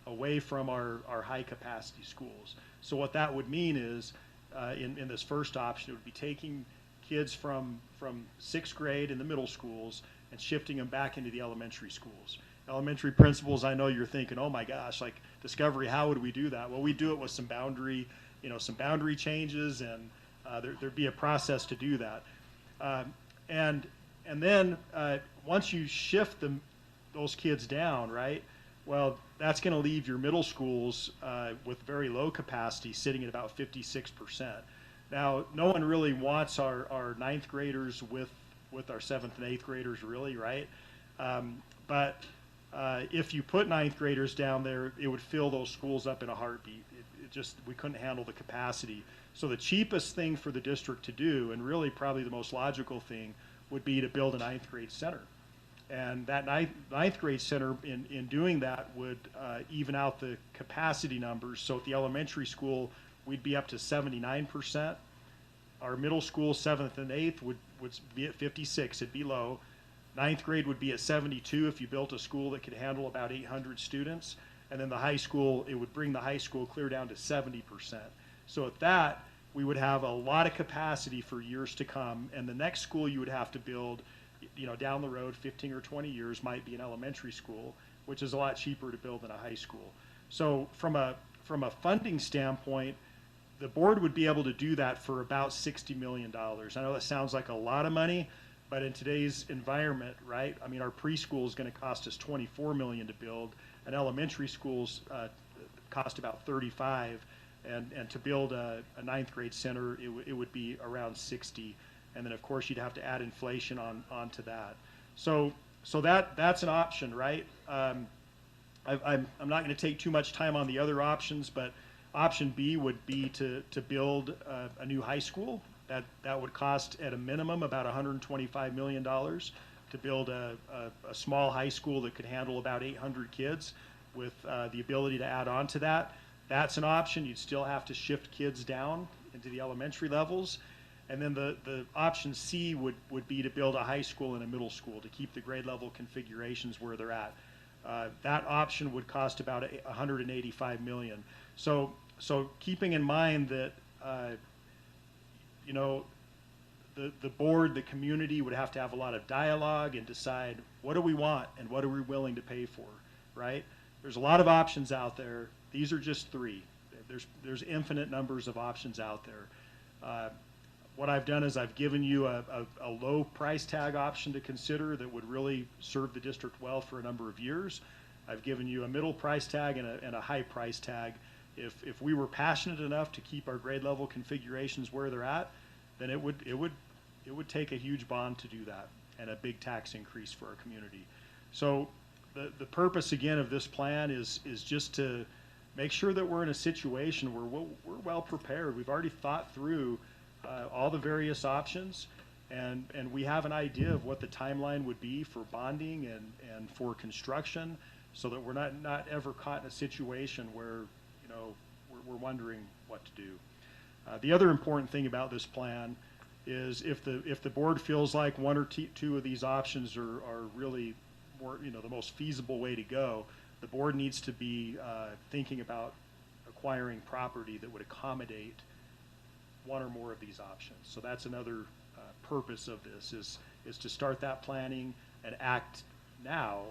Speaker 5: away from our high capacity schools. So what that would mean is, in this first option, it would be taking kids from 6th grade in the middle schools and shifting them back into the elementary schools. Elementary principals, I know you're thinking, oh my gosh, like Discovery, how would we do that? Well, we do it with some boundary changes, and there'd be a process to do that. And then once you shift those kids down, right? Well, that's going to leave your middle schools with very low capacity sitting at about 56%. Now, no one really wants our 9th graders with our 7th and 8th graders, really, right? But if you put 9th graders down there, it would fill those schools up in a heartbeat. We couldn't handle the capacity. So the cheapest thing for the district to do, and really probably the most logical thing, would be to build a 9th grade center. And that ninth grade center, in doing that, would even out the capacity numbers. So at the elementary school, we'd be up to 79%. Our middle school, 7th and 8th, would be at 56, it'd be low. 9th grade would be at 72 if you built a school that could handle about 800 students. And then the high school, it would bring the high school clear down to 70%. So at that, we would have a lot of capacity for years to come. And the next school you would have to build, down the road, 15 or 20 years, might be an elementary school, which is a lot cheaper to build than a high school. So from a funding standpoint, the board would be able to do that for about $60 million. I know that sounds like a lot of money, but in today's environment, right? I mean, our preschool is going to cost us $24 million to build, and elementary schools cost about $35, and to build a 9th grade center, it would be around $60. And then, of course, you'd have to add inflation onto that. So that's an option, right? I'm not going to take too much time on the other options, but option B would be to build a new high school. That would cost at a minimum about $125 million to build a small high school that could handle about 800 kids with the ability to add on to that. That's an option. You'd still have to shift kids down into the elementary levels. And then the option C would be to build a high school and a middle school to keep the grade level configurations where they're at. That option would cost about $185 million. So keeping in mind that the board, the community would have to have a lot of dialogue and decide what do we want and what are we willing to pay for, right? There's a lot of options out there. These are just 3. There's infinite numbers of options out there. What I've done is I've given you a low price tag option to consider that would really serve the district well for a number of years. I've given you a middle price tag and a high price tag. If we were passionate enough to keep our grade level configurations where they're at, then it would take a huge bond to do that and a big tax increase for our community. So the purpose again of this plan is just to make sure that we're in a situation where we're well prepared. We've already thought through all the various options, and we have an idea of what the timeline would be for bonding and for construction, so that we're not ever caught in a situation where we're wondering what to do. The other important thing about this plan is if the board feels like one or two of these options are really more the most feasible way to go, the board needs to be thinking about acquiring property that would accommodate one or more of these options. So that's another purpose of this is to start that planning and act now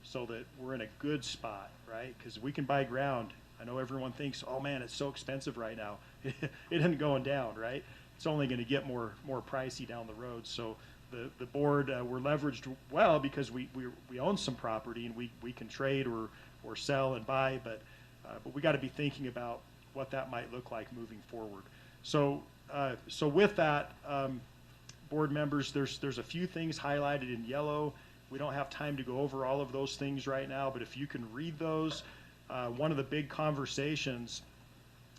Speaker 5: so that we're in a good spot, right? Because we can buy ground. I know everyone thinks, oh man, it's so expensive right now. It isn't going down, right? It's only going to get more pricey down the road. So the board, we're leveraged well because we own some property and we can trade or sell and buy, but we got to be thinking about what that might look like moving forward. So with that, board members, there's a few things highlighted in yellow We don't have time to go over all of those things right now, but if you can read those, one of the big conversations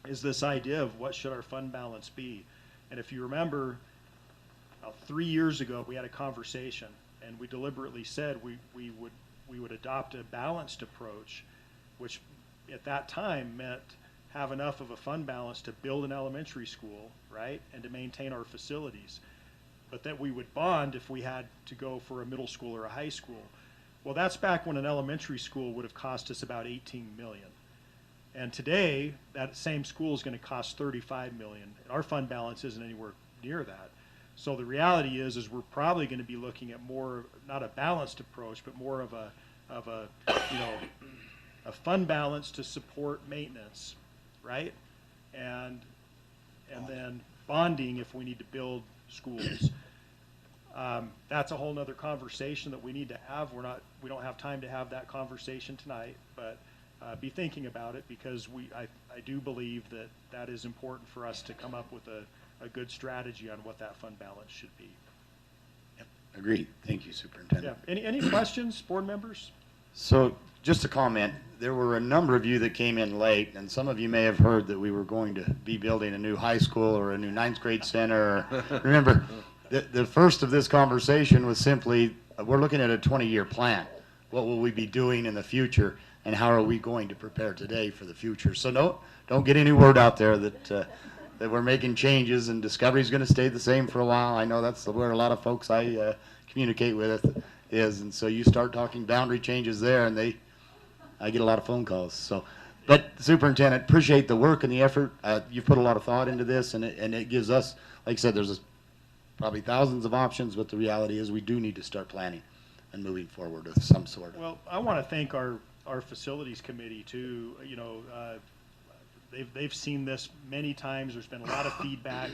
Speaker 5: is this idea of what should our fund balance be. And if you remember, about 3 years ago, we had a conversation, and we deliberately said we would adopt a balanced approach, which at that time meant have enough of a fund balance to build an elementary school, right, and to maintain our facilities, but that we would bond if we had to go for a middle school or a high school. Well, that's back when an elementary school would have cost us about 18 million. And today, that same school is going to cost 35 million. Our fund balance isn't anywhere near that. So the reality is we're probably going to be looking at more, not a balanced approach, but more of a a fund balance to support maintenance, right? And then bonding if we need to build schools. That's a whole nother conversation that we need to have. We don't have time to have that conversation tonight, but be thinking about it, because I do believe that is important for us to come up with a good strategy on what that fund balance should be.
Speaker 7: Yep, agreed. Thank you, Superintendent.
Speaker 5: Yeah. Any questions, board members?
Speaker 7: So just a comment, there were a number of you that came in late, and some of you may have heard that we were going to be building a new high school or a new ninth grade center. Remember, the first of this conversation was simply, we're looking at a 20-year plan. What will we be doing in the future, and how are we going to prepare today for the future? So don't get any word out there that we're making changes and Discovery's going to stay the same for a while. I know that's where a lot of folks I communicate with is, and so you start talking boundary changes there, and I get a lot of phone calls. So, but Superintendent, appreciate the work and the effort. You've put a lot of thought into this, and it gives us, like I said, there's probably thousands of options, but the reality is we do need to start planning and moving forward with some sort of.
Speaker 5: Well, I want to thank our facilities committee too. You know, they've seen this many times. There's been a lot of feedback,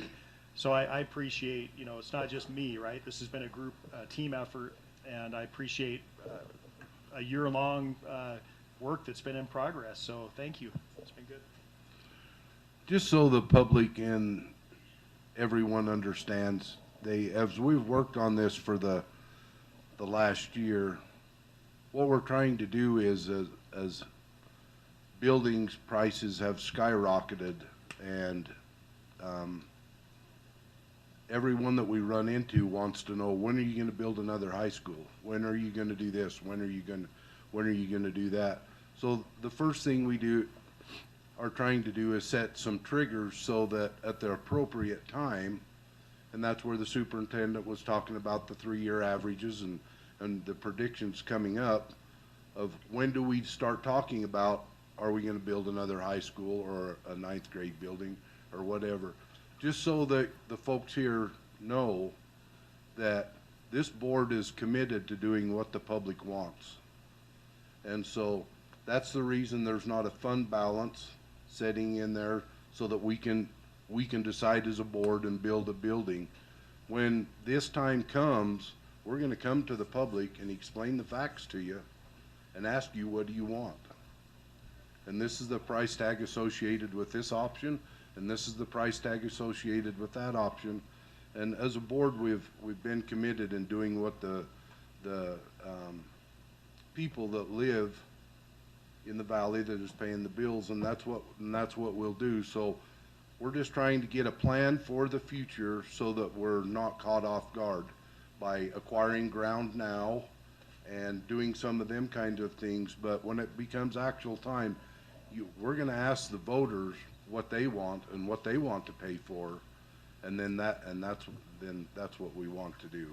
Speaker 5: so I appreciate. You know, it's not just me, right? This has been a group team effort, and I appreciate a year-long work that's been in progress. So thank you. It's been good.
Speaker 2: Just so the public and everyone understands, as we've worked on this for the last year, what we're trying to do is as buildings prices have skyrocketed, and everyone that we run into wants to know, when are you going to build another high school? When are you going to do this? When are you going to do that? So the first thing we are trying to do is set some triggers so that at the appropriate time, and that's where the superintendent was talking about the 3-year averages and the predictions coming up of when do we start talking about, are we going to build another high school or a ninth grade building or whatever, just so that the folks here know that this board is committed to doing what the public wants. And so that's the reason there's not a fund balance sitting in there, so that we can decide as a board and build a building. When this time comes, we're going to come to the public and explain the facts to you and ask you, what do you want? And this is the price tag associated with this option, and this is the price tag associated with that option. And as a board, we've been committed in doing what the people that live in the valley that is paying the bills, and that's what we'll do. So we're just trying to get a plan for the future so that we're not caught off guard by acquiring ground now and doing some of them kind of things. But when it becomes actual time, we're going to ask the voters what they want and what they want to pay for, and that's what we want to do.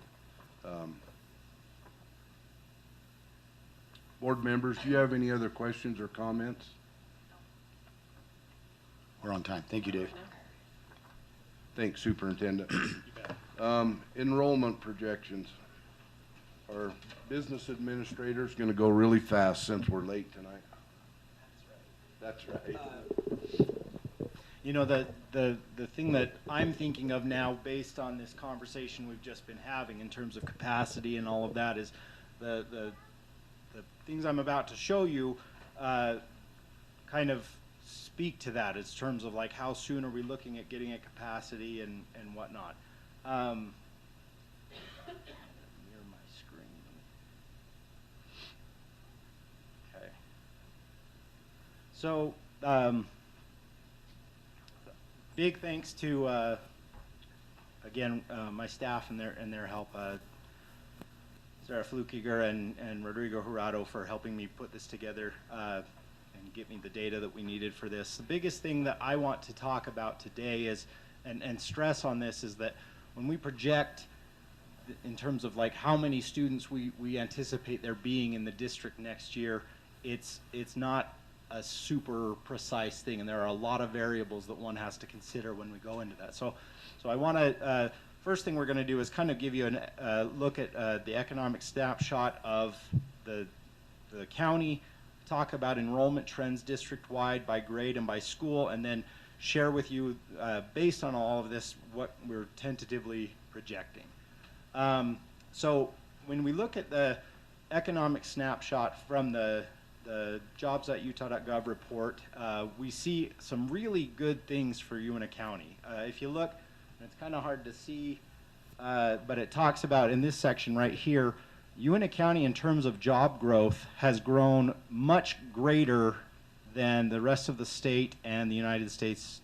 Speaker 2: Board members, do you have any other questions or comments?
Speaker 7: We're on time. Thank you, Dave.
Speaker 2: Thanks, Superintendent. Enrollment projections. Our business administrator is going to go really fast since we're late tonight. That's right.
Speaker 1: You know, the thing that I'm thinking of now, based on this conversation we've just been having in terms of capacity and all of that, is the things I'm about to show you kind of speak to that in terms of like how soon are we looking at getting at capacity and whatnot. Near my screen. So, big thanks to, again, my staff and their help, Sarah Flukiger and Rodrigo Jurado for helping me put this together and get me the data that we needed for this. The biggest thing that I want to talk about today is, and stress on this, is that when we project in terms of like how many students we anticipate there being in the district next year, it's not a super precise thing, and there are a lot of variables that one has to consider when we go into that. So I want to, first thing we're going to do is kind of give you a look at the economic snapshot of the county, talk about enrollment trends district-wide by grade and by school, and then share with you, based on all of this, what we're tentatively projecting. So when we look at the economic snapshot from the jobs.utah.gov report, we see some really good things for Uintah County. If you look, and it's kind of hard to see, but it talks about in this section right here, Uintah County in terms of job growth has grown much greater than the rest of the state and the United States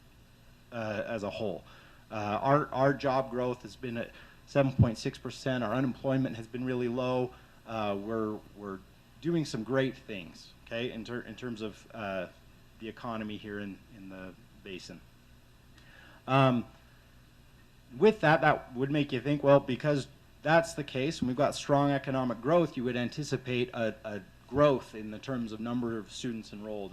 Speaker 1: as a whole. Our job growth has been at 7.6%. Our unemployment has been really low. We're doing some great things, okay, in terms of the economy here in the basin. With that would make you think, well, because that's the case, and we've got strong economic growth, you would anticipate a growth in the terms of number of students enrolled.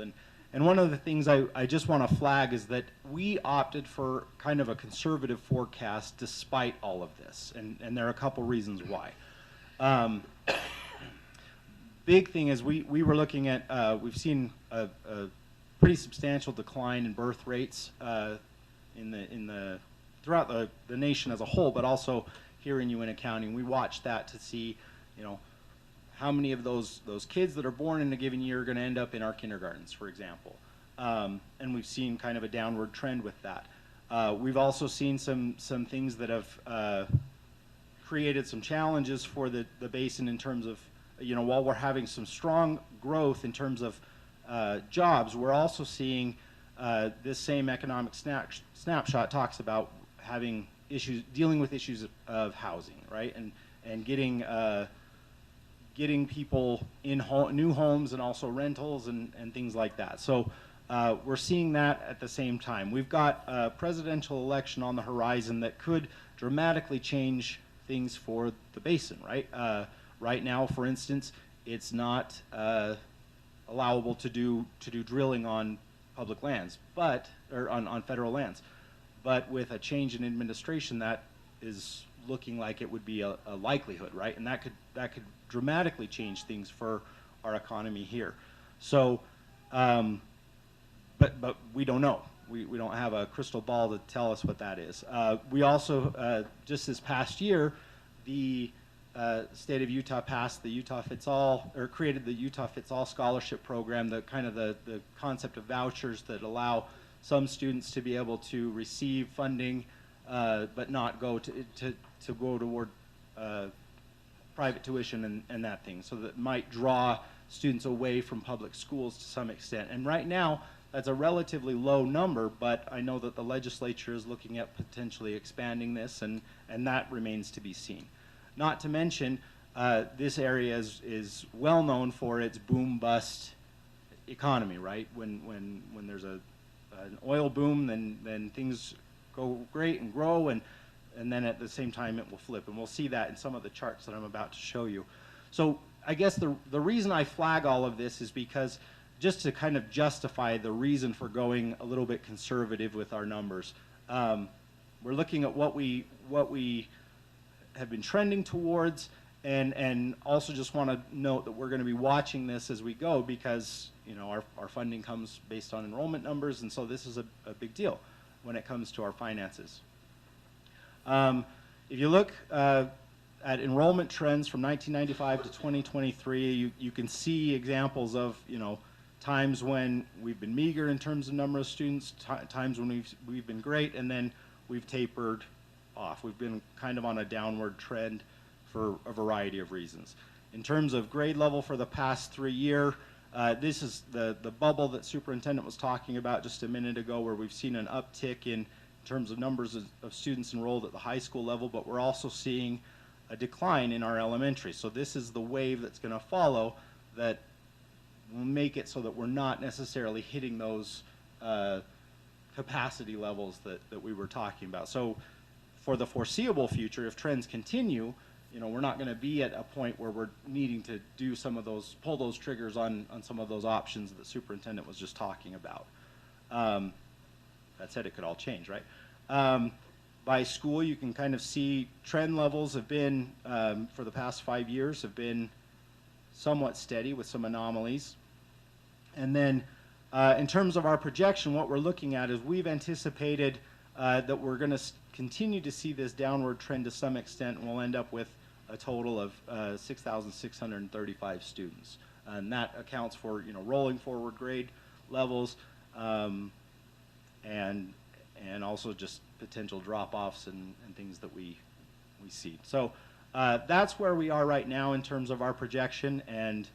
Speaker 1: And one of the things I just want to flag is that we opted for kind of a conservative forecast despite all of this, and there are a couple reasons why. Big thing is we were looking at, we've seen a pretty substantial decline in birth rates throughout the nation as a whole, but also here in Uintah County. And we watched that to see, you know, how many of those kids that are born in a given year are going to end up in our kindergartens, for example. And we've seen kind of a downward trend with that. We've also seen some things that have created some challenges for the basin in terms of, you know, while we're having some strong growth in terms of jobs, we're also seeing this same economic snapshot talks about having issues, dealing with issues of housing, right? And getting people in new homes and also rentals and things like that. So we're seeing that at the same time. We've got a presidential election on the horizon that could dramatically change things for the basin, right? Right now, for instance, it's not allowable to do drilling on public lands, or on federal lands. But with a change in administration, that is looking like it would be a likelihood, right? And that could dramatically change things for our economy here. So, but we don't know. We don't have a crystal ball to tell us what that is. We also, just this past year, the state of Utah passed the Utah Fits All, or created the Utah Fits All scholarship program, the concept of vouchers that allow some students to be able to receive funding, but not go to go toward private tuition and that thing. So that might draw students away from public schools to some extent. And right now, that's a relatively low number, but I know that the legislature is looking at potentially expanding this, and that remains to be seen. Not to mention, this area is well known for its boom-bust economy, right? When there's an oil boom, then things go great and grow, and then at the same time it will flip. And we'll see that in some of the charts that I'm about to show you. So I guess the reason I flag all of this is because just to kind of justify the reason for going a little bit conservative with our numbers. We're looking at what we have been trending towards, and also just want to note that we're going to be watching this as we go, because you know our funding comes based on enrollment numbers, and so this is a big deal when it comes to our finances. If you look at enrollment trends from 1995 to 2023, you can see examples of, you know, times when we've been meager in terms of number of students, times when we've been great, and then we've tapered off. We've been kind of on a downward trend for a variety of reasons. In terms of grade level for the past 3 years, This is the bubble that superintendent was talking about just a minute ago, where we've seen an uptick in terms of numbers of students enrolled at the high school level, but we're also seeing a decline in our elementary. So this is the wave that's going to follow that will make it so that we're not necessarily hitting those capacity levels that we were talking about. So for the foreseeable future, if trends continue, you know, we're not going to be at a point where we're needing to do some of those, pull those triggers on some of those options that the superintendent was just talking about. That said, it could all change, right? By school, you can kind of see trend levels have been, for the past 5 years, have been somewhat steady with some anomalies. And then in terms of our projection, what we're looking at is we've anticipated that we're going to continue to see this downward trend to some extent, and we'll end up with a total of 6,635 students. And that accounts for, you know, rolling forward grade levels, and also just potential drop-offs and things that we see. So that's where we are right now in terms of our projection, and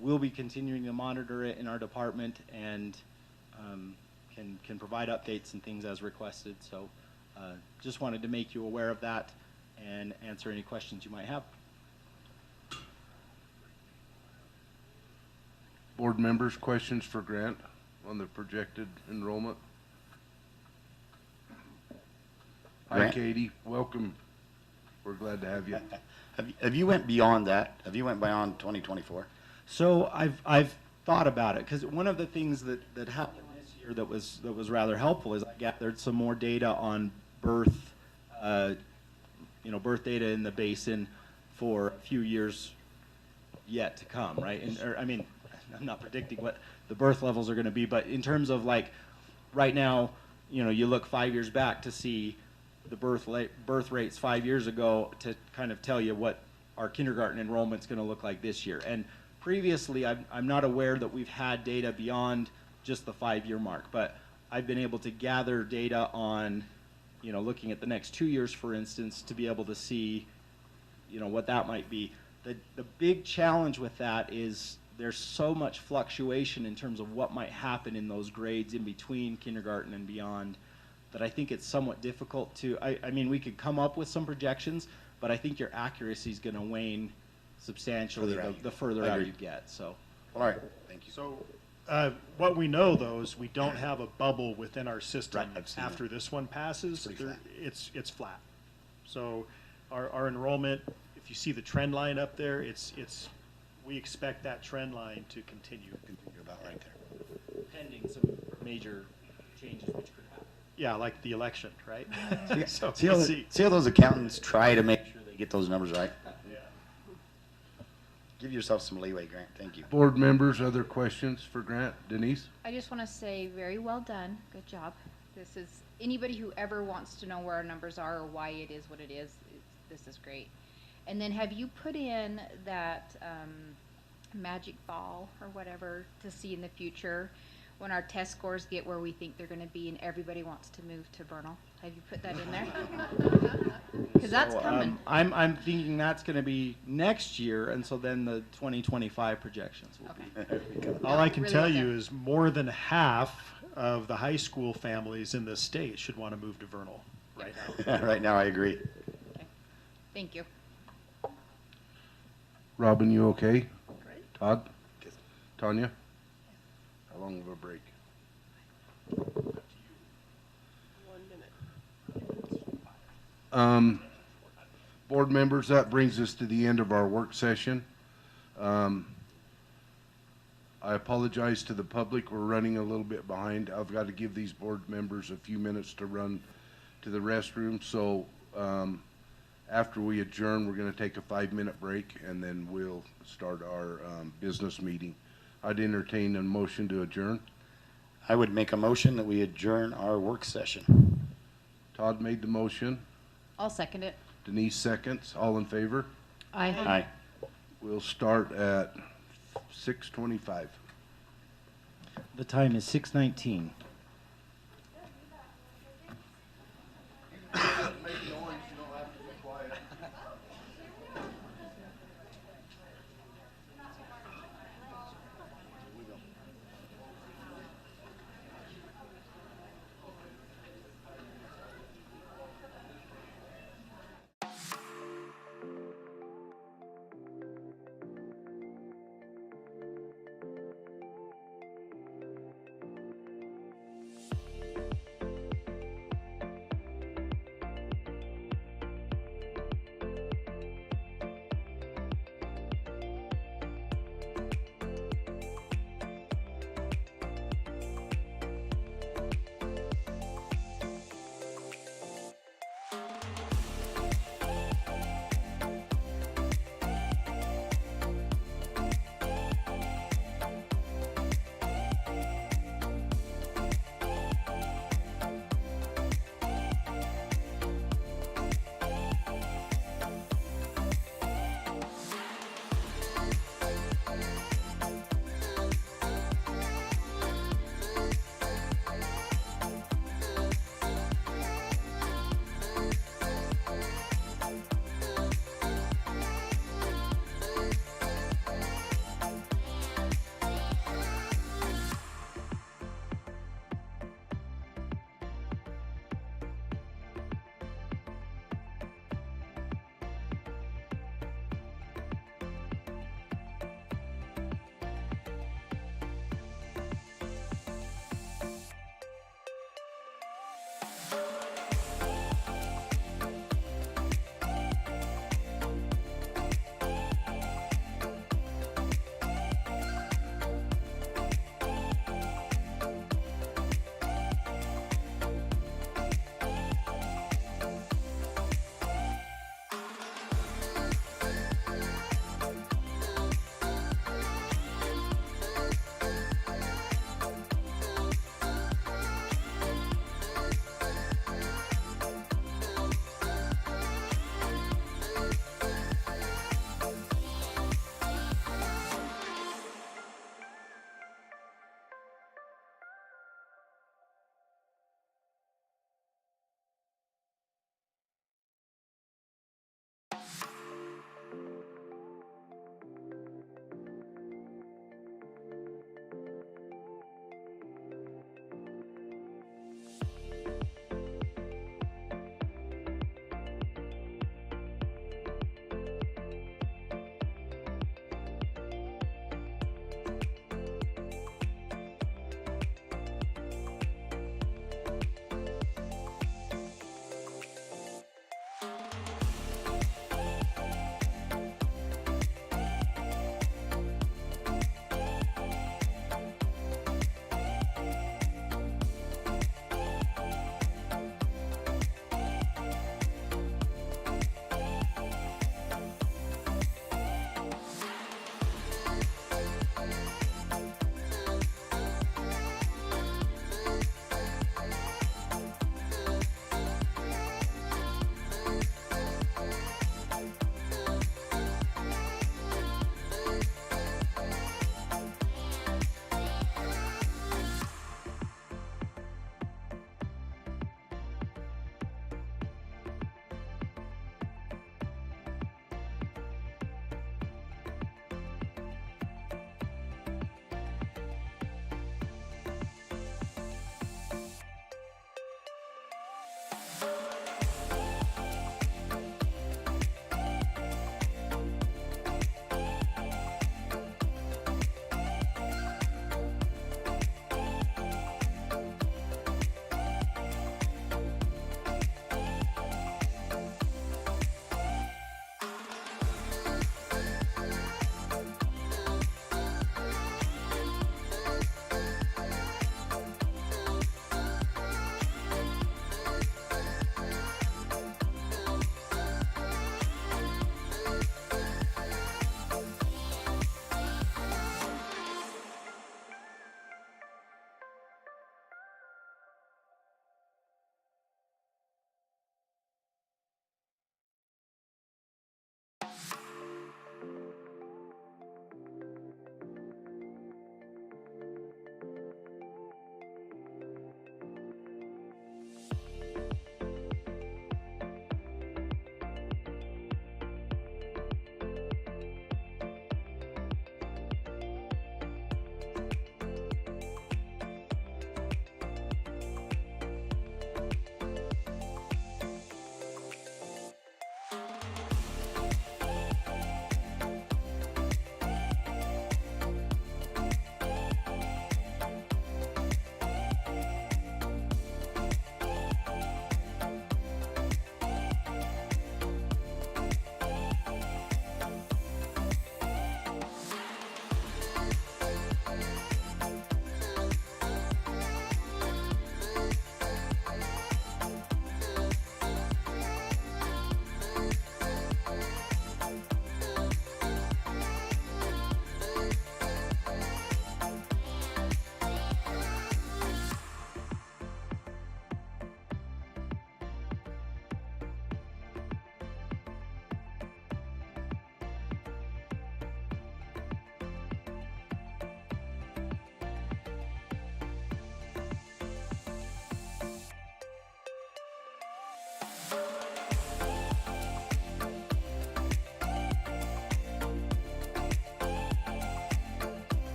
Speaker 1: we'll be continuing to monitor it in our department, and can provide updates and things as requested. So just wanted to make you aware of that and answer any questions you might have.
Speaker 2: Board members, questions for Grant on the projected enrollment? Hi,
Speaker 7: Grant?
Speaker 2: Katie. Welcome. We're glad to have you.
Speaker 7: Have you went beyond that? Have you went beyond 2024?
Speaker 1: So I've thought about it, because one of the things that happened this year that was rather helpful is I gathered some more data on birth, birth data in the basin for a few years yet to come, right? I mean, I'm not predicting what the birth levels are going to be, but in terms of like right now, you know, you look 5 years back to see the birth rates 5 years ago to kind of tell you what our kindergarten enrollment's going to look like this year. And previously, I'm not aware that we've had data beyond just the 5-year mark, but I've been able to gather data on, you know, looking at the next 2 years, for instance, to be able to see, you know, what that might be. The big challenge with that is there's so much fluctuation in terms of what might happen in those grades in between kindergarten and beyond that I think it's somewhat difficult to, I mean, we could come up with some projections, but I think your accuracy is going to wane substantially the further out you get. So.
Speaker 7: All right, thank you.
Speaker 5: So what we know, though, is we don't have a bubble within our system
Speaker 7: Right, I've seen
Speaker 5: after this one passes.
Speaker 7: Pretty flat.
Speaker 5: It's flat. So our enrollment, if you see the trend line up there, we expect that trend line to continue.
Speaker 7: You're about right there.
Speaker 1: Pending some major changes which could happen.
Speaker 5: Yeah, like the election, right? So
Speaker 7: See
Speaker 5: we'll
Speaker 7: how,
Speaker 5: see.
Speaker 7: see how those accountants try to make sure they get those numbers right?
Speaker 5: Yeah.
Speaker 7: Give yourself some leeway, Grant. Thank you.
Speaker 2: Board members, other questions for Grant? Denise?
Speaker 8: I just want to say very well done. Good job. This is, anybody who ever wants to know where our numbers are or why it is what it is, this is great. And then have you put in that magic ball or whatever to see in the future when our test scores get where we think they're going to be and everybody wants to move to Vernal? Have you put that in there? Because that's coming.
Speaker 1: I'm thinking that's going to be next year, and so then the 2025 projections will be.
Speaker 8: Okay.
Speaker 5: All I can
Speaker 8: Really
Speaker 5: tell
Speaker 8: well
Speaker 5: you
Speaker 8: done.
Speaker 5: is more than half of the high school families in this state should want to move to Vernal right now.
Speaker 7: Right now, I agree.
Speaker 8: Okay. Thank you.
Speaker 2: Robin, you okay? Great. Todd? Tanya? How long of a break?
Speaker 6: 1 minute.
Speaker 2: Board members, that brings us to the end of our work session. I apologize to the public. We're running a little bit behind. I've got to give these board members a few minutes to run to the restroom. So after we adjourn, we're going to take a 5-minute break, and then we'll start our business meeting. I'd entertain a motion to adjourn.
Speaker 7: I would make a motion that we adjourn our work session.
Speaker 2: Todd made the motion.
Speaker 8: I'll second it.
Speaker 2: Denise seconds. All in favor?
Speaker 7: Aye.
Speaker 2: We'll start at 6:25.
Speaker 1: The time is 6:19.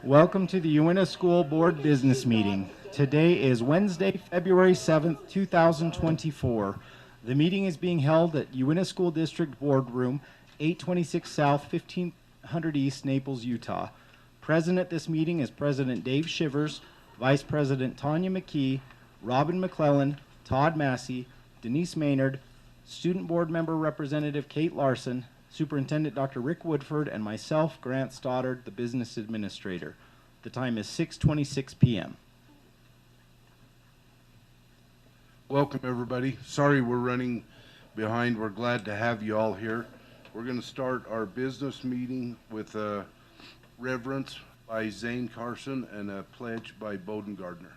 Speaker 1: Welcome to the Uintah School Board Business Meeting. Today is Wednesday, February 7th, 2024. The meeting is being held at Uintah School District Boardroom, 826 South, 1500 East, Naples, Utah. Present at this meeting is President Dave Shivers, Vice President Tanya McKee, Robin McClellan, Todd Massey, Denise Maynard, Student Board Member Representative Kate Larson, Superintendent Dr. Rick Woodford, and myself, Grant Stoddard, the Business Administrator. The time is 6:26 p.m.
Speaker 2: Welcome, everybody. Sorry we're running behind. We're glad to have you all here. We're going to start our business meeting with a reverence by Zane Carson and a pledge by Bowden Gardner.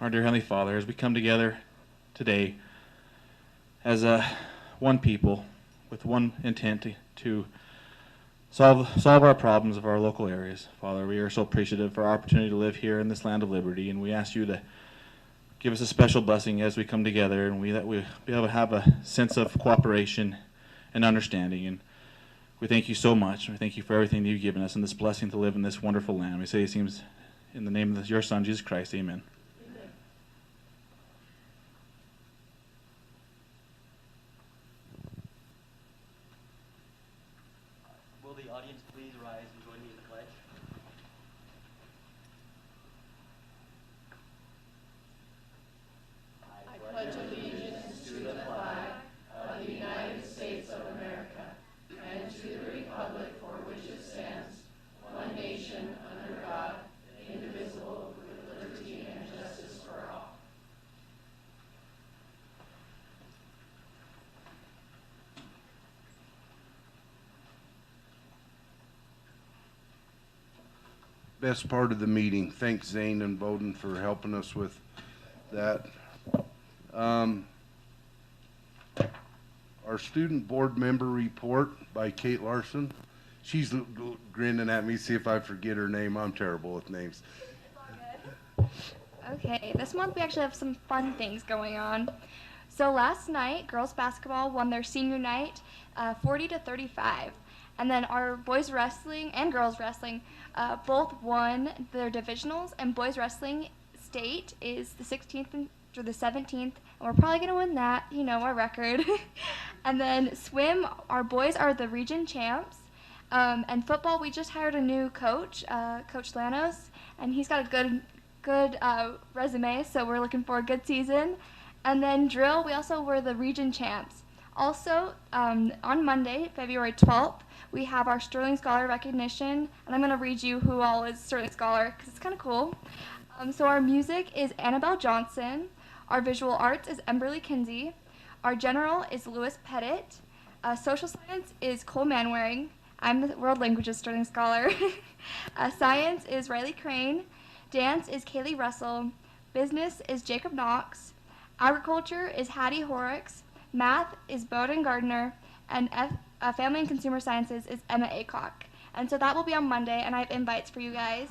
Speaker 12: Our dear Heavenly Father, as we come together today as one people with one intent to solve our problems of our local areas, Father, we are so appreciative for our opportunity to live here in this land of liberty, and we ask you to give us a special blessing as we come together, and that we be able to have a sense of cooperation and understanding. And we thank you so much. We thank you for everything that you've given us and this blessing to live in this wonderful land. We say it seems in the name of your Son, Jesus Christ. Amen.
Speaker 13: Will the audience please rise and join me in the pledge?
Speaker 6: I pledge allegiance to the flag of the United States of America and to the republic for which it stands, one nation under God, indivisible, with liberty and justice for all.
Speaker 2: Best part of the meeting. Thanks, Zane and Bowden, for helping us with that. Our student board member report by Kate Larson. She's grinning at me, see if I forget her name. I'm terrible with names.
Speaker 14: Okay, this month we actually have some fun things going on. So last night, girls basketball won their senior night 40-35. And then our boys wrestling and girls wrestling both won their divisionals, and boys wrestling state is the 16th through the 17th, and we're probably going to win that, you know, our record. And then swim, our boys are the region champs. And football, we just hired a new coach, Coach Lanos, and he's got a good resume, so we're looking for a good season. And then drill, we also were the region champs. Also, on Monday, February 12th, we have our Sterling Scholar recognition, and I'm going to read you who all is Sterling Scholar, because it's kind of cool. So our music is Annabelle Johnson. Our visual arts is Emberly Kinsey. Our general is Lewis Pettit. Social science is Cole Manwaring. I'm the World Languages Sterling Scholar. Science is Riley Crane. Dance is Kaylee Russell. Business is Jacob Knox. Agriculture is Hattie Horrocks. Math is Bowden Gardner. And Family and Consumer Sciences is Emma Acock. And so that will be on Monday, and I have invites for you guys.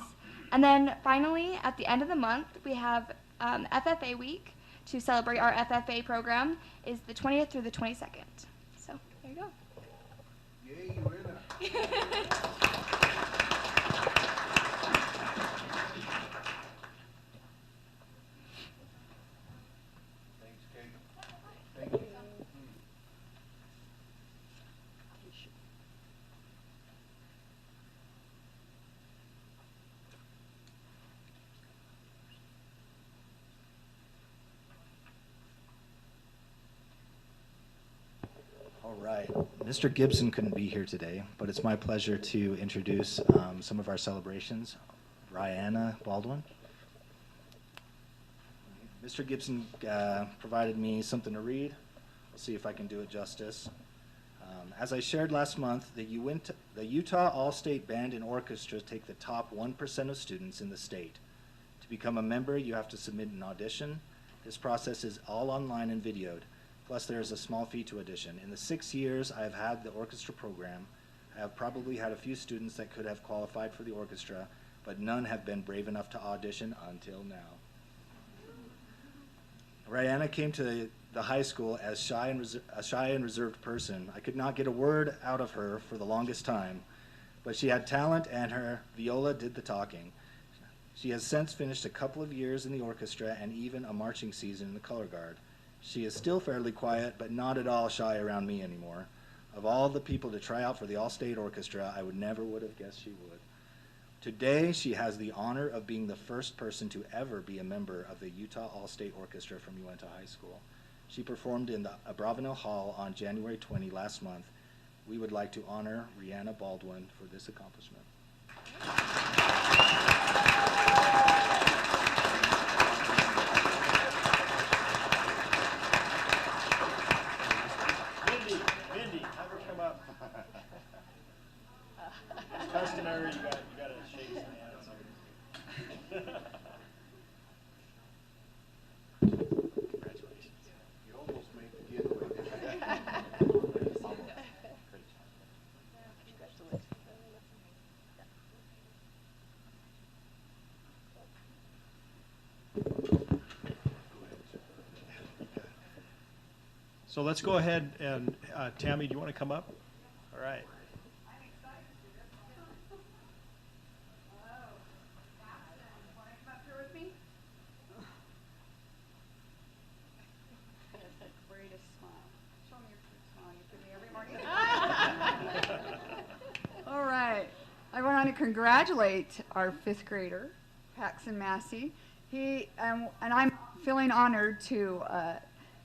Speaker 14: And then finally, at the end of the month, we have FFA week to celebrate our FFA program is the 20th through the 22nd. So there you go.
Speaker 2: Yay, winner. Thanks, Kate. Thank you.
Speaker 7: All right. Mr. Gibson couldn't be here today, but it's my pleasure to introduce some of our celebrations. Rihanna Baldwin. Mr. Gibson provided me something to read. We'll see if I can do it justice. As I shared last month, the Utah All-State Band and Orchestra take the top 1% of students in the state. To become a member, you have to submit an audition. This process is all online and videoed. Plus, there is a small fee to audition. In the 6 years I have had the orchestra program, I have probably had a few students that could have qualified for the orchestra, but none have been brave enough to audition until now.
Speaker 15: Rihanna came to the high school as a shy and reserved person. I could not get a word out of her for the longest time, but she had talent and her viola did the talking. She has since finished a couple of years in the orchestra and even a marching season in the color guard. She is still fairly quiet, but not at all shy around me anymore. Of all the people to try out for the All-State Orchestra, I never would have guessed she would. Today, she has the honor of being the first person to ever be a member of the Utah All-State Orchestra from Uintah High School. She performed in the Abravanel Hall on January 20 last month. We would like to honor Rihanna Baldwin for this accomplishment.
Speaker 5: Mindy, have her come up. It's customary, you gotta shake some hands. Congratulations.
Speaker 2: You almost made the getaway.
Speaker 5: So let's go ahead and, Tammy, do you want to come up? All right.
Speaker 11: Greatest smile. Show me your smile you give me every morning. All right. I want to congratulate our 5th grader, Paxton Massey. He and I'm feeling honored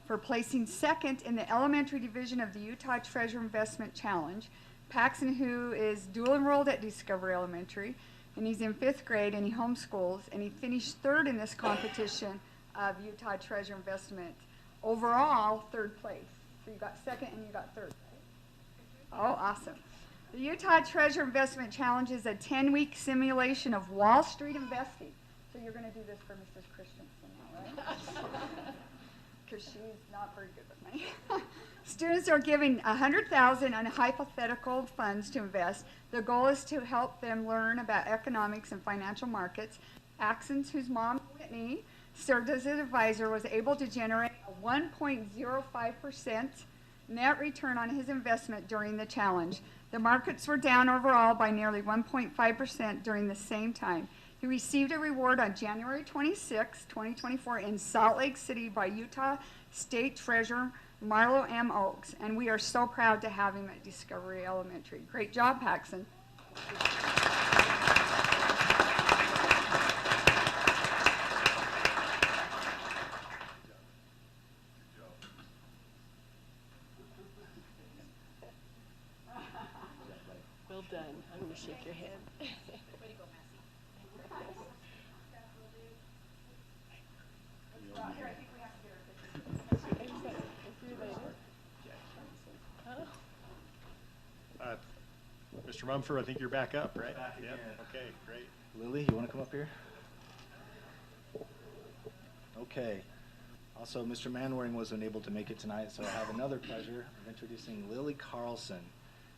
Speaker 11: for placing 2nd in the elementary division of the Utah Treasure Investment Challenge. Paxton, who is dual enrolled at Discovery Elementary, and he's in 5th grade and he homeschools, and he finished 3rd in this competition of Utah Treasure Investment. Overall, 3rd place. So you got 2nd and you got 3rd. Oh, awesome. The Utah Treasure Investment Challenge is a 10-week simulation of Wall Street investing. So you're going to do this for Mrs. Christensen now, right? Because she's not very good with me. Students are given $100,000 on hypothetical funds to invest. The goal is to help them learn about economics and financial markets. Axons, whose mom, Whitney, served as an advisor, was able to generate a 1.05% net return on his investment during the challenge. The markets were down overall by nearly 1.5% during the same time. He received a reward on January 26, 2024 in Salt Lake City by Utah State Treasurer Marlo M. Oaks, and we are so proud to have him at Discovery Elementary. Great job, Paxton.
Speaker 6: Well done. I'm going to shake your hand.
Speaker 8: Way to go, Massey.
Speaker 5: Mr. Mumford, I think you're back up, right?
Speaker 15: Back
Speaker 5: Yep.
Speaker 15: again.
Speaker 5: Okay, great.
Speaker 15: Lily, you want to come up here? Okay. Also, Mr. Manwaring wasn't able to make it tonight, so I have another pleasure of introducing Lily Carlson.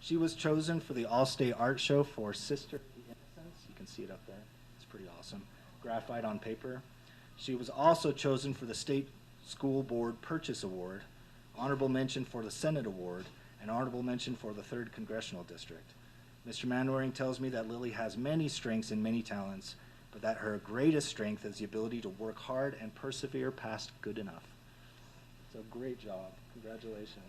Speaker 15: She was chosen for the All-State Art Show for Sister of the Innocents. You can see it up there. It's pretty awesome. Graphite on paper. She was also chosen for the State School Board Purchase Award, honorable mention for the Senate Award, and honorable mention for the 3rd Congressional District. Mr. Manwaring tells me that Lily has many strengths and many talents, but that her greatest strength is the ability to work hard and persevere past good enough. So great job. Congratulations.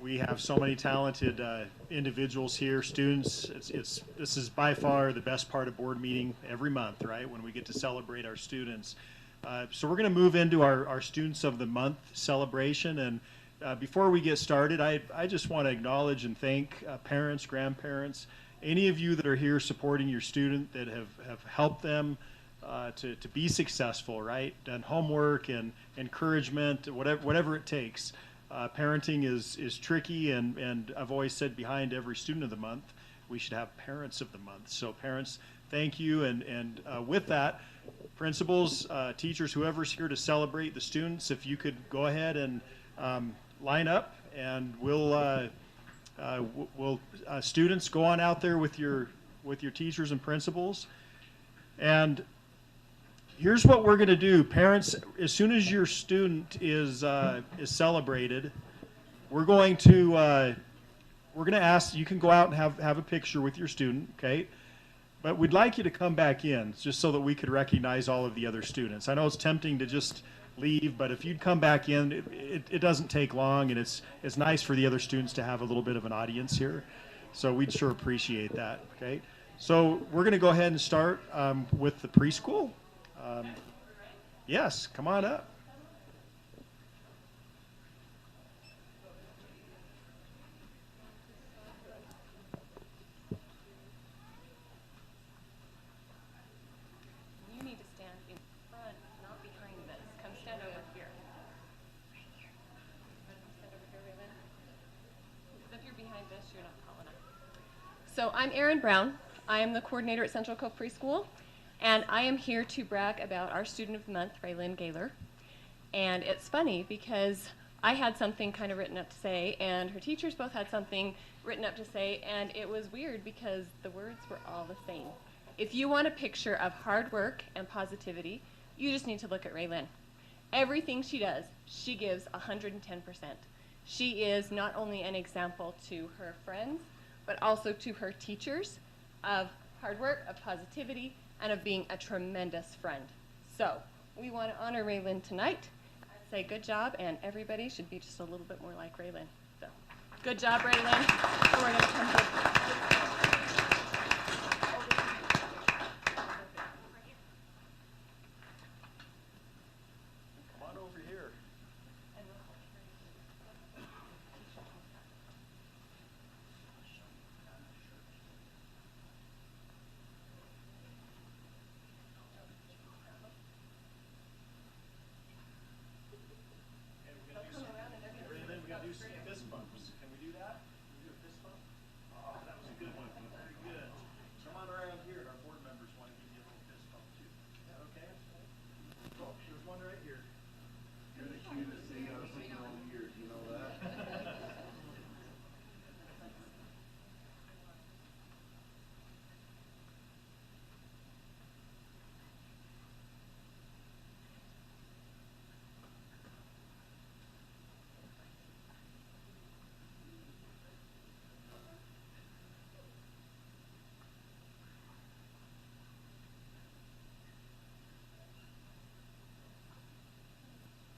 Speaker 5: We have so many talented individuals here, students. This is by far the best part of board meeting every month, right? When we get to celebrate our students. So we're going to move into our Students of the Month celebration. And before we get started, I just want to acknowledge and thank parents, grandparents, any of you that are here supporting your student that have helped them to be successful, right? Done homework and encouragement, whatever it takes. Parenting is tricky, and I've always said behind every Student of the Month, we should have Parents of the Month. So parents, thank you, and with that, principals, teachers, whoever's here to celebrate the students, if you could go ahead and line up, and we'll students, go on out there with your teachers and principals. And here's what we're going to do. Parents, as soon as your student is celebrated, we're going to ask, you can go out and have a picture with your student, okay? But we'd like you to come back in just so that we could recognize all of the other students. I know it's tempting to just leave, but if you'd come back in, it doesn't take long, and it's nice for the other students to have a little bit of an audience here. So we'd sure appreciate that, okay? So we're going to go ahead and start with the preschool. Yes, come on up.
Speaker 6: You need to stand in front, not behind this. Come stand over here. Right here. Stand over here, Raymond. Because if you're behind this, you're not tall enough. So I'm Erin Brown. I am the coordinator at Central Cove Preschool, and I am here to brag about our student of the month, Raylyn Gaylor. And it's funny because I had something kind of written up to say, and her teachers both had something written up to say, and it was weird because the words were all the same. If you want a picture of hard work and positivity, you just need to look at Raylyn. Everything she does, she gives 110%. She is not only an example to her friends, but also to her teachers of hard work, of positivity, and of being a tremendous friend. So we want to honor Raylyn tonight and say good job, and everybody should be just a little bit more like Raylyn. So good job, Raylyn. And we're going to come
Speaker 5: Come on over here. Raylyn, we got to do some fist bumps. Can we do that? Can we do a fist bump? Oh, that was a good one. Very good. Come on around here, and our board members want to give you a little fist bump too. Is that okay? Oh, there's one right here.
Speaker 2: You're the cutest thing I've seen all year, you know that?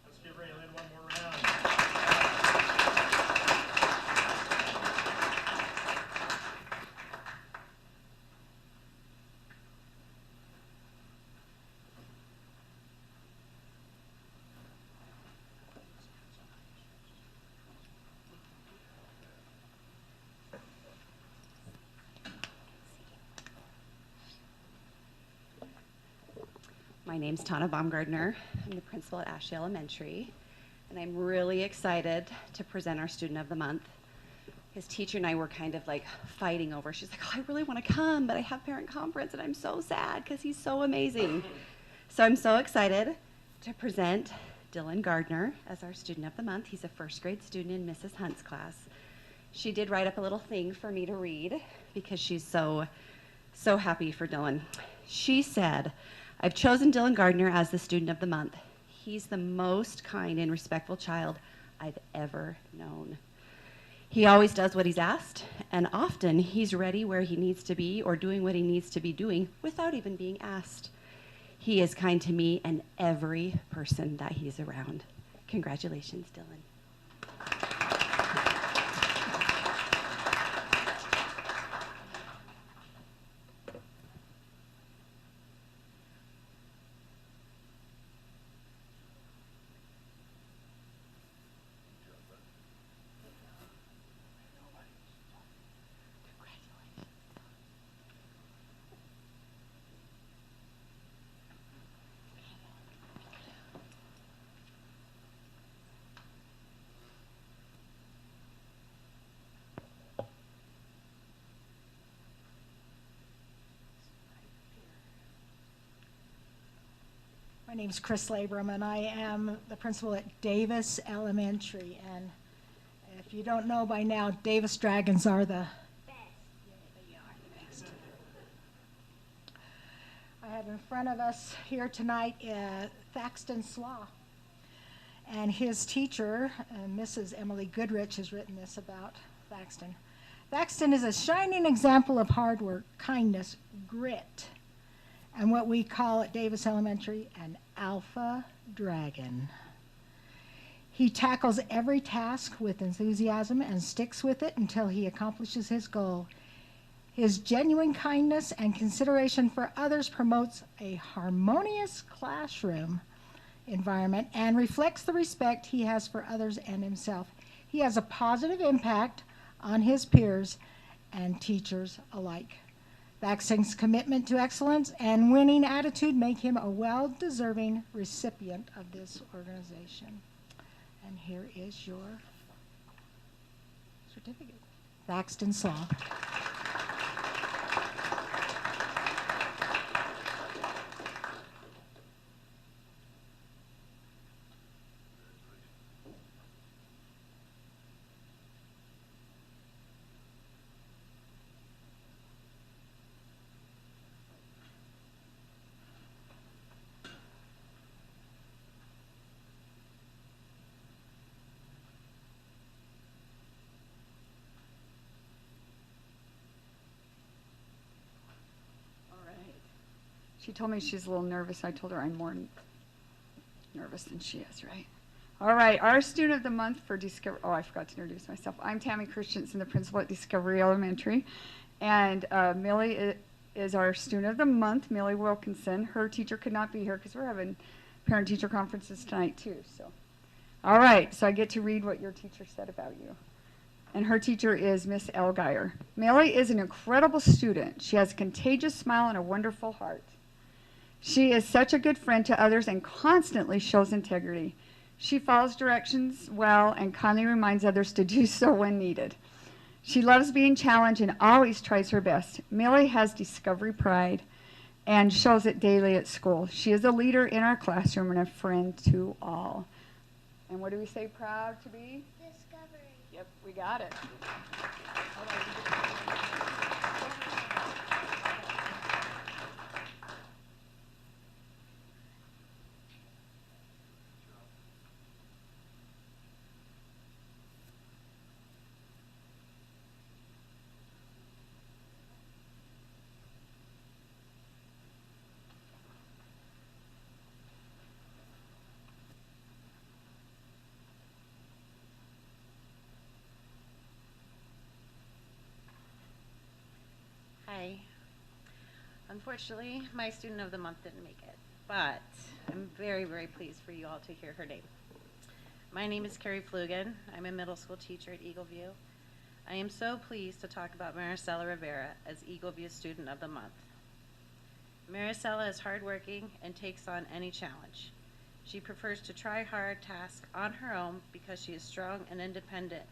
Speaker 5: Let's give Raylyn one more round.
Speaker 16: My name's Tana Baumgardner. I'm the principal at Ashley Elementary, and I'm really excited to present our Student of the Month. His teacher and I were kind of like fighting over. She's like, oh, I really want to come, but I have parent conference, and I'm so sad because he's so amazing. So I'm so excited to present Dylan Gardner as our Student of the Month. He's a first grade student in Mrs. Hunt's class. She did write up a little thing for me to read because she's so happy for Dylan. She said, I've chosen Dylan Gardner as the Student of the Month. He's the most kind and respectful child I've ever known. He always does what he's asked, and often he's ready where he needs to be or doing what he needs to be doing without even being asked. He is kind to me and every person that he's around. Congratulations, Dylan.
Speaker 17: name's Chris Labrum, and I am the principal at Davis Elementary. And if you don't know by now, Davis Dragons are the best. Yeah, they are the best. I have in front of us here tonight Thaxton Slaw. And his teacher, Mrs. Emily Goodrich, has written this about Thaxton. Thaxton is a shining example of hard work, kindness, grit, and what we call at Davis Elementary an alpha dragon. He tackles every task with enthusiasm and sticks with it until he accomplishes his goal. His genuine kindness and consideration for others promotes a harmonious classroom environment and reflects the respect he has for others and himself. He has a positive impact on his peers and teachers alike. Thaxton's commitment to excellence and winning attitude make him a well-deserving recipient of this organization. And here is your certificate. Thaxton Slaw.
Speaker 18: She told me she's a little nervous. I told her I'm more nervous than she is, right? All right, our student of the month for Discovery. Oh, I forgot to introduce myself. I'm Tammy Christensen, the principal at Discovery Elementary. And Millie is our student of the month, Millie Wilkinson. Her teacher could not be here because we're having parent-teacher conferences tonight, too. So, all right, so I get to read what your teacher said about you. And her teacher is Miss Elgire. Millie is an incredible student. She has a contagious smile and a wonderful heart. She is such a good friend to others and constantly shows integrity. She follows directions well and kindly reminds others to do so when needed. She loves being challenged and always tries her best. Millie has discovery pride and shows it daily at school. She is a leader in our classroom and a friend to all. And what do we say proud to be?
Speaker 14: Discovery.
Speaker 18: Yep, we got it.
Speaker 19: Hi. Unfortunately, my student of the month didn't make it, but I'm very, very pleased for you all to hear her name. My name is Carrie Flugan. I'm a middle school teacher at Eagleview. I am so pleased to talk about Maricela Rivera as Eagleview Student of the Month. Maricela is hardworking and takes on any challenge. She prefers to try hard tasks on her own because she is strong and independent,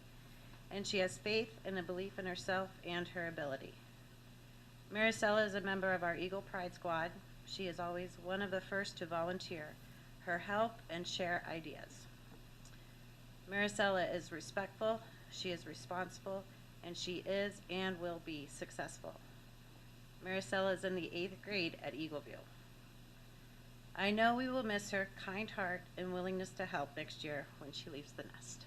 Speaker 19: and she has faith and a belief in herself and her ability. Maricela is a member of our Eagle Pride Squad. She is always one of the first to volunteer her help and share ideas. Maricela is respectful, she is responsible, and she is and will be successful. Maricela is in the 8th grade at Eagleview. I know we will miss her kind heart and willingness to help next year when she leaves the nest.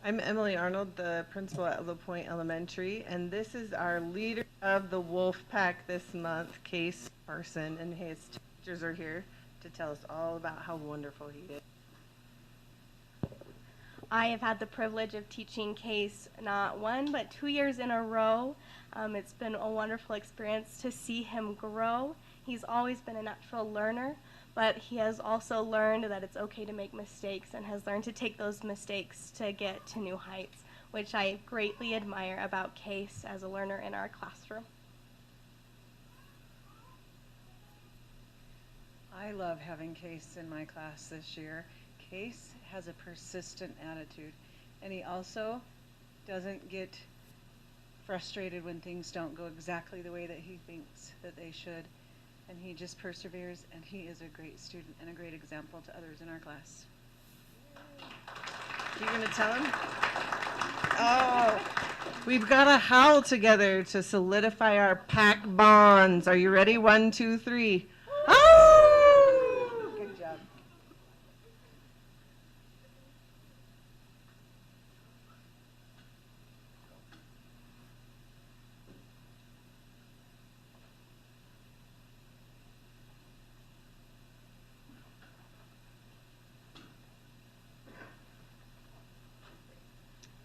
Speaker 20: I'm Emily Arnold, the principal at La Pointe Elementary, and this is our leader of the Wolf Pack this month, Case Parson, and his teachers are here to tell us all about how wonderful he is.
Speaker 21: I have had the privilege of teaching Case not 1, but 2 years in a row. It's been a wonderful experience to see him grow. He's always been a natural learner, but he has also learned that it's okay to make mistakes and has learned to take those mistakes to get to new heights, which I greatly admire about Case as a learner in our classroom.
Speaker 9: I love having Case in my class this year. Case has a persistent attitude, and he also doesn't get frustrated when things don't go exactly the way that he thinks that they should. And he just perseveres, and he is a great student and a great example to others in our class. You gonna tell him? Oh,
Speaker 20: We've got to howl together to solidify our pack bonds. Are you ready? 1, 2, 3. Oh! Good job.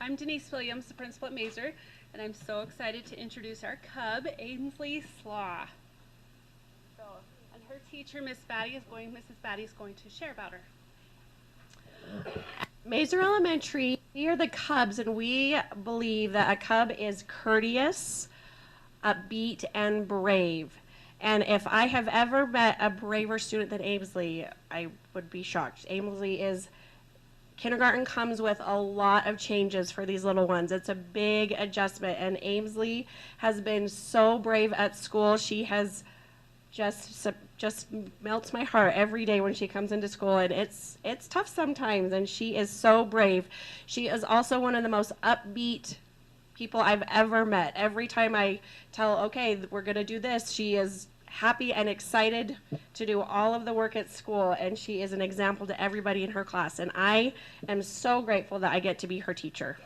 Speaker 22: I'm Denise Williams, the principal at Mazer, and I'm so excited to introduce our cub, Ainsley Slaw. So, and her teacher, Mrs. Batty, is going to share about her.
Speaker 23: Mazer Elementary, we are the Cubs, and we believe that a Cub is courteous, upbeat, and brave. And if I have ever met a braver student than Ainsley, I would be shocked. Kindergarten comes with a lot of changes for these little ones. It's a big adjustment, and Ainsley has been so brave at school. She has just melts my heart every day when she comes into school, and it's tough sometimes, and she is so brave. She is also one of the most upbeat people I've ever met. Every time I tell, okay, we're gonna do this, she is happy and excited to do all of the work at school, and she is an example to everybody in her class, and I am so grateful that I get to be her teacher.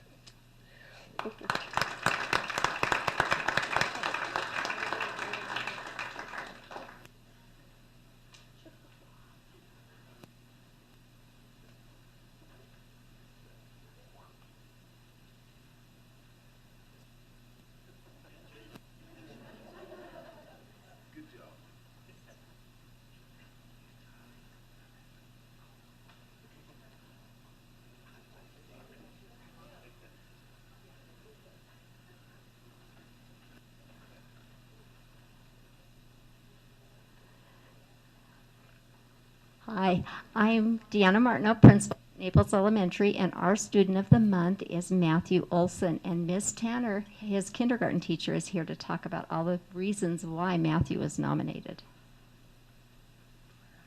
Speaker 24: Hi, I'm Deanna Martineau, principal at Naples Elementary, and our student of the month is Matthew Olson. And Ms. Tanner, his kindergarten teacher, is here to talk about all the reasons why Matthew was nominated.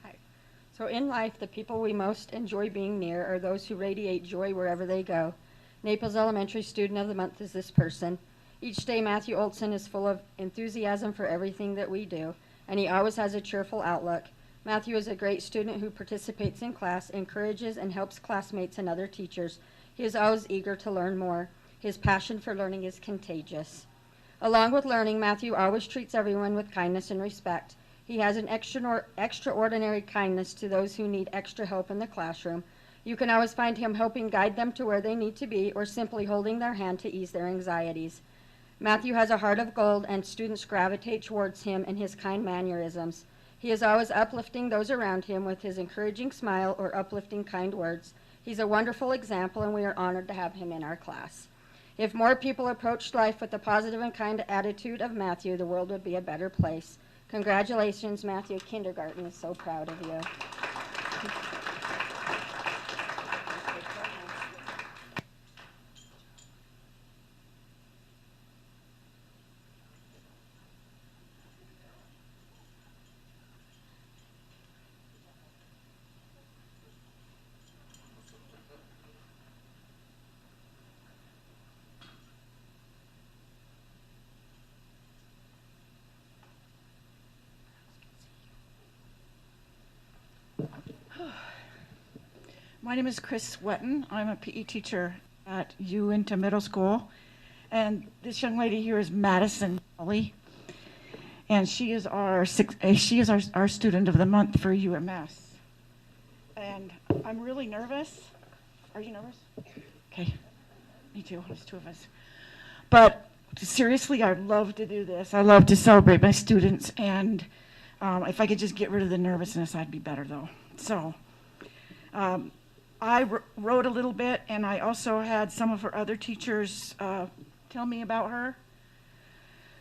Speaker 25: Hi. So in life, the people we most enjoy being near are those who radiate joy wherever they go. Naples Elementary student of the month is this person. Each day, Matthew Olson is full of enthusiasm for everything that we do, and he always has a cheerful outlook. Matthew is a great student who participates in class, encourages and helps classmates and other teachers. He is always eager to learn more. His passion for learning is contagious. Along with learning, Matthew always treats everyone with kindness and respect. He has an extraordinary kindness to those who need extra help in the classroom. You can always find him helping guide them to where they need to be, or simply holding their hand to ease their anxieties. Matthew has a heart of gold, and students gravitate towards him and his kind mannerisms. He is always uplifting those around him with his encouraging smile or uplifting kind words. He's a wonderful example, and we are honored to have him in our class. If more people approached life with the positive and kind attitude of Matthew, the world would be a better place. Congratulations, Matthew. Kindergarten is so proud of you.
Speaker 26: My name is Chris Wetton. I'm a PE teacher at Uintah Middle School. And this young lady here is Madison Kelly. And she is our student of the month for UMS. And I'm really nervous. Are you nervous? Okay. Me too. There's two of us. But seriously, I love to do this. I love to celebrate my students. And if I could just get rid of the nervousness, I'd be better, though. So I wrote a little bit, and I also had some of her other teachers tell me about her.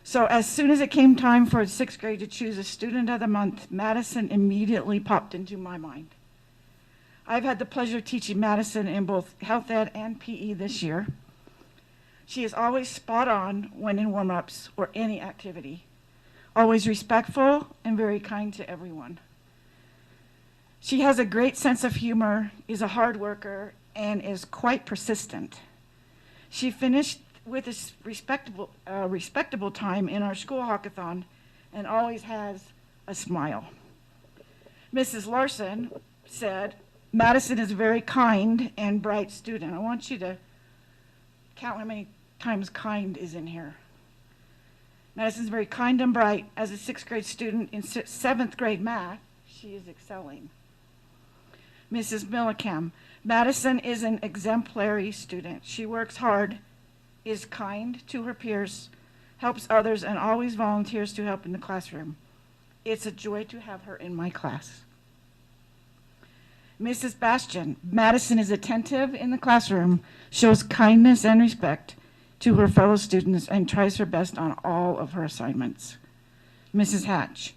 Speaker 26: So as soon as it came time for 6th grade to choose a student of the month, Madison immediately popped into my mind. I've had the pleasure of teaching Madison in both health ed and PE this year. She is always spot on when in warm-ups or any activity, always respectful and very kind to everyone. She has a great sense of humor, is a hard worker, and is quite persistent. She finished with a respectable time in our school hackathon and always has a smile. Mrs. Larson said, Madison is a very kind and bright student. I want you to count how many times kind is in here. Madison's very kind and bright. As a 6th grade student in 7th grade math, she is excelling. Mrs. Millicam, Madison is an exemplary student. She works hard, is kind to her peers, helps others, and always volunteers to help in the classroom. It's a joy to have her in my class. Mrs. Bastian, Madison is attentive in the classroom, shows kindness and respect to her fellow students, and tries her best on all of her assignments. Mrs. Hatch,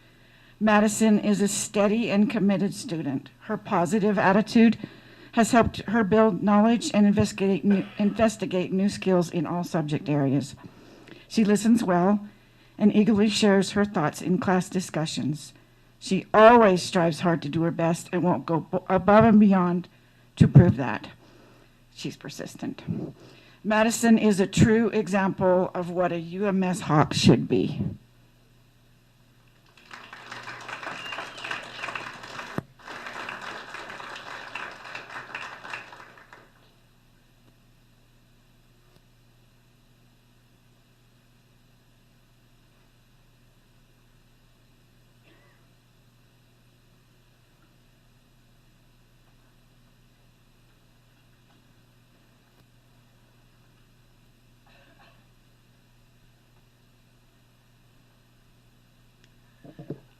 Speaker 26: Madison is a steady and committed student. Her positive attitude has helped her build knowledge and investigate new skills in all subject areas. She listens well and eagerly shares her thoughts in class discussions. She always strives hard to do her best and won't go above and beyond to prove that. She's persistent. Madison is a true example of what a UMS Hawk should be.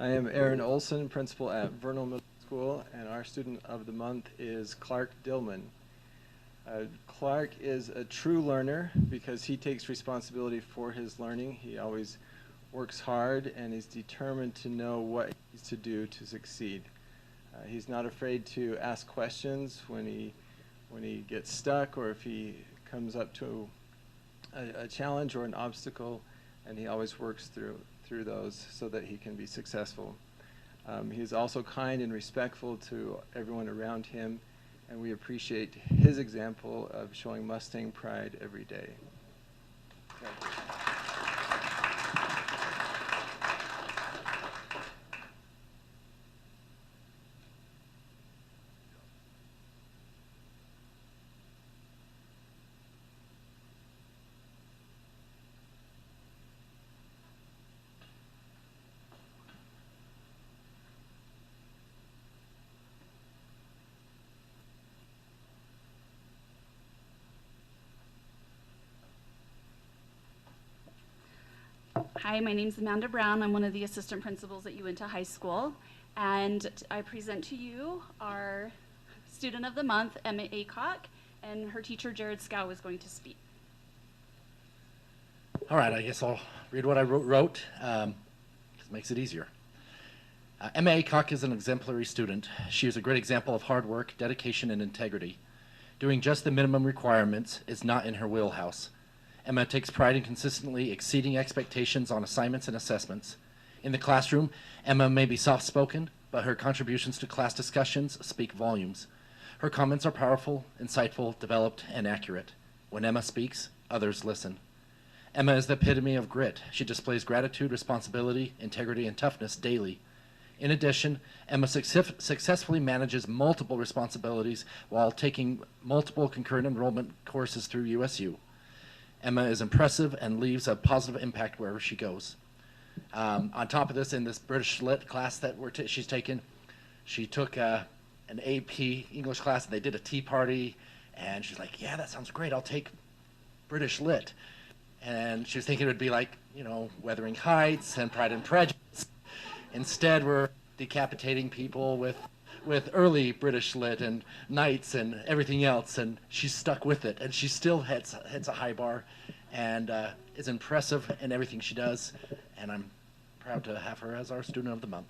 Speaker 1: I am Aaron Olson, principal at Vernal Middle School, and our student of the month is Clark Dillman. Clark is a true learner because he takes responsibility for his learning. He always works hard and is determined to know what he needs to do to succeed. He's not afraid to ask questions when he gets stuck or if he comes up to a challenge or an obstacle, and he always works through those so that he can be successful. He is also kind and respectful to everyone around him, and we appreciate his example of showing Mustang pride every day.
Speaker 3: Hi, my name is Amanda Brown. I'm one of the assistant principals at Uintah High School, and I present to you our student of the month, Emma Acock, and her teacher, Jared Scow, is going to speak.
Speaker 4: All right, I guess I'll read what I wrote, because it makes it easier. Emma Acock is an exemplary student. She is a great example of hard work, dedication, and integrity. Doing just the minimum requirements is not in her wheelhouse. Emma takes pride in consistently exceeding expectations on assignments and assessments. In the classroom, Emma may be soft-spoken, but her contributions to class discussions speak volumes. Her comments are powerful, insightful, developed, and accurate. When Emma speaks, others listen. Emma is the epitome of grit. She displays gratitude, responsibility, integrity, and toughness daily. In addition, Emma successfully manages multiple responsibilities while taking multiple concurrent enrollment courses through USU. Emma is impressive and leaves a positive impact wherever she goes. On top of this, in this British Lit class that she's taken, she took an AP English class, and they did a tea party, and she's like, yeah, that sounds great, I'll take British Lit. And she was thinking it would be like, you know, Wuthering Heights and Pride and Prejudice. Instead, we're decapitating people with early British Lit and Knights and everything else, and she's stuck with it, and she still hits a high bar, and is impressive in everything she does, and I'm proud to have her as our Student of the Month.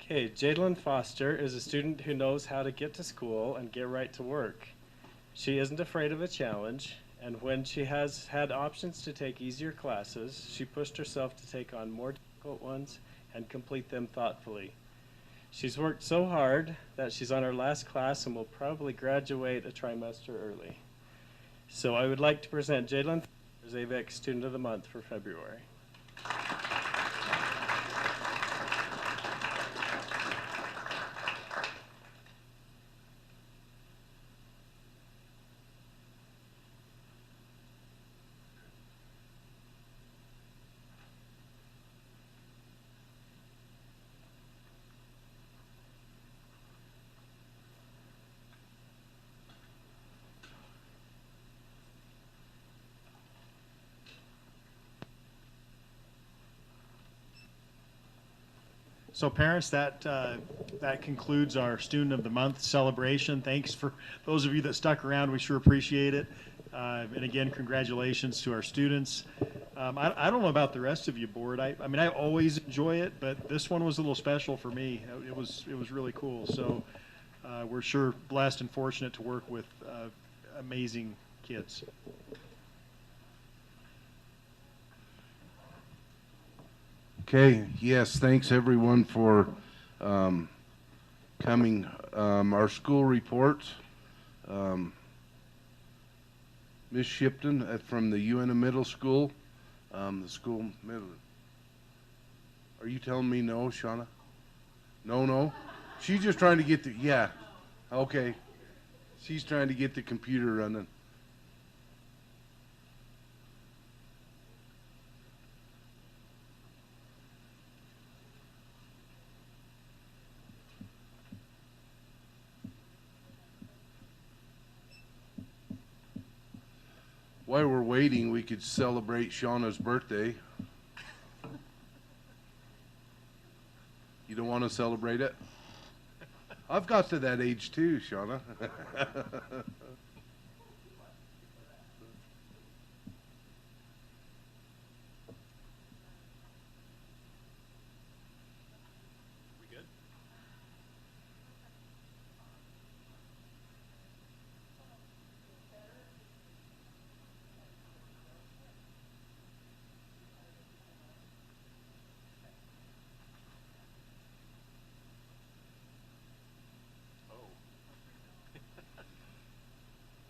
Speaker 7: Okay, Jadlyn Foster is a student who knows how to get to school and get right to work. She isn't afraid of a challenge, and when she has had options to take easier classes, she pushed herself to take on more difficult ones and complete them thoughtfully. She's worked so hard that she's on her last class and will probably graduate a trimester early. So I would like to present Jadlyn as AVEX Student of the Month for February.
Speaker 5: So parents, that concludes our Student of the Month celebration. Thanks for those of you that stuck around. We sure appreciate it. And again, congratulations to our students. I don't know about the rest of you, board. I mean, I always enjoy it, but this one was a little special for me. It was really cool. So we're sure blessed and fortunate to work with amazing kids.
Speaker 2: Okay, yes, thanks everyone for coming. Our school reports. Miss Shipton from the Uintah Middle School. The school middle. Are you telling me no, Shauna? No? She's just trying to get the, yeah, okay. She's trying to get the computer running. While we're waiting, we could celebrate Shauna's birthday. You don't want to celebrate it? I've got to that age too, Shauna.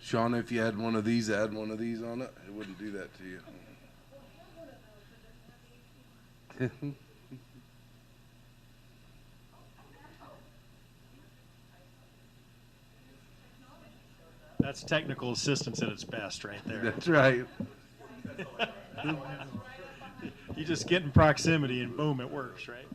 Speaker 2: Shauna, if you had one of these, add one of these on it, it wouldn't do that to you.
Speaker 5: That's technical assistance at its best right there.
Speaker 2: That's right.
Speaker 5: You just get in proximity and boom, it works, right?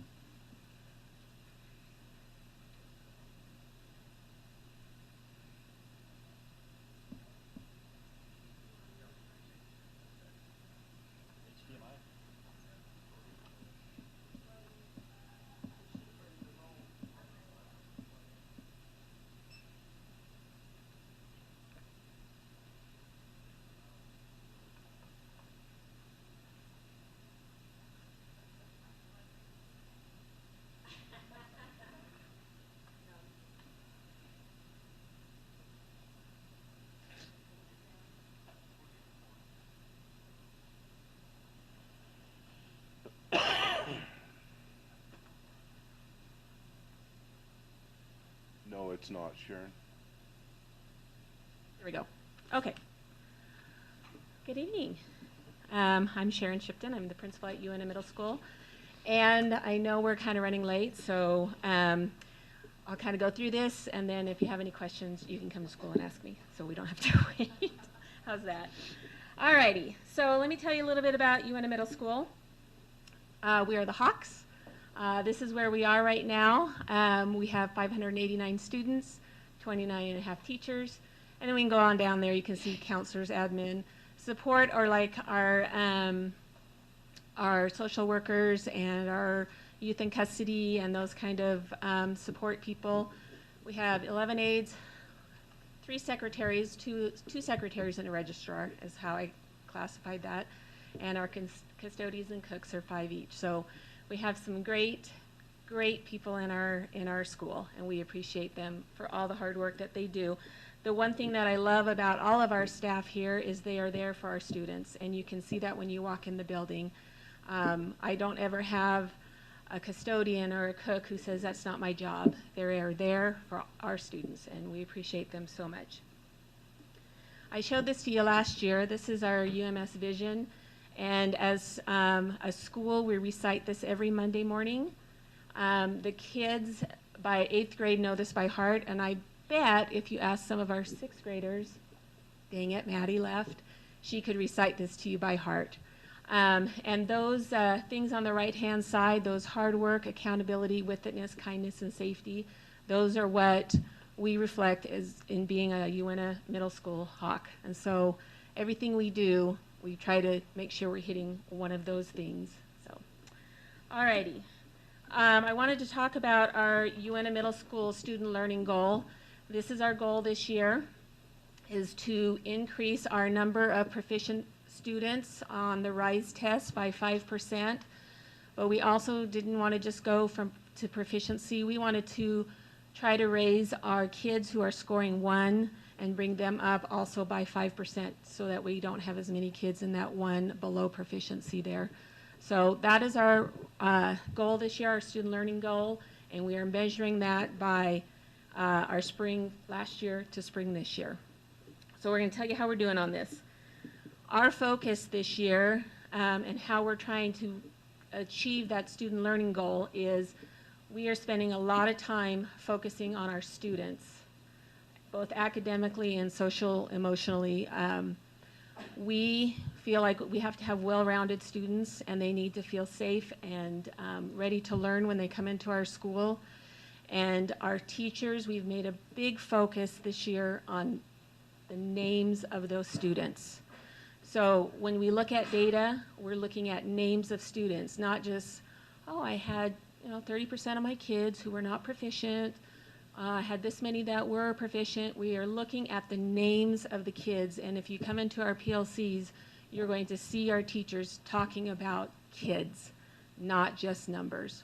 Speaker 2: No, it's not, Sharon.
Speaker 23: Here we go. Okay. Good evening. I'm Sharon Shipton. I'm the principal at Uintah Middle School. And I know we're kind of running late, so I'll kind of go through this, and then if you have any questions, you can come to school and ask me, so we don't have to wait. How's that? Alrighty, so let me tell you a little bit about Uintah Middle School. We are the Hawks. This is where we are right now. We have 589 students, 29 and a half teachers, and then we can go on down there. You can see counselors, admin, support, or like our social workers and our youth in custody and those kind of support people. We have 11 aides, 3 secretaries, two secretaries and a registrar is how I classified that, and our custodians and cooks are 5 each. So we have some great people in our school, and we appreciate them for all the hard work that they do. The one thing that I love about all of our staff here is they are there for our students, and you can see that when you walk in the building. I don't ever have a custodian or a cook who says that's not my job. They are there for our students, and we appreciate them so much. I showed this to you last year. This is our UMS vision, and as a school, we recite this every Monday morning. The kids by 8th grade know this by heart, and I bet if you ask some of our 6th graders, dang it, Maddie left, she could recite this to you by heart. And those things on the right-hand side, those hard work, accountability, witness, kindness, and safety, those are what we reflect as in being a Uintah Middle School Hawk. And so everything we do, we try to make sure we're hitting one of those things. So, alrighty. I wanted to talk about our Uintah Middle School student learning goal. This is our goal this year, is to increase our number of proficient students on the RISE test by 5%, but we also didn't want to just go to proficiency. We wanted to try to raise our kids who are scoring 1 and bring them up also by 5% so that we don't have as many kids in that 1 below proficiency there. So that is our goal this year, our student learning goal, and we are measuring that by our spring last year to spring this year. So we're going to tell you how we're doing on this. Our focus this year and how we're trying to achieve that student learning goal is we are spending a lot of time focusing on our students, both academically and social, emotionally. We feel like we have to have well-rounded students, and they need to feel safe and ready to learn when they come into our school. And our teachers, we've made a big focus this year on the names of those students. So when we look at data, we're looking at names of students, not just, oh, I had 30% of my kids who were not proficient. I had this many that were proficient. We are looking at the names of the kids, and if you come into our PLCs, you're going to see our teachers talking about kids, not just numbers.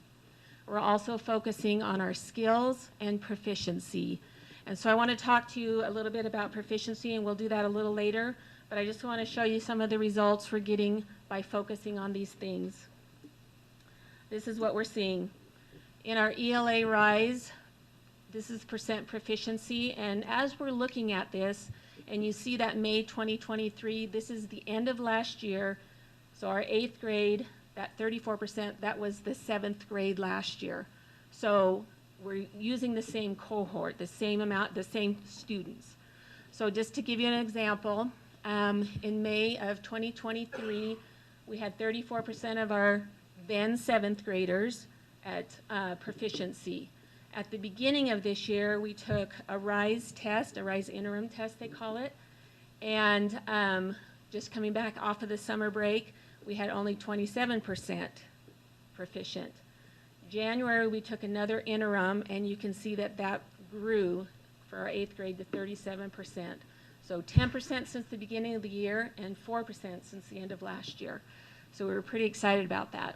Speaker 23: We're also focusing on our skills and proficiency. And so I want to talk to you a little bit about proficiency, and we'll do that a little later. But I just want to show you some of the results we're getting by focusing on these things. This is what we're seeing. In our ELA RISE, this is percent proficiency, and as we're looking at this, and you see that May 2023, this is the end of last year, so our 8th grade, that 34%, that was the 7th grade last year. So we're using the same cohort, the same amount, the same students. So just to give you an example, in May of 2023, we had 34% of our then 7th graders at proficiency. At the beginning of this year, we took a RISE test, a RISE interim test they call it, and just coming back off of the summer break, we had only 27% proficient. January, we took another interim, and you can see that that grew for our 8th grade to 37%. So 10% since the beginning of the year and 4% since the end of last year. So we were pretty excited about that.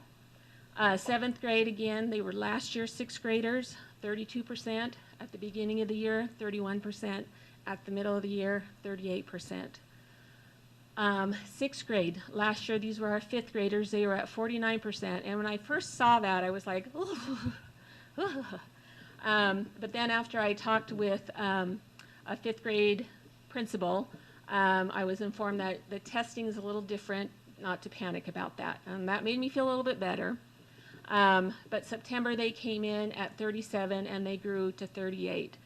Speaker 23: 7th grade, again, they were last year 6th graders, 32%. At the beginning of the year, 31%. At the middle of the year, 38%. 6th grade, last year these were our 5th graders, they were at 49%. And when I first saw that, I was like, ooh. But then after I talked with a 5th grade principal, I was informed that the testing is a little different, not to panic about that. And that made me feel a little bit better. But September they came in at 37 and they grew to 38.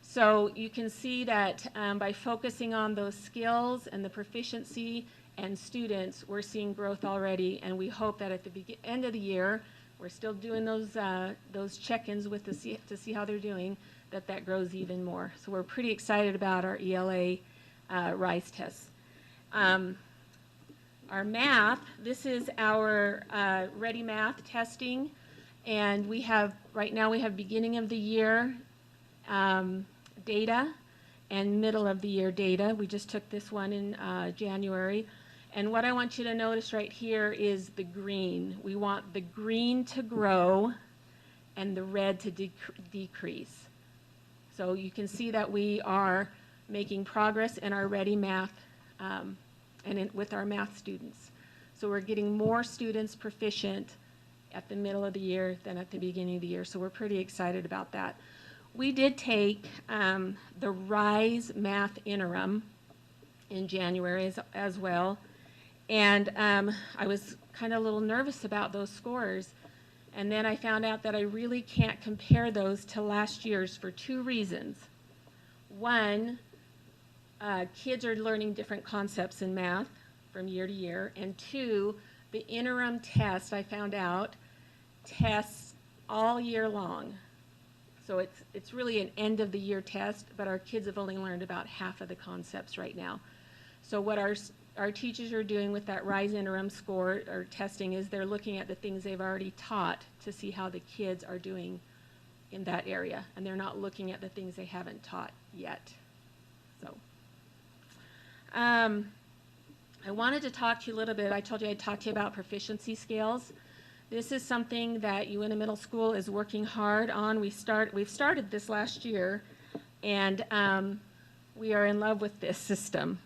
Speaker 23: So you can see that by focusing on those skills and the proficiency and students, we're seeing growth already, and we hope that at the end of the year, we're still doing those check-ins with to see how they're doing, that grows even more. So we're pretty excited about our ELA RISE tests. Our math, this is our Ready Math testing, and right now we have beginning of the year data and middle of the year data. We just took this one in January. And what I want you to notice right here is the green. We want the green to grow and the red to decrease. So you can see that we are making progress in our Ready Math with our math students. So we're getting more students proficient at the middle of the year than at the beginning of the year. So we're pretty excited about that. We did take the RISE Math Interim in January as well. And I was kind of a little nervous about those scores. And then I found out that I really can't compare those to last year's for two reasons. One, kids are learning different concepts in math from year to year. And two, the interim test, I found out, tests all year long. So it's really an end of the year test, but our kids have only learned about half of the concepts right now. So what our teachers are doing with that RISE interim score or testing is they're looking at the things they've already taught to see how the kids are doing in that area. And they're not looking at the things they haven't taught yet. So I wanted to talk to you a little bit. I told you I'd talk to you about proficiency scales. This is something that Uintah Middle School is working hard on. We've started this last year, and we are in love with this system.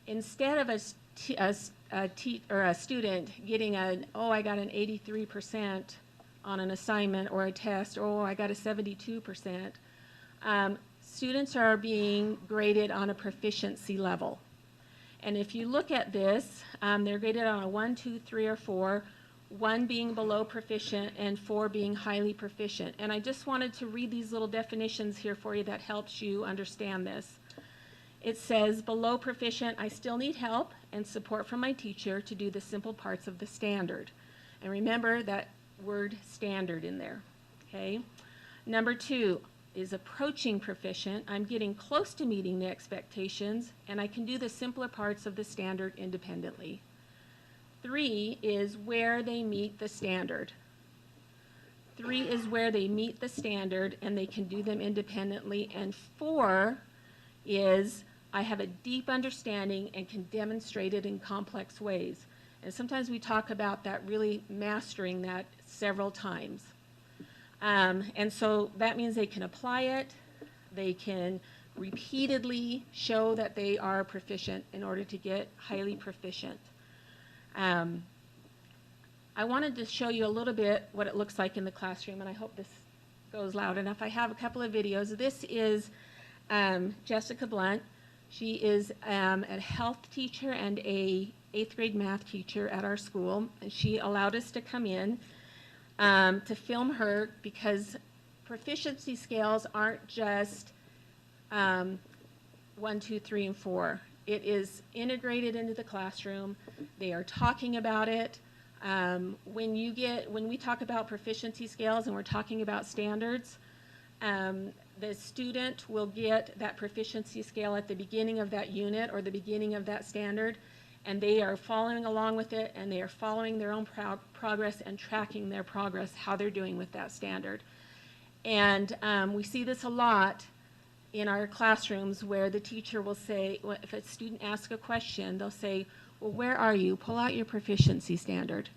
Speaker 23: Instead of a student getting I got an 83% on an assignment or a test, I got a 72%, students are being graded on a proficiency level. And if you look at this, they're graded on a 1, 2, 3, or 4, 1 being below proficient and 4 being highly proficient. And I just wanted to read these little definitions here for you that helps you understand this. It says, below proficient, I still need help and support from my teacher to do the simple parts of the standard. And remember that word standard in there, okay? Number 2 is approaching proficient. I'm getting close to meeting the expectations, and I can do the simpler parts of the standard independently. 3 is where they meet the standard. 3 is where they meet the standard and they can do them independently. And 4 is I have a deep understanding and can demonstrate it in complex ways. And sometimes we talk about that, really mastering that several times. And so that means they can apply it, they can repeatedly show that they are proficient in order to get highly proficient. I wanted to show you a little bit what it looks like in the classroom, and I hope this goes loud enough. I have a couple of videos. This is Jessica Blunt. She is a health teacher and a 8th grade math teacher at our school. And she allowed us to come in to film her because proficiency scales aren't just 1, 2, 3, and 4. It is integrated into the classroom. They are talking about it. When we talk about proficiency scales and we're talking about standards, the student will get that proficiency scale at the beginning of that unit or the beginning of that standard, and they are following along with it, and they are following their own progress and tracking their progress, how they're doing with that standard. And we see this a lot in our classrooms where the teacher will say, if a student asks a question, they'll say, well, where are you? Pull out your proficiency standard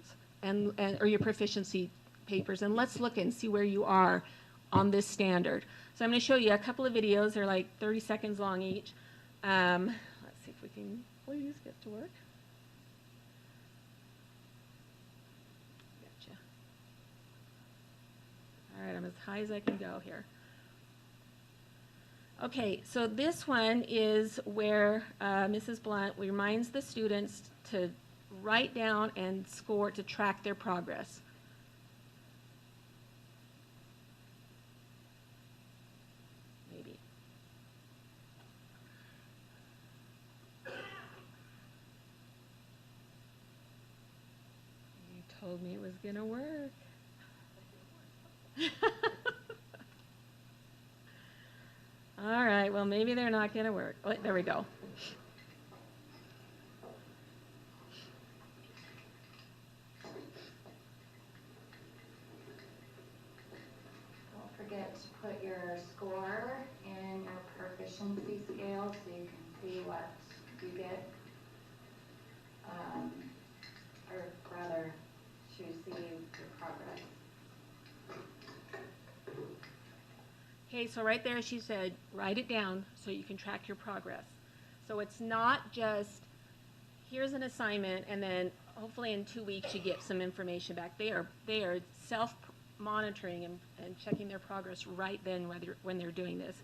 Speaker 23: or your proficiency papers, and let's look and see where you are on this standard. So I'm going to show you a couple of videos. They're like 30 seconds long each. Let's see if we can please get to work. Gotcha. All right, I'm as high as I can go here. Okay, so this one is where Mrs. Blunt reminds the students to write down and score to track their progress. Maybe. You told me it was going to work. All right, well, maybe they're not going to work. Oh, there we go.
Speaker 24: Don't forget to put your score in your proficiency scale so you can see what you get, or rather, to see your progress.
Speaker 23: Okay, so right there she said, write it down so you can track your progress. So it's not just, here's an assignment, and then hopefully in 2 weeks you get some information back. They are self-monitoring and checking their progress right then when they're doing this.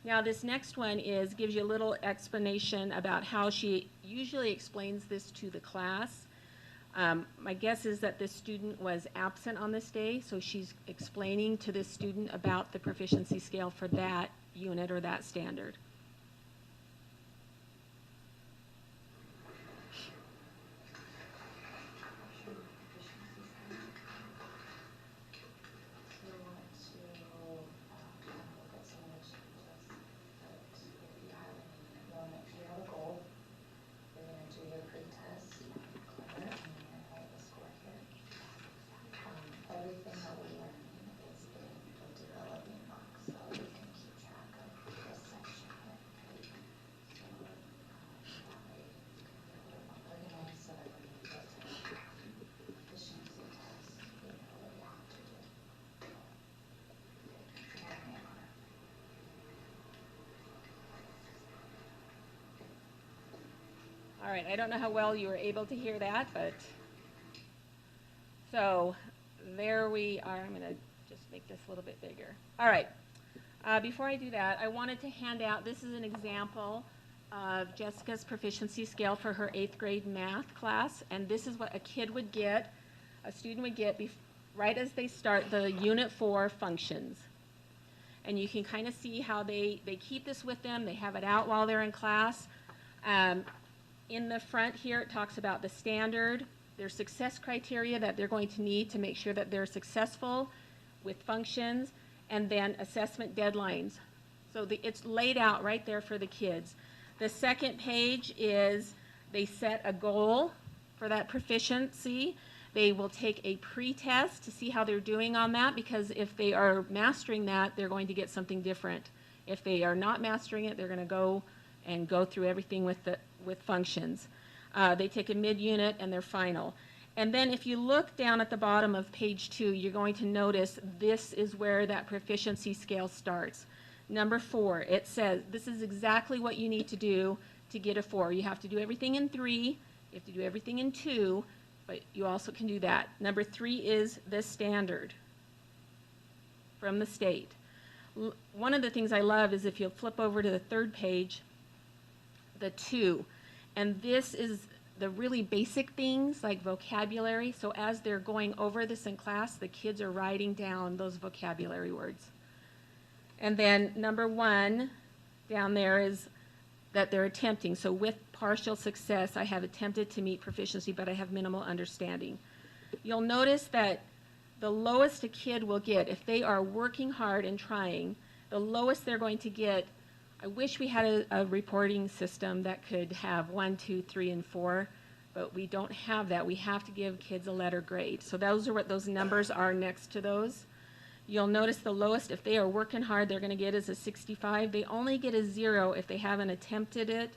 Speaker 23: Now this next one gives you a little explanation about how she usually explains this to the class. My guess is that this student was absent on this day, so she's explaining to this student about the proficiency scale for that unit or that standard.
Speaker 24: Everything that we're learning is in the developing box, so we can keep track of this section here. So that way we can be a little more organized so that when we get to efficiency tests, we know what we have to do.
Speaker 23: All right, I don't know how well you were able to hear that, but so there we are. I'm going to just make this a little bit bigger. All right, before I do that, I wanted to hand out, this is an example of Jessica's proficiency scale for her 8th grade math class, and this is what a student would get right as they start the Unit 4 functions. And you can kind of see how they keep this with them. They have it out while they're in class. In the front here, it talks about the standard, their success criteria that they're going to need to make sure that they're successful with functions, and then assessment deadlines. So it's laid out right there for the kids. The second page is they set a goal for that proficiency. They will take a pre-test to see how they're doing on that, because if they are mastering that, they're going to get something different. If they are not mastering it, they're going to go through everything with functions. They take a mid-unit and their final. And then if you look down at the bottom of page 2, you're going to notice this is where that proficiency scale starts. Number 4, it says this is exactly what you need to do to get a 4. You have to do everything in 3, you have to do everything in 2, but you also can do that. Number 3 is the standard from the state. One of the things I love is if you'll flip over to the 3rd page, the 2. And this is the really basic things like vocabulary. So as they're going over this in class, the kids are writing down those vocabulary words. And then number 1 down there is that they're attempting. So with partial success, I have attempted to meet proficiency, but I have minimal understanding. You'll notice that the lowest a kid will get, if they are working hard and trying, the lowest they're going to get, I wish we had a reporting system that could have 1, 2, 3, and 4, but we don't have that. We have to give kids a letter grade. So those are what those numbers are next to those. You'll notice the lowest, if they are working hard, they're going to get is a 65. They only get a 0 if they haven't attempted it,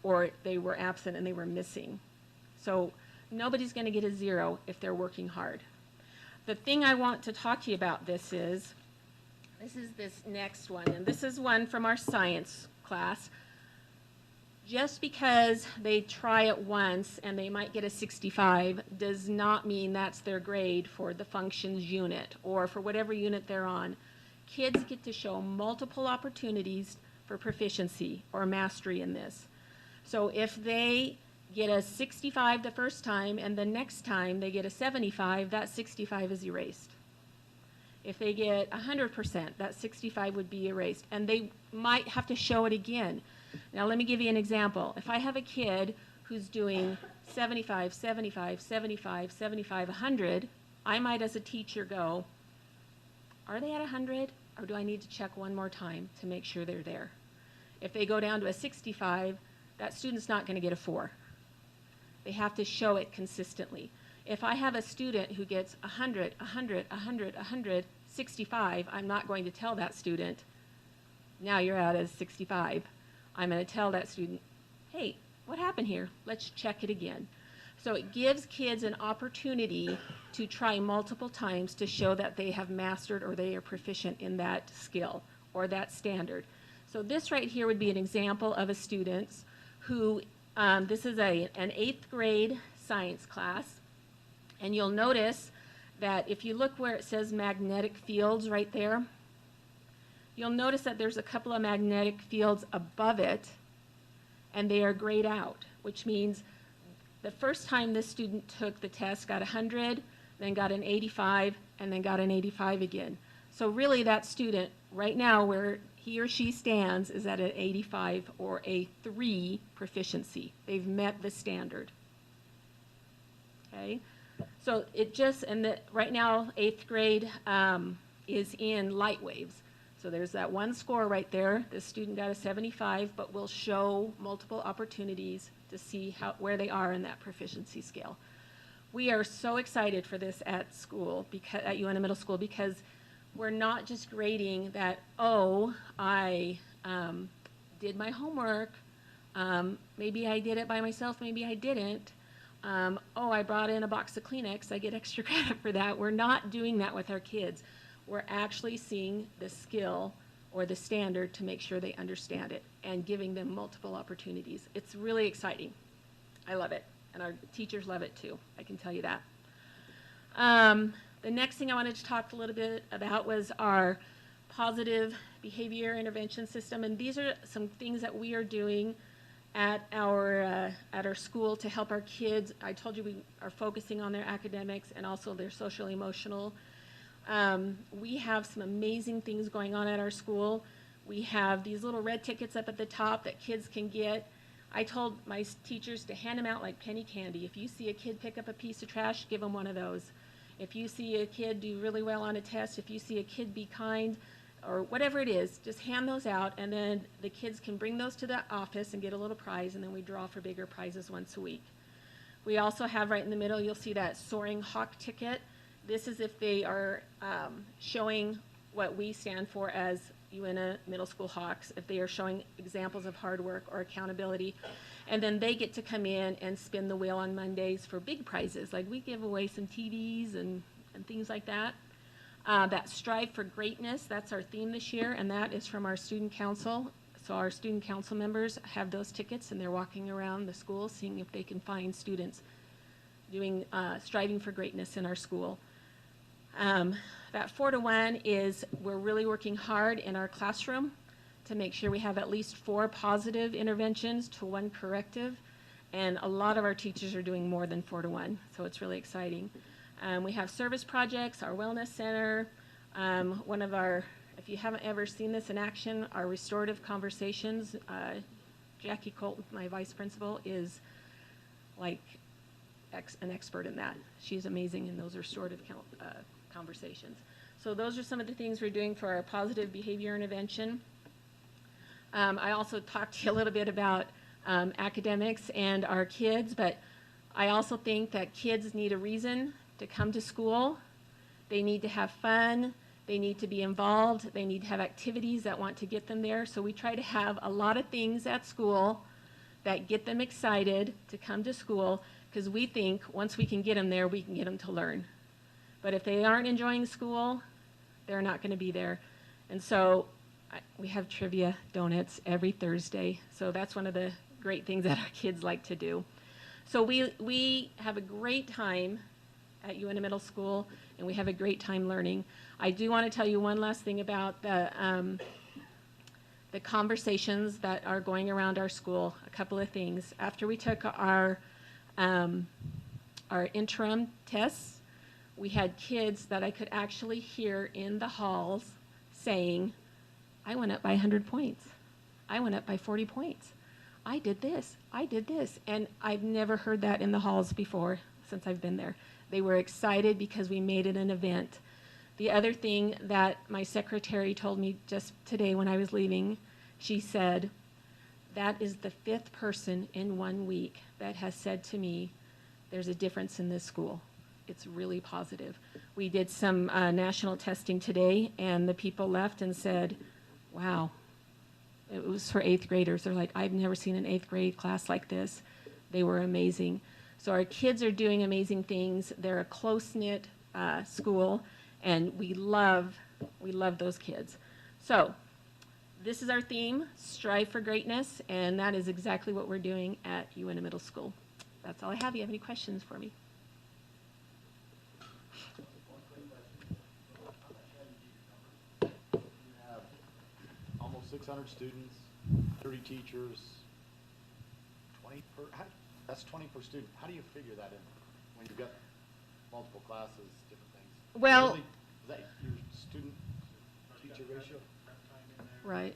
Speaker 23: or they were absent and they were missing. So nobody's going to get a 0 if they're working hard. The thing I want to talk to you about this is this next one, and this is one from our science class. Just because they try it once and they might get a 65 does not mean that's their grade for the functions unit or for whatever unit they're on. Kids get to show multiple opportunities for proficiency or mastery in this. So if they get a 65 the first time and the next time they get a 75, that 65 is erased. If they get 100%, that 65 would be erased, and they might have to show it again. Now let me give you an example. If I have a kid who's doing 75, 75, 75, 75, 100, I might as a teacher go, are they at 100, or do I need to check one more time to make sure they're there? If they go down to a 65, that student's not going to get a 4. They have to show it consistently. If I have a student who gets 100, 100, 100, 100, 65, I'm not going to tell that student, now you're at a 65. I'm going to tell that student, hey, what happened here? Let's check it again. So it gives kids an opportunity to try multiple times to show that they have mastered or they are proficient in that skill or that standard. So this right here would be an example of a student who, this is an 8th grade science class. And you'll notice that if you look where it says magnetic fields right there, you'll notice that there's a couple of magnetic fields above it, and they are grayed out, which means the first time this student took the test got 100, then got an 85, and then got an 85 again. So really that student right now where he or she stands is at an 85 or a 3 proficiency. They've met the standard. Okay? So it just, and right now 8th grade is in light waves. So there's that one score right there. The student got a 75, but we'll show multiple opportunities to see where they are in that proficiency scale. We are so excited for this at school, at Uintah Middle School, because we're not just grading that, oh, I did my homework, maybe I did it by myself, maybe I didn't. Oh, I brought in a box of Kleenex, I get extra credit for that. We're not doing that with our kids. We're actually seeing the skill or the standard to make sure they understand it and giving them multiple opportunities. It's really exciting. I love it. And our teachers love it too, I can tell you that. The next thing I wanted to talk a little bit about was our positive behavior intervention system. And these are some things that we are doing at our school to help our kids. I told you we are focusing on their academics and also their social emotional. We have some amazing things going on at our school. We have these little red tickets up at the top that kids can get. I told my teachers to hand them out like penny candy. If you see a kid pick up a piece of trash, give them one of those. If you see a kid do really well on a test, if you see a kid be kind, or whatever it is, just hand those out, and then the kids can bring those to the office and get a little prize, and then we draw for bigger prizes once a week. We also have right in the middle, you'll see that Soaring Hawk ticket. This is if they are showing what we stand for as Uintah Middle School Hawks, if they are showing examples of hard work or accountability. And then they get to come in and spin the wheel on Mondays for big prizes. Like we give away some TVs and things like that. That Strive for Greatness, that's our theme this year, and that is from our student council. So our student council members have those tickets, and they're walking around the school seeing if they can find students doing striving for greatness in our school. That 4-to-1 is we're really working hard in our classroom to make sure we have at least 4 positive interventions to 1 corrective, and a lot of our teachers are doing more than 4-to-1, so it's really exciting. We have service projects, our wellness center, one of our, if you haven't ever seen this in action, our restorative conversations. Jackie Colton, my vice principal, is like an expert in that. She's amazing in those restorative conversations. So those are some of the things we're doing for our positive behavior intervention. I also talked to you a little bit about academics and our kids, but I also think that kids need a reason to come to school. They need to have fun. They need to be involved. They need to have activities that want to get them there. So we try to have a lot of things at school that get them excited to come to school, because we think once we can get them there, we can get them to learn. But if they aren't enjoying school, they're not going to be there. And so we have trivia donuts every Thursday. So that's one of the great things that our kids like to do. So we have a great time at Uintah Middle School, and we have a great time learning. I do want to tell you one last thing about the conversations that are going around our school, a couple of things. After we took our interim tests, we had kids that I could actually hear in the halls saying, I went up by 100 points. I went up by 40 points. I did this. I did this. And I've never heard that in the halls before since I've been there. They were excited because we made it an event. The other thing that my secretary told me just today when I was leaving, she said, that is the 5th person in 1 week that has said to me, there's a difference in this school. It's really positive. We did some national testing today, and the people left and said, wow, it was for 8th graders. They're like, I've never seen an 8th grade class like this. They were amazing. So our kids are doing amazing things. They're a close-knit school, and we love those kids. So this is our theme, Strive for Greatness, and that is exactly what we're doing at Uintah Middle School. That's all I have. You have any questions for me?
Speaker 8: You have almost 600 students, 30 teachers, 20 per, that's 20 per student. How do you figure that in when you've got multiple classes, different things?
Speaker 23: Well,
Speaker 8: is that your student-teacher ratio?
Speaker 23: Right.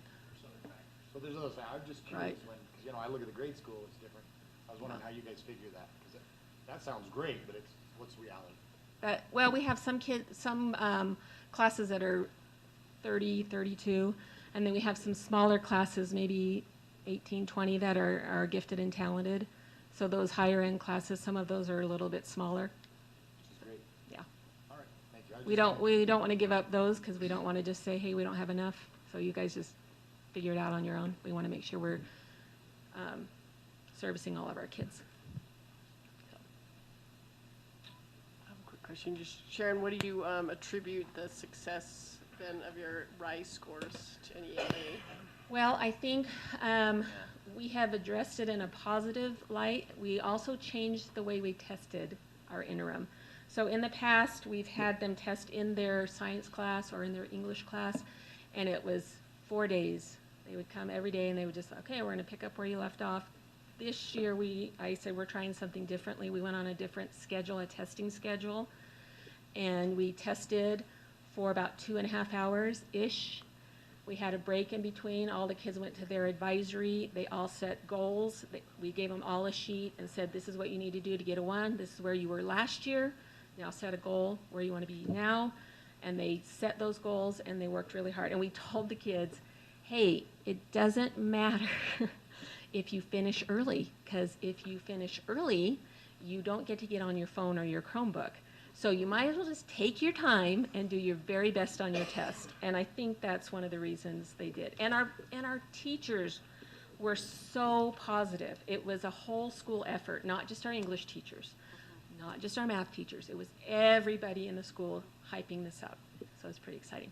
Speaker 8: So there's those, I'm just curious
Speaker 23: Right.
Speaker 8: when, because, you know, I look at the grade school, it's different. I was wondering how you guys figure that, because that sounds great, but what's reality?
Speaker 23: Well, we have some classes that are 30, 32, and then we have some smaller classes, maybe 18, 20, that are gifted and talented. So those higher end classes, some of those are a little bit smaller.
Speaker 8: Which is great.
Speaker 23: Yeah.
Speaker 8: All right, thank you.
Speaker 23: We don't want to give up those because we don't want to just say, hey, we don't have enough. So you guys just figure it out on your own. We want to make sure we're servicing all of our kids.
Speaker 6: I have a quick question. Just Sharon, what do you attribute the success then of your RISE scores to NEA?
Speaker 23: Well, I think we have addressed it in a positive light. We also changed the way we tested our interim. So in the past, we've had them test in their science class or in their English class, and it was 4 days. They would come every day and they would just, okay, we're gonna pick up where you left off. This year, I said we're trying something differently. We went on a different schedule, a testing schedule, and we tested for about 2.5 hours-ish. We had a break in between. All the kids went to their advisory. They all set goals. We gave them all a sheet and said, this is what you need to do to get a 1. This is where you were last year. Now set a goal where you want to be now. And they set those goals and they worked really hard. And we told the kids, hey, it doesn't matter if you finish early, because if you finish early, you don't get to get on your phone or your Chromebook. So you might as well just take your time and do your very best on your test. And I think that's one of the reasons they did. And our teachers were so positive. It was a whole school effort, not just our English teachers, not just our math teachers. It was everybody in the school hyping this up. So it's pretty exciting.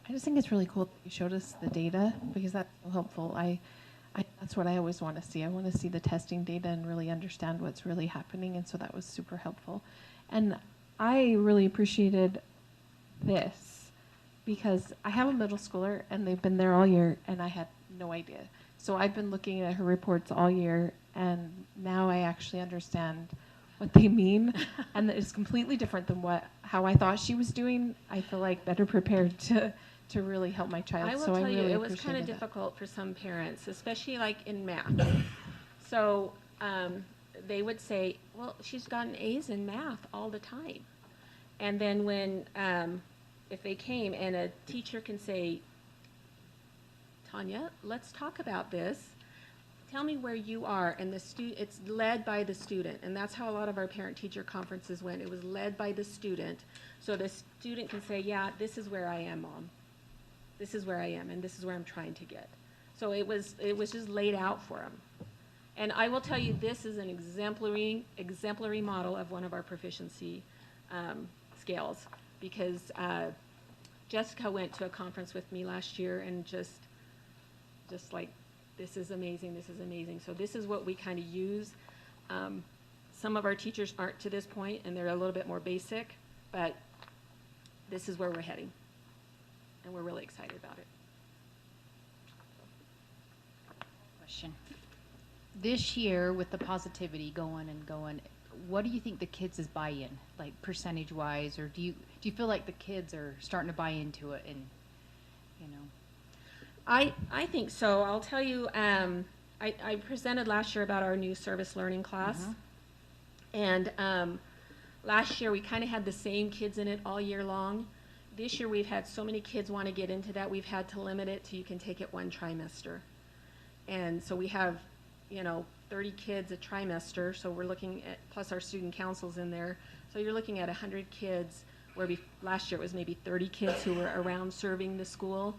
Speaker 10: I just think it's really cool that you showed us the data, because that's so helpful. That's what I always want to see. I want to see the testing data and really understand what's really happening, and so that was super helpful. And I really appreciated this because I have a middle schooler and they've been there all year and I had no idea. So I've been looking at her reports all year and now I actually understand what they mean, and it's completely different than how I thought she was doing. I feel like better prepared to really help my child.
Speaker 23: I will
Speaker 10: so
Speaker 23: tell
Speaker 10: I
Speaker 23: you,
Speaker 10: really
Speaker 23: it was kind of
Speaker 10: appreciated that.
Speaker 23: difficult for some parents, especially like in math. So they would say, well, she's gotten A's in math all the time. And then when, if they came and a teacher can say, Tanya, let's talk about this. Tell me where you are, and it's led by the student, and that's how a lot of our parent-teacher conferences went. It was led by the student, so the student can say, yeah, this is where I am, Mom. This is where I am, and this is where I'm trying to get. So it was just laid out for them. And I will tell you, this is an exemplary model of one of our proficiency scales, because Jessica went to a conference with me last year and just like, this is amazing, this is amazing. So this is what we kind of use. Some of our teachers aren't to this point, and they're a little bit more basic, but this is where we're heading. and we're really excited about it.
Speaker 11: Question. This year, with the positivity going and going, what do you think the kids' buy-in, like percentage-wise, or do you feel like the kids are starting to buy into it, and you know?
Speaker 23: I think so. I'll tell you, I presented last year about our new service learning class. And last year we kind of had the same kids in it all year long. This year we've had so many kids want to get into that, we've had to limit it to you can take it one trimester. And so we have, 30 kids a trimester, so we're looking at, plus our student council's in there. So you're looking at 100 kids, where last year it was maybe 30 kids who were around serving the school.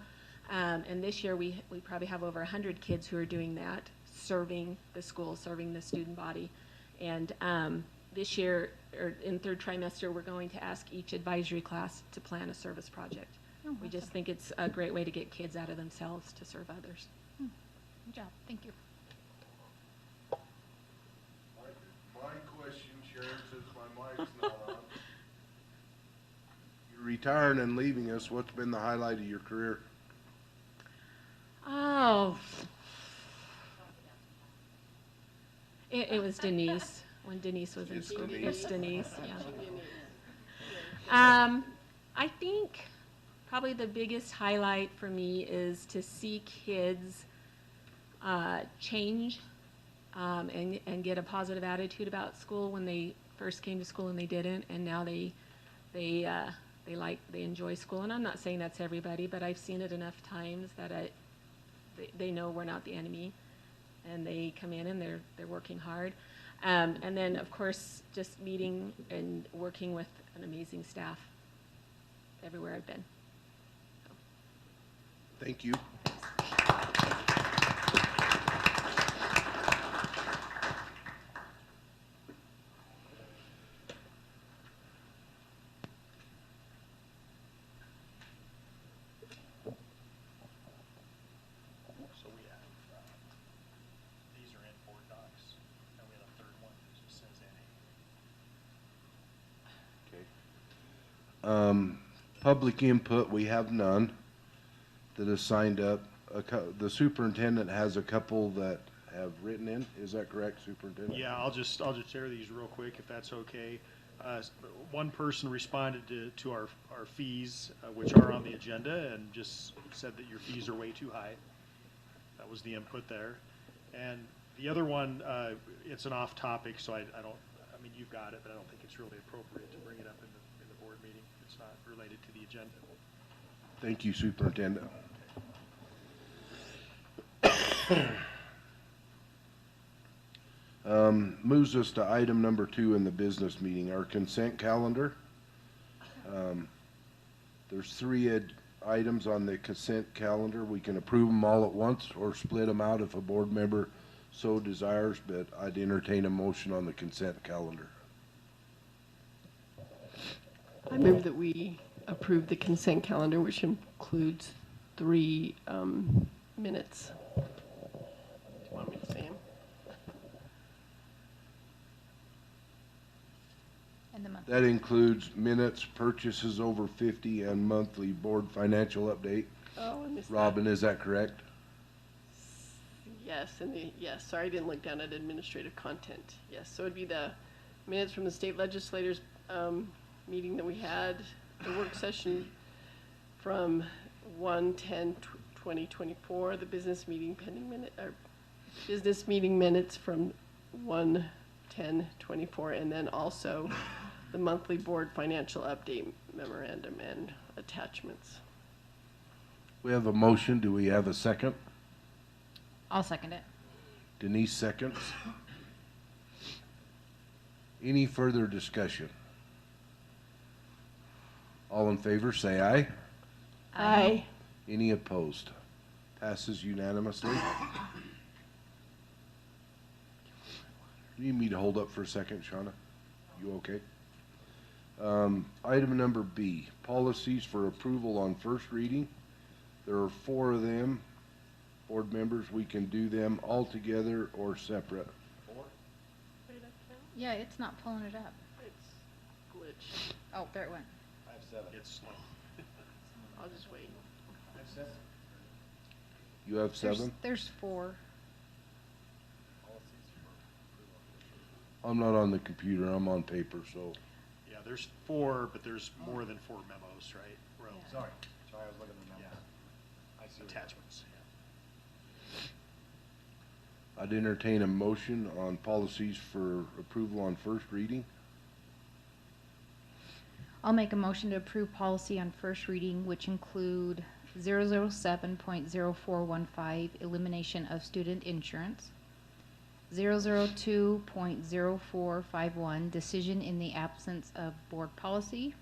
Speaker 23: And this year we probably have over 100 kids who are doing that, serving the school, serving the student body. And this year, or in third trimester, we're going to ask each advisory class to plan a service project.
Speaker 11: Oh,
Speaker 23: we just think it's a great way to get kids out of themselves to serve others.
Speaker 11: Good job. Thank you.
Speaker 2: My question, Sharon, since my mic's not on. You're retiring and leaving us. What's been the highlight of your career?
Speaker 23: Oh, it was Denise, when Denise was in
Speaker 2: It's
Speaker 23: school.
Speaker 2: Denise.
Speaker 23: It's Denise, yeah. I think probably the biggest highlight for me is to see kids change and get a positive attitude about school when they first came to school and they didn't, and now they enjoy school. And I'm not saying that's everybody, but I've seen it enough times that they know we're not the enemy, and they come in and they're working hard. And then of course just meeting and working with an amazing staff everywhere I've been.
Speaker 2: Thank you.
Speaker 5: So we have, these are in board docs, and we have a third one that just says NA.
Speaker 2: Okay. Public input, we have none that has signed up. The superintendent has a couple that have written in. Is that correct, Superintendent?
Speaker 5: Yeah, I'll just share these real quick if that's okay. One person responded to our fees, which are on the agenda, and just said that your fees are way too high. That was the input there. And the other one, it's an off topic, so I mean, you've got it, but I don't think it's really appropriate to bring it up in the board meeting. It's not related to the agenda.
Speaker 2: Thank you, Superintendent. Moves us to item number 2 in the business meeting, our consent calendar. There's 3 items on the consent calendar. We can approve them all at once or split them out if a board member so desires, but I'd entertain a motion on the consent calendar.
Speaker 6: I move that we approve the consent calendar, which includes 3 minutes. Do you want me to say them?
Speaker 11: And the month.
Speaker 2: That includes minutes, purchases over 50, and monthly board financial update.
Speaker 6: Oh, I missed that.
Speaker 2: Robin, is that correct?
Speaker 6: Yes, yes, sorry, I didn't look down at administrative content. Yes, so it'd be the minutes from the state legislators meeting that we had, the work session from 1/10/2024, the business meeting pending minute, or business meeting minutes from 1/10/24, and then also the monthly board financial update memorandum and attachments.
Speaker 2: We have a motion. Do we have a second?
Speaker 11: I'll second it.
Speaker 2: Denise seconds. Any further discussion? All in favor, say aye.
Speaker 6: Aye.
Speaker 2: Any opposed? Passes unanimously. You need me to hold up for a second, Shauna? You okay? Item number B, policies for approval on first reading. There are 4 of them. Board members, we can do them all together or separate.
Speaker 11: Yeah, it's not pulling it up.
Speaker 6: It's glitched.
Speaker 11: Oh, there it went.
Speaker 8: I have 7.
Speaker 5: It's slow.
Speaker 6: I'll just wait.
Speaker 2: You have 7?
Speaker 11: There's 4.
Speaker 2: I'm not on the computer, I'm on paper, so.
Speaker 5: Yeah, there's 4, but there's more than 4 memos, right? Well,
Speaker 8: Sorry, I was looking at the memo.
Speaker 5: Yeah.
Speaker 8: I see.
Speaker 5: Attachments.
Speaker 2: I'd entertain a motion on policies for approval on first reading.
Speaker 11: I'll make a motion to approve policy on first reading, which include 007.0415, elimination of student insurance, 002.0451, decision in the absence of board policy,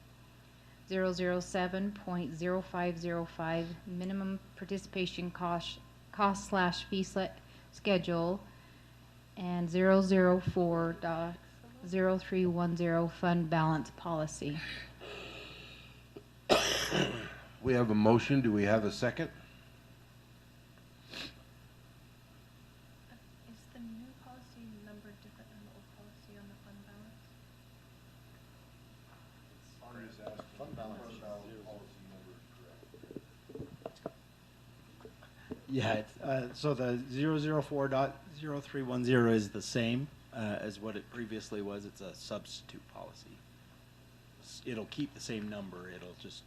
Speaker 11: 007.0505, minimum participation cost / fee schedule, and 004.0310, fund balance policy.
Speaker 2: We have a motion, do we have a second?
Speaker 10: Is the new policy numbered different than the old policy on the fund balance?
Speaker 8: Fund balance is
Speaker 12: Yeah, so the 004.0310 is the same as what it previously was. It's a substitute policy. It'll keep the same number. It'll just,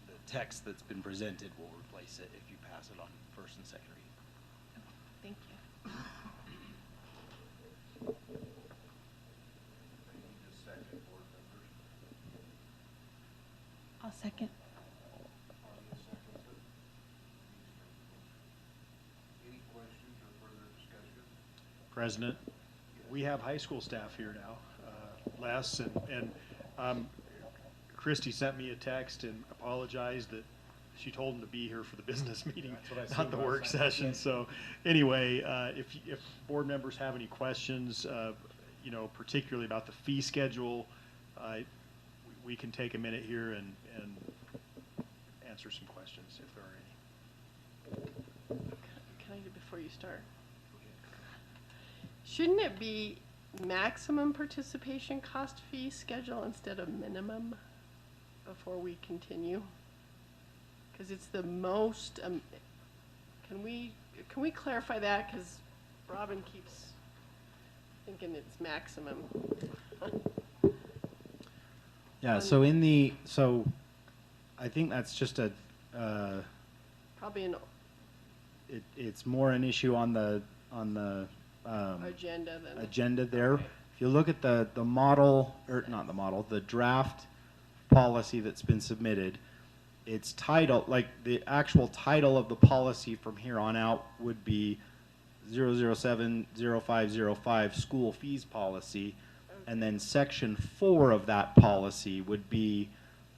Speaker 12: the text that's been presented will replace it if you pass it on first and second reading.
Speaker 10: Thank you. I'll second.
Speaker 5: President, we have high school staff here now, Les, and Christy sent me a text and apologized that she told him to be here for the business meeting, not the work session. So anyway, if board members have any questions, you know, particularly about the fee schedule, we can take a minute here and answer some questions if there are any.
Speaker 6: Can I do before you start? Shouldn't it be maximum participation cost fee schedule instead of minimum before we continue? Because it's the most, can we clarify that? Because Robin keeps thinking it's maximum.
Speaker 12: Yeah, so so I think that's just a,
Speaker 6: Probably an
Speaker 12: it's more an issue on the
Speaker 6: agenda than.
Speaker 12: agenda there. If you look at the model, or not the model, the draft policy that's been submitted, its title, like the actual title of the policy from here on out would be 0070505 school fees policy, and then section 4 of that policy would be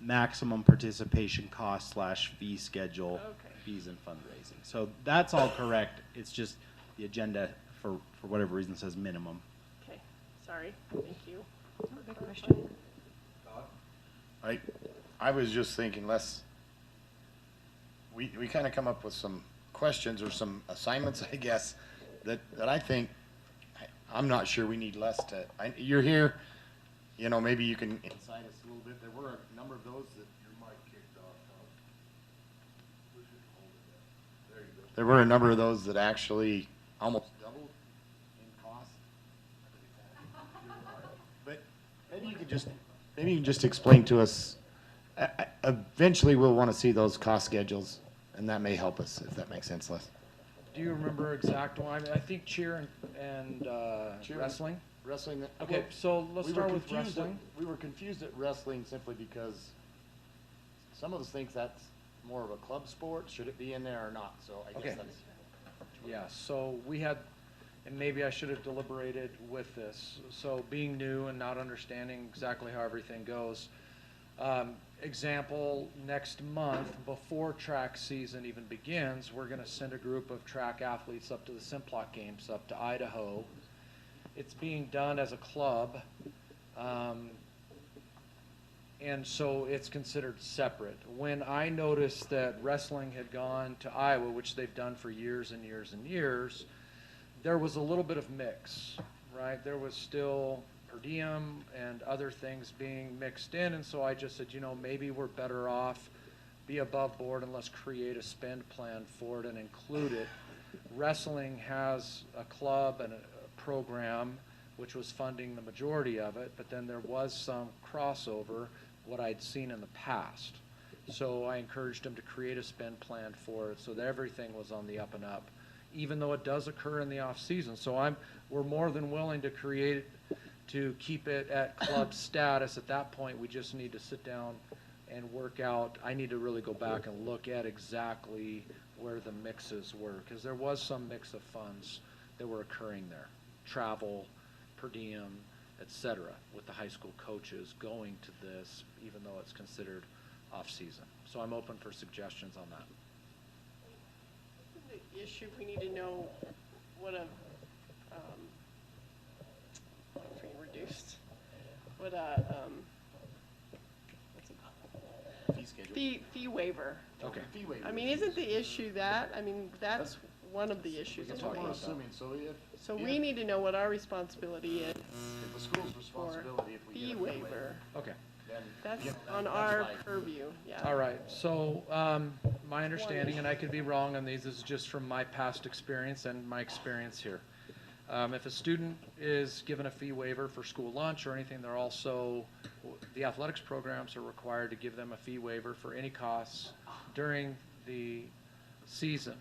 Speaker 12: maximum participation cost / fee schedule, fees and fundraising. So that's all correct. It's just the agenda for whatever reason says minimum.
Speaker 6: Okay, sorry, thank you.
Speaker 11: Good question.
Speaker 8: I was just thinking, we kind of come up with some questions or some assignments, I guess, that I think, I'm not sure we need less to, you're here, you know, maybe you can insight us a little bit. There were a number of those that,
Speaker 2: Your mic kicked off, There you go.
Speaker 8: there were a number of those that actually almost doubled in cost. But maybe you can just explain to us, eventually we'll want to see those cost schedules, and that may help us, if that makes sense, Les.
Speaker 4: Do you remember exact one? I mean, I think cheer and wrestling.
Speaker 8: Wrestling.
Speaker 4: Okay,
Speaker 8: well,
Speaker 4: so let's
Speaker 8: we
Speaker 4: start
Speaker 8: were
Speaker 4: with
Speaker 8: confused
Speaker 4: wrestling.
Speaker 8: we were confused at wrestling simply because some of us think that's more of a club sport. Should it be in there or not? So I guess
Speaker 4: Okay.
Speaker 8: that's.
Speaker 4: Yeah, so we had, and maybe I should have deliberated with this. So being new and not understanding exactly how everything goes. Example, next month, before track season even begins, we're gonna send a group of track athletes up to the Simplot Games, up to Idaho. It's being done as a club, and so it's considered separate. When I noticed that wrestling had gone to Iowa, which they've done for years and years and years, there was a little bit of mix, right? There was still per diem and other things being mixed in, and so I just said, you know, maybe we're better off
Speaker 13: be above board and let's create a spend plan for it and include it. Wrestling has a club and a program which was funding the majority of it, but then there was some crossover, what I'd seen in the past. So I encouraged them to create a spend plan for it so that everything was on the up and up, even though it does occur in the off season. So we're more than willing to create, to keep it at club status. At that point, we just need to sit down and work out. I need to really go back and look at exactly where the mixes were, because there was some mix of funds that were occurring there. Travel, per diem, etc., with the high school coaches going to this, even though it's considered off-season. So I'm open for suggestions on that.
Speaker 6: The issue, we need to know what a reduced, what a what's it called?
Speaker 8: Fee schedule.
Speaker 6: Fee waiver.
Speaker 13: Okay.
Speaker 8: Fee waiver.
Speaker 6: I mean, isn't the issue that? I mean, that's one of the issues.
Speaker 8: That's
Speaker 6: in
Speaker 8: what
Speaker 6: the
Speaker 8: we're
Speaker 6: main.
Speaker 8: assuming,
Speaker 6: So we need to know what our responsibility is
Speaker 8: if the school's responsibility, if we
Speaker 6: fee
Speaker 8: get a
Speaker 6: waiver.
Speaker 13: Okay.
Speaker 8: then.
Speaker 6: That's
Speaker 8: yeah,
Speaker 6: on
Speaker 8: that's
Speaker 6: our
Speaker 8: like-
Speaker 6: purview, yeah.
Speaker 13: All right, so my understanding, and I could be wrong on these, this is just from my past experience and my experience here. If a student is given a fee waiver for school lunch or anything, they're also, the athletics programs are required to give them a fee waiver for any costs during the season.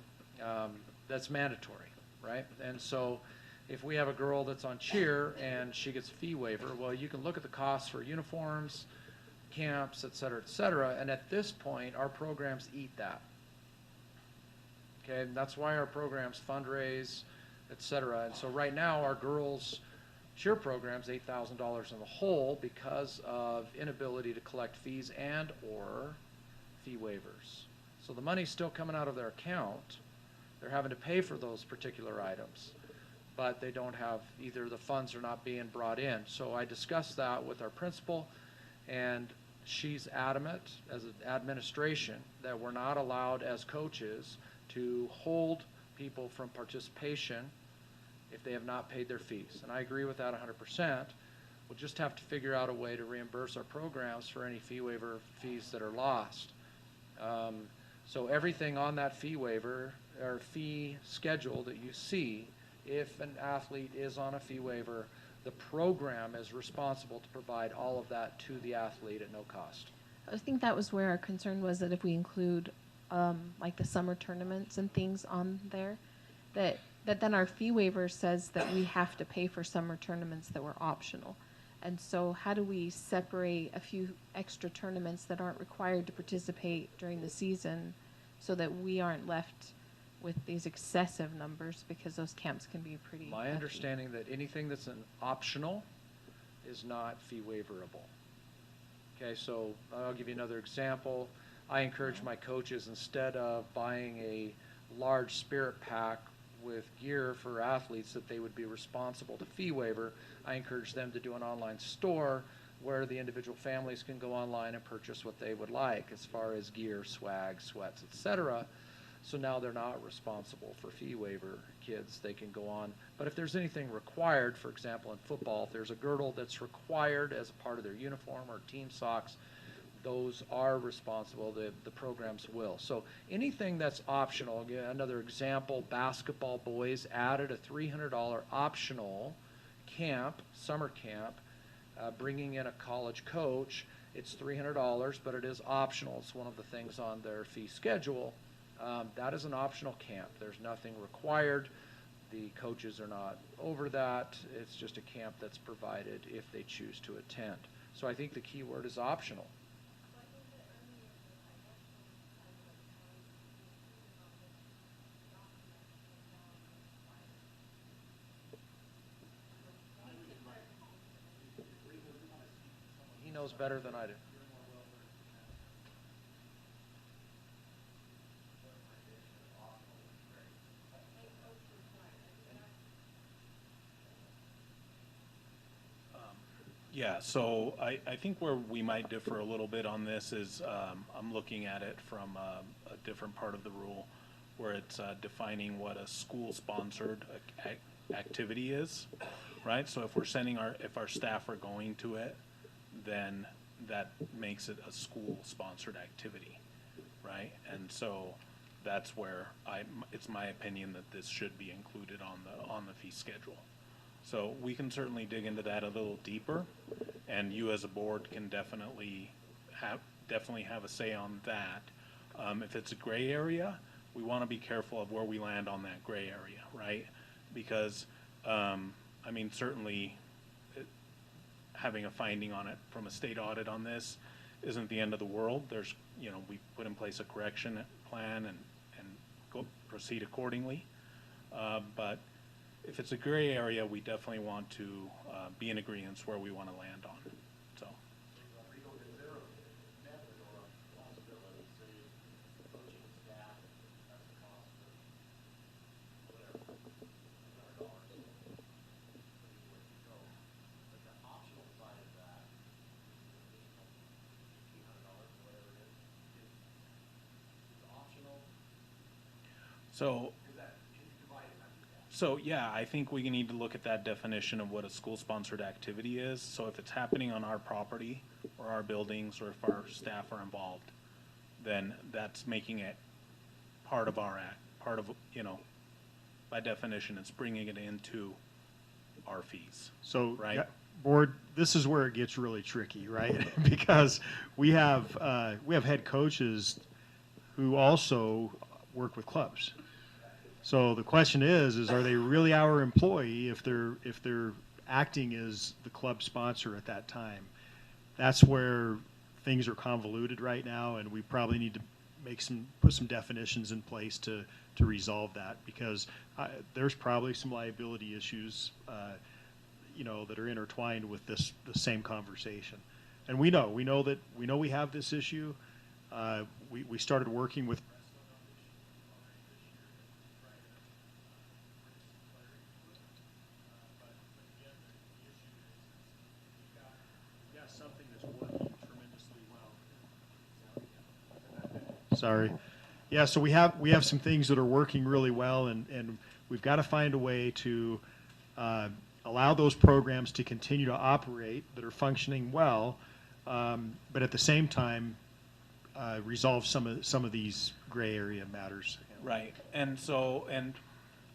Speaker 13: That's mandatory, right? And so if we have a girl that's on cheer and she gets a fee waiver, well, you can look at the costs for uniforms, camps, et cetera, and at this point, our programs eat that. Okay, and that's why our programs fundraise, et cetera. And so right now, our girls' cheer program's $8,000 in the hole because of inability to collect fees and or fee waivers. So the money's still coming out of their account. They're having to pay for those particular items, but they don't have, either the funds are not being brought in. So I discussed that with our principal, and she's adamant as an administration that we're not allowed as coaches to hold people from participation if they have not paid their fees. And I agree with that 100%. We'll just have to figure out a way to reimburse our programs for any fee waiver fees that are lost. So everything on that fee waiver or fee schedule that you see, if an athlete is on a fee waiver, the program is responsible to provide all of that to the athlete at no cost.
Speaker 10: I think that was where our concern was, that if we include like the summer tournaments and things on there, that then our fee waiver says that we have to pay for summer tournaments that were optional. And so how do we separate a few extra tournaments that aren't required to participate during the season so that we aren't left with these excessive numbers, because those camps can be pretty
Speaker 13: My
Speaker 10: hefty.
Speaker 13: understanding that anything that's an optional is not fee waiverable. Okay, so I'll give you another example. I encourage my coaches, instead of buying a large spirit pack with gear for athletes that they would be responsible to fee waiver, I encourage them to do an online store where the individual families can go online and purchase what they would like as far as gear, swag, sweats, etc. So now they're not responsible for fee waiver kids. They can go on. But if there's anything required, for example, in football, if there's a girdle that's required as a part of their uniform or team socks, those are responsible. The programs will. So anything that's optional, I'll give another example, basketball boys added a $300 optional camp, summer camp, bringing in a college coach. It's $300, but it is optional. It's one of the things on their fee schedule. That is an optional camp. There's nothing required. The coaches are not over that. It's just a camp that's provided if they choose to attend. So I think the key word is optional. He knows better than I do.
Speaker 14: Yeah, so I think where we might differ a little bit on this is I'm looking at it from a different part of the rule where it's defining what a school-sponsored activity is, right? So if we're sending if our staff are going to it, then that makes it a school-sponsored activity. right? And so that's where it's my opinion that this should be included on the fee schedule. So we can certainly dig into that a little deeper, and you as a board can definitely have a say on that. If it's a gray area, we want to be careful of where we land on that gray area, right? Because, I mean, certainly having a finding on it from a state audit on this isn't the end of the world. There's, we put in place a correction plan and proceed accordingly. But if it's a gray area, we definitely want to be in agreement where we want to land on. So. So yeah, I think we need to look at that definition of what a school-sponsored activity is. So if it's happening on our property or our buildings, or if our staff are involved, then that's making it part of our act, by definition, it's bringing it into our fees.
Speaker 5: So,
Speaker 14: right?
Speaker 5: yeah, board, this is where it gets really tricky, right? Because we have head coaches who also work with clubs. So the question is are they really our employee if they're acting as the club sponsor at that time? That's where things are convoluted right now, and we probably need to put some definitions in place to resolve that, because there's probably some liability issues that are intertwined with the same conversation. And we know we have this issue. We started working with something that's working tremendously well. Sorry. Yeah, so we have some things that are working really well, and we've got to find a way to allow those programs to continue to operate that are functioning well, but at the same time resolve some of these gray area matters.
Speaker 14: Right, and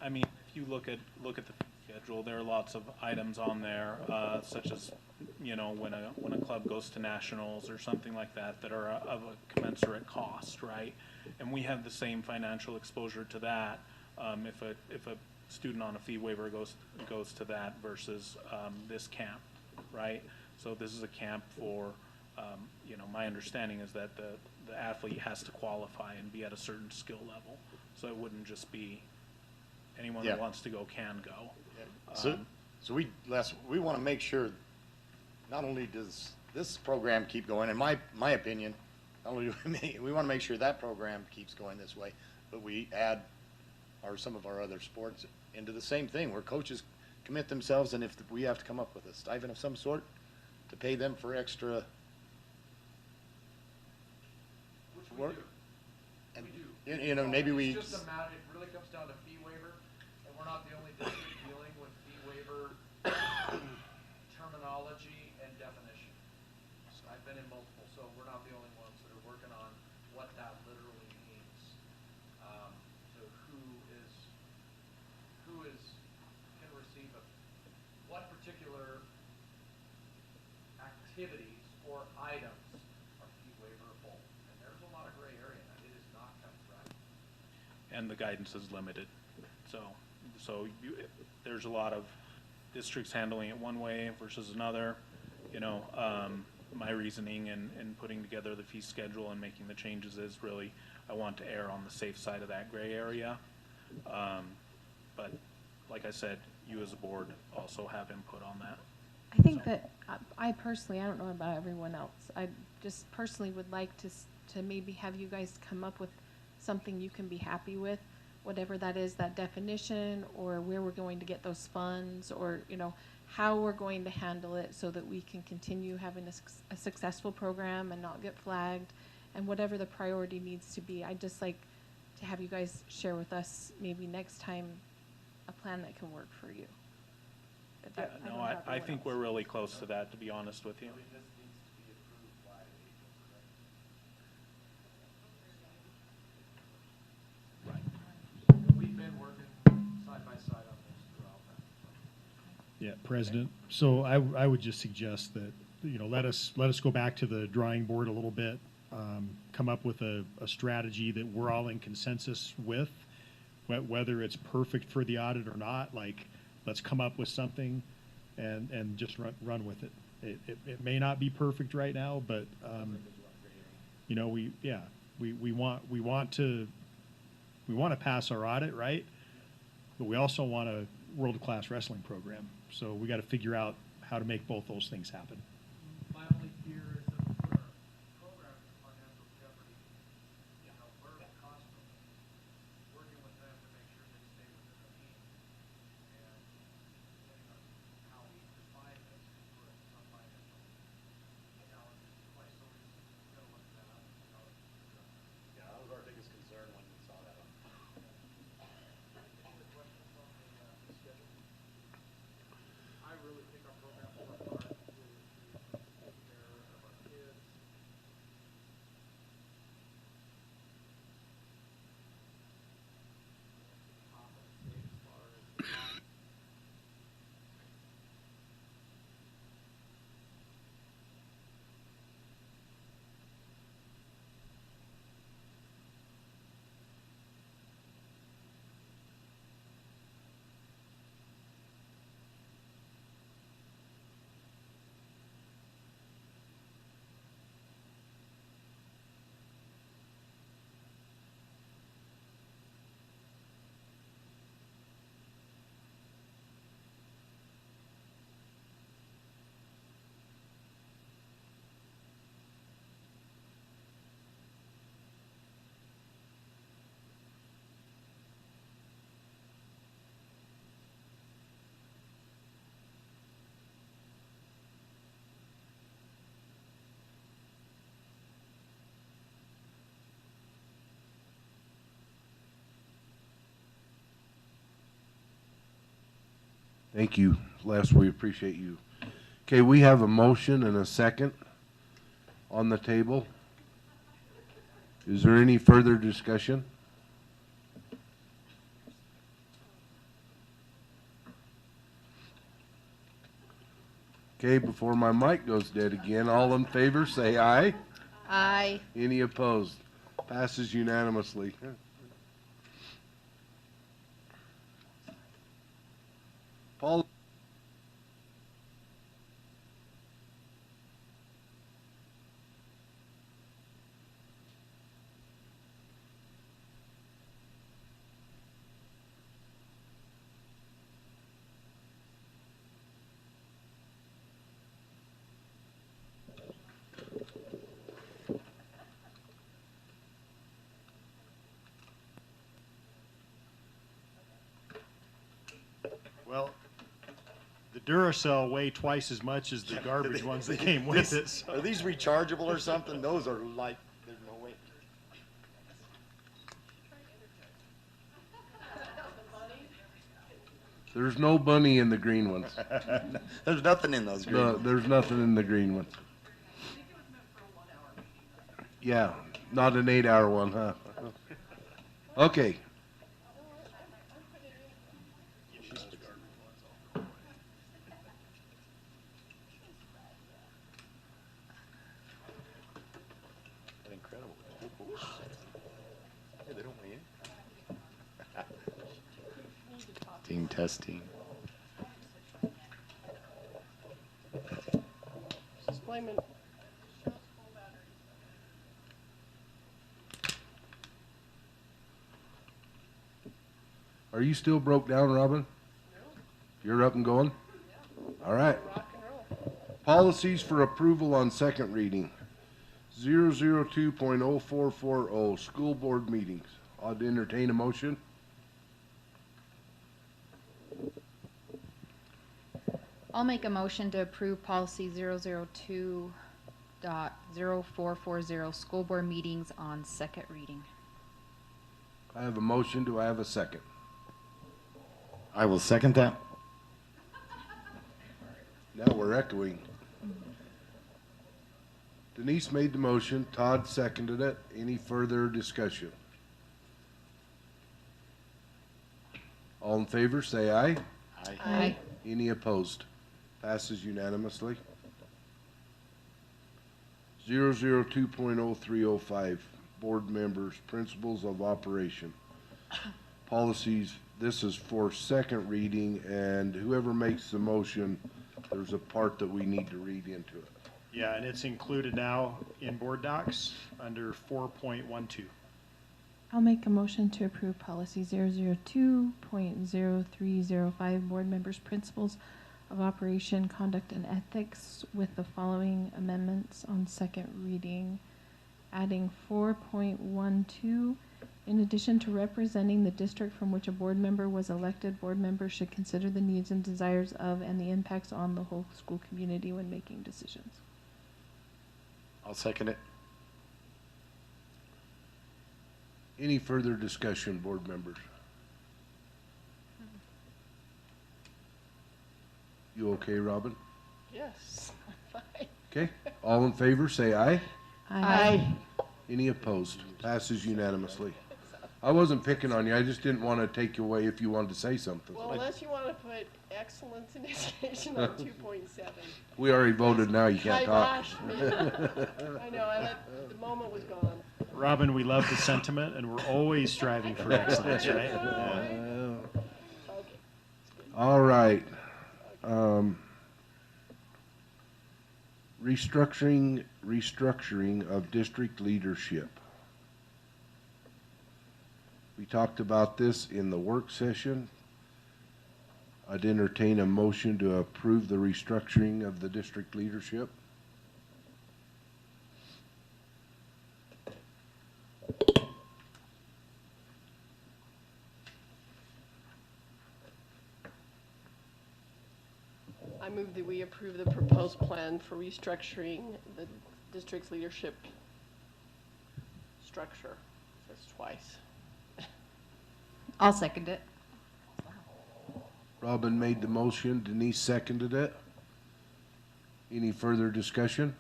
Speaker 14: I mean, if you look at the fee schedule, there are lots of items on there, such as when a club goes to nationals or something like that are of a commensurate cost, right? And we have the same financial exposure to that if a student on a fee waiver goes to that versus this camp, right? So this is a camp for my understanding is that the athlete has to qualify and be at a certain skill level, so it wouldn't just be anyone that wants to go can go.
Speaker 8: Yeah. So we want to make sure not only does this program keep going, in my opinion, not only do we want to make sure that program keeps going this way, but we add some of our other sports into the same thing, where coaches commit themselves, and if we have to come up with a stipend of some sort to pay them for extra work. And maybe we.
Speaker 13: It's just it really comes down to fee waiver, and we're not the only district dealing with fee waiver terminology and definition. I've been in multiple, so we're not the only ones that are working on what that literally means. So who can receive what particular activities or items are fee waiverable, and there's a lot of gray area in that. It is not cut and dry.
Speaker 14: And the guidance is limited, so there's a lot of districts handling it one way versus another. My reasoning in putting together the fee schedule and making the changes is really I want to err on the safe side of that gray area. But like I said, you as a board also have input on that.
Speaker 10: I think that I personally, I don't know about everyone else, I just personally would like to maybe have you guys come up with something you can be happy with, whatever that is, that definition, or where we're going to get those funds, or how we're going to handle it so that we can continue having a successful program and not get flagged, and whatever the priority needs to be. I'd just like to have you guys share with us maybe next time a plan that can work for you.
Speaker 14: I think we're really close to that, to be honest with you.
Speaker 15: Yeah, President. So I would just suggest that, you know, let us go back to the drawing board a little bit, come up with a strategy that we're all in consensus with, whether it's perfect for the audit or not. Like, let's come up with something and just run with it. It may not be perfect right now, but you know, we want to pass our audit, right? But we also want a world-class wrestling program. So we got to figure out how to make both those things happen.
Speaker 13: My only fear is that we put our program in financial jeopardy. You know, we're at cost of working with them to make sure they stay within the means. And depending on how we define this, we're at some financial challenges twice. So we got to look at that up.
Speaker 8: Yeah, that was our biggest concern when we saw that.
Speaker 13: Any other questions on the schedule? I really think our program will work hard to take care of our kids. As far as
Speaker 2: Thank you, Les. We appreciate you. Okay, we have a motion and a second on the table. Is there any further discussion? Okay, before my mic goes dead again, all in favor say aye.
Speaker 23: Aye.
Speaker 2: Any opposed? Passes unanimously. Paul.
Speaker 5: Well, the Duracell weigh twice as much as the garbage ones that came with it. So.
Speaker 8: Are these rechargeable or something? Those are like, there's no way.
Speaker 2: There's no bunny in the green ones.
Speaker 8: There's nothing in those green ones.
Speaker 2: There's nothing in the green ones. Yeah, not an 8-hour one, huh? Okay.
Speaker 8: Incredible. Hey, they don't weigh in. Testing.
Speaker 6: Displacement.
Speaker 2: Are you still broke down, Robin? No. You're up and going? Yeah. All right.
Speaker 6: Rock and roll.
Speaker 2: Policies for approval on second reading. 002.0440, school board meetings. I'd entertain a motion.
Speaker 11: I'll make a motion to approve policy 002.0440, school board meetings on second reading.
Speaker 2: I have a motion. Do I have a second?
Speaker 8: I will second that.
Speaker 2: Now we're echoing. Denise made the motion. Todd seconded it. Any further discussion? All in favor, say aye.
Speaker 8: Aye.
Speaker 11: Aye.
Speaker 2: Any opposed? Passes unanimously. 002.0305, board members, principles of operation. Policies, this is for second reading, and whoever makes the motion, there's a part that we need to read into it.
Speaker 5: Yeah, and it's included now in board docs under 4.12.
Speaker 10: I'll make a motion to approve policy 002.0305, board members' principles of operation, conduct, and ethics, with the following amendments on second reading. Adding 4.12, in addition to representing the district from which a board member was elected, board members should consider the needs and desires of and the impacts on the whole school community when making decisions.
Speaker 8: I'll second it.
Speaker 2: Any further discussion, board members? You okay, Robin?
Speaker 6: Yes, I'm fine.
Speaker 2: Okay, all in favor, say aye.
Speaker 6: Aye.
Speaker 2: Any opposed? Passes unanimously. I wasn't picking on you, I just didn't want to take you away if you wanted to say something.
Speaker 6: Well, unless you want to put excellence in education on 2.7.
Speaker 2: We already voted now, you can't talk.
Speaker 6: Gosh, me. I know, the moment was gone.
Speaker 5: Robin, we love the sentiment, and we're always striving for excellence, right?
Speaker 2: All right. Restructuring of district leadership. We talked about this in the work session. I'd entertain a motion to approve the restructuring of the district leadership.
Speaker 6: I move that we approve the proposed plan for restructuring the district's leadership structure. That's twice.
Speaker 11: I'll second it.
Speaker 2: Robin made the motion, Denise seconded it. Any further discussion?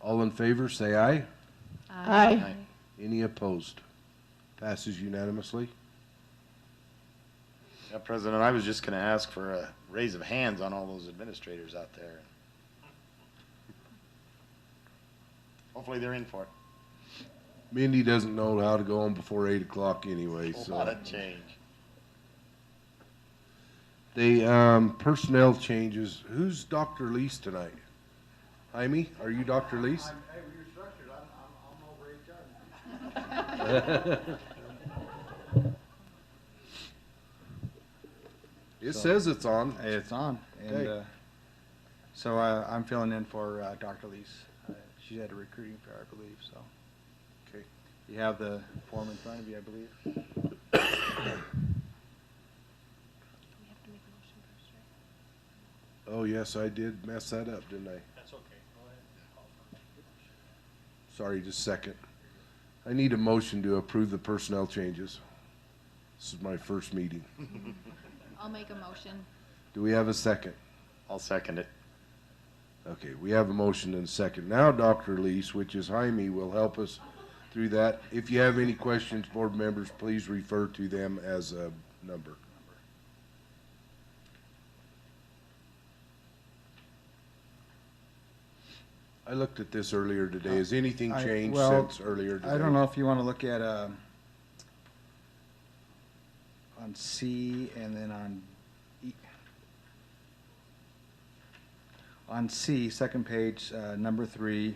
Speaker 2: All in favor, say aye.
Speaker 6: Aye.
Speaker 2: Any opposed? Passes unanimously.
Speaker 8: Yeah, President, I was just going to ask for a raise of hands on all those administrators out there. Hopefully they're in for it.
Speaker 2: Mindy doesn't know how to go home before 8 o'clock anyway,
Speaker 8: A
Speaker 2: so.
Speaker 8: lot of change.
Speaker 2: The personnel changes, who's Dr. Lease tonight? Jaime, are you Dr. Lease?
Speaker 8: Hey, we're structured. I'm over HR.
Speaker 2: It says it's on.
Speaker 9: It's on, and
Speaker 2: Okay.
Speaker 9: so I'm filling in for Dr. Lease. She had a recruiting fair, I believe, so.
Speaker 2: Okay.
Speaker 9: You have the form in front of you, I believe.
Speaker 2: Oh, yes, I did mess that up, didn't I?
Speaker 5: That's okay. Go ahead.
Speaker 2: Sorry, just a second. I need a motion to approve the personnel changes. This is my first meeting.
Speaker 11: I'll make a motion.
Speaker 2: Do we have a second?
Speaker 8: I'll second it.
Speaker 2: Okay, we have a motion and a second. Now Dr. Lease, which is Jaime, will help us through that. If you have any questions, board members, please refer to them as a number. I looked at this earlier today. Has anything changed since earlier today?
Speaker 9: I don't know if you want to look at on C and then on E. On C, second page, number 3,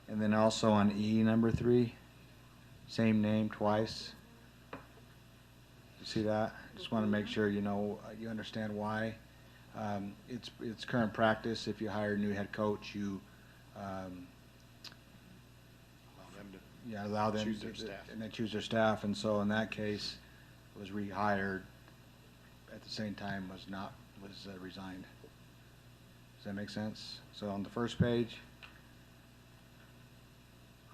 Speaker 9: and then also on E, number 3, same name twice. You see that? Just want to make sure you know, you understand why. It's current practice. If you hire a new head coach, you allow them
Speaker 8: choose their staff.
Speaker 9: and they choose their staff. And so in that case, was rehired at the same time was resigned. Does that make sense? So on the first page,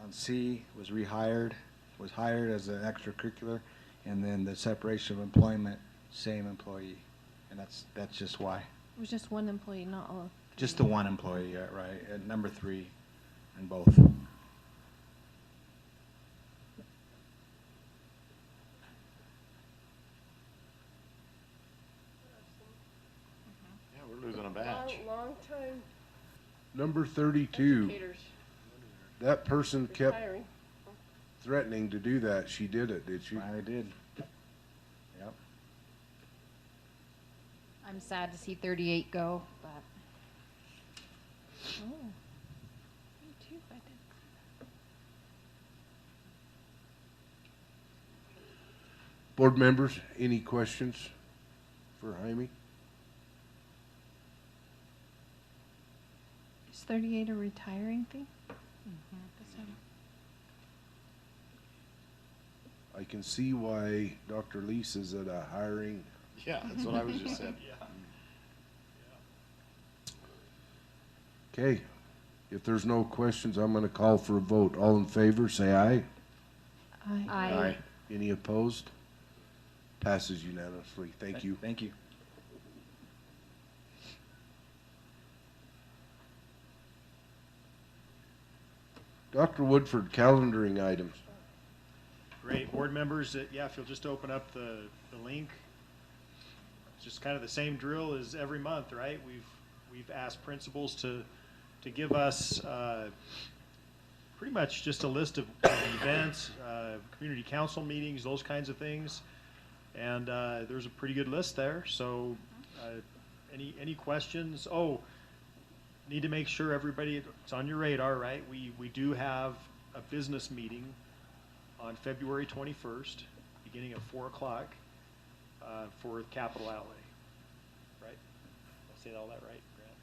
Speaker 9: on C was rehired, was hired as an extracurricular, and then the separation of employment, same employee, and that's just why.
Speaker 10: It was just one employee, not all.
Speaker 9: Just the one employee, yeah, right, at number 3 in both.
Speaker 6: Long-time
Speaker 2: Number 32.
Speaker 6: educators
Speaker 2: That person kept
Speaker 6: retiring.
Speaker 2: threatening to do that. She did it, did she?
Speaker 9: Finally did. Yep.
Speaker 11: I'm sad to see 38 go, but
Speaker 10: Oh. Me too, I didn't see that.
Speaker 2: Board members, any questions for Jaime?
Speaker 10: Is 38 a retiring thing?
Speaker 2: I can see why Dr. Lisa's at a hiring.
Speaker 8: Yeah, that's what I was just saying.
Speaker 2: Okay, if there's no questions, I'm gonna call for a vote. All in favor, say aye.
Speaker 10: Aye.
Speaker 11: Aye.
Speaker 2: Any opposed? Passes unanimously. Thank you.
Speaker 9: Thank you.
Speaker 2: Dr. Woodford, calendaring items.
Speaker 5: Great, board members, yeah, if you'll just open up the link. It's just kind of the same drill as every month, right? We've asked principals to give us pretty much just a list of events, community council meetings, those kinds of things. And there's a pretty good list there, so any questions? Oh, need to make sure everybody, it's on your radar, right? We do have a business meeting on February 21st, beginning at 4 o'clock, for capital outlay, right? Did I say all that right, Grant?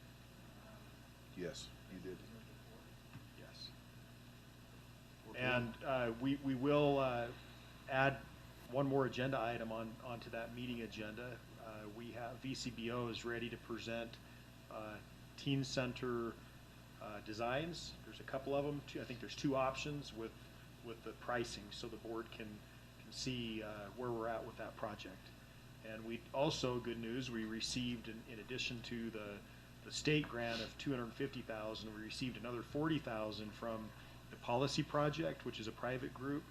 Speaker 2: Yes, you did.
Speaker 5: Yes. And we will add one more agenda item onto that meeting agenda. We have VCBO is ready to present teen center designs. There's a couple of them. I think there's 2 options with the pricing, so the board can see where we're at with that project. And we also, good news, we received in addition to the state grant of $250,000, we received another $40,000 from the policy project, which is a private group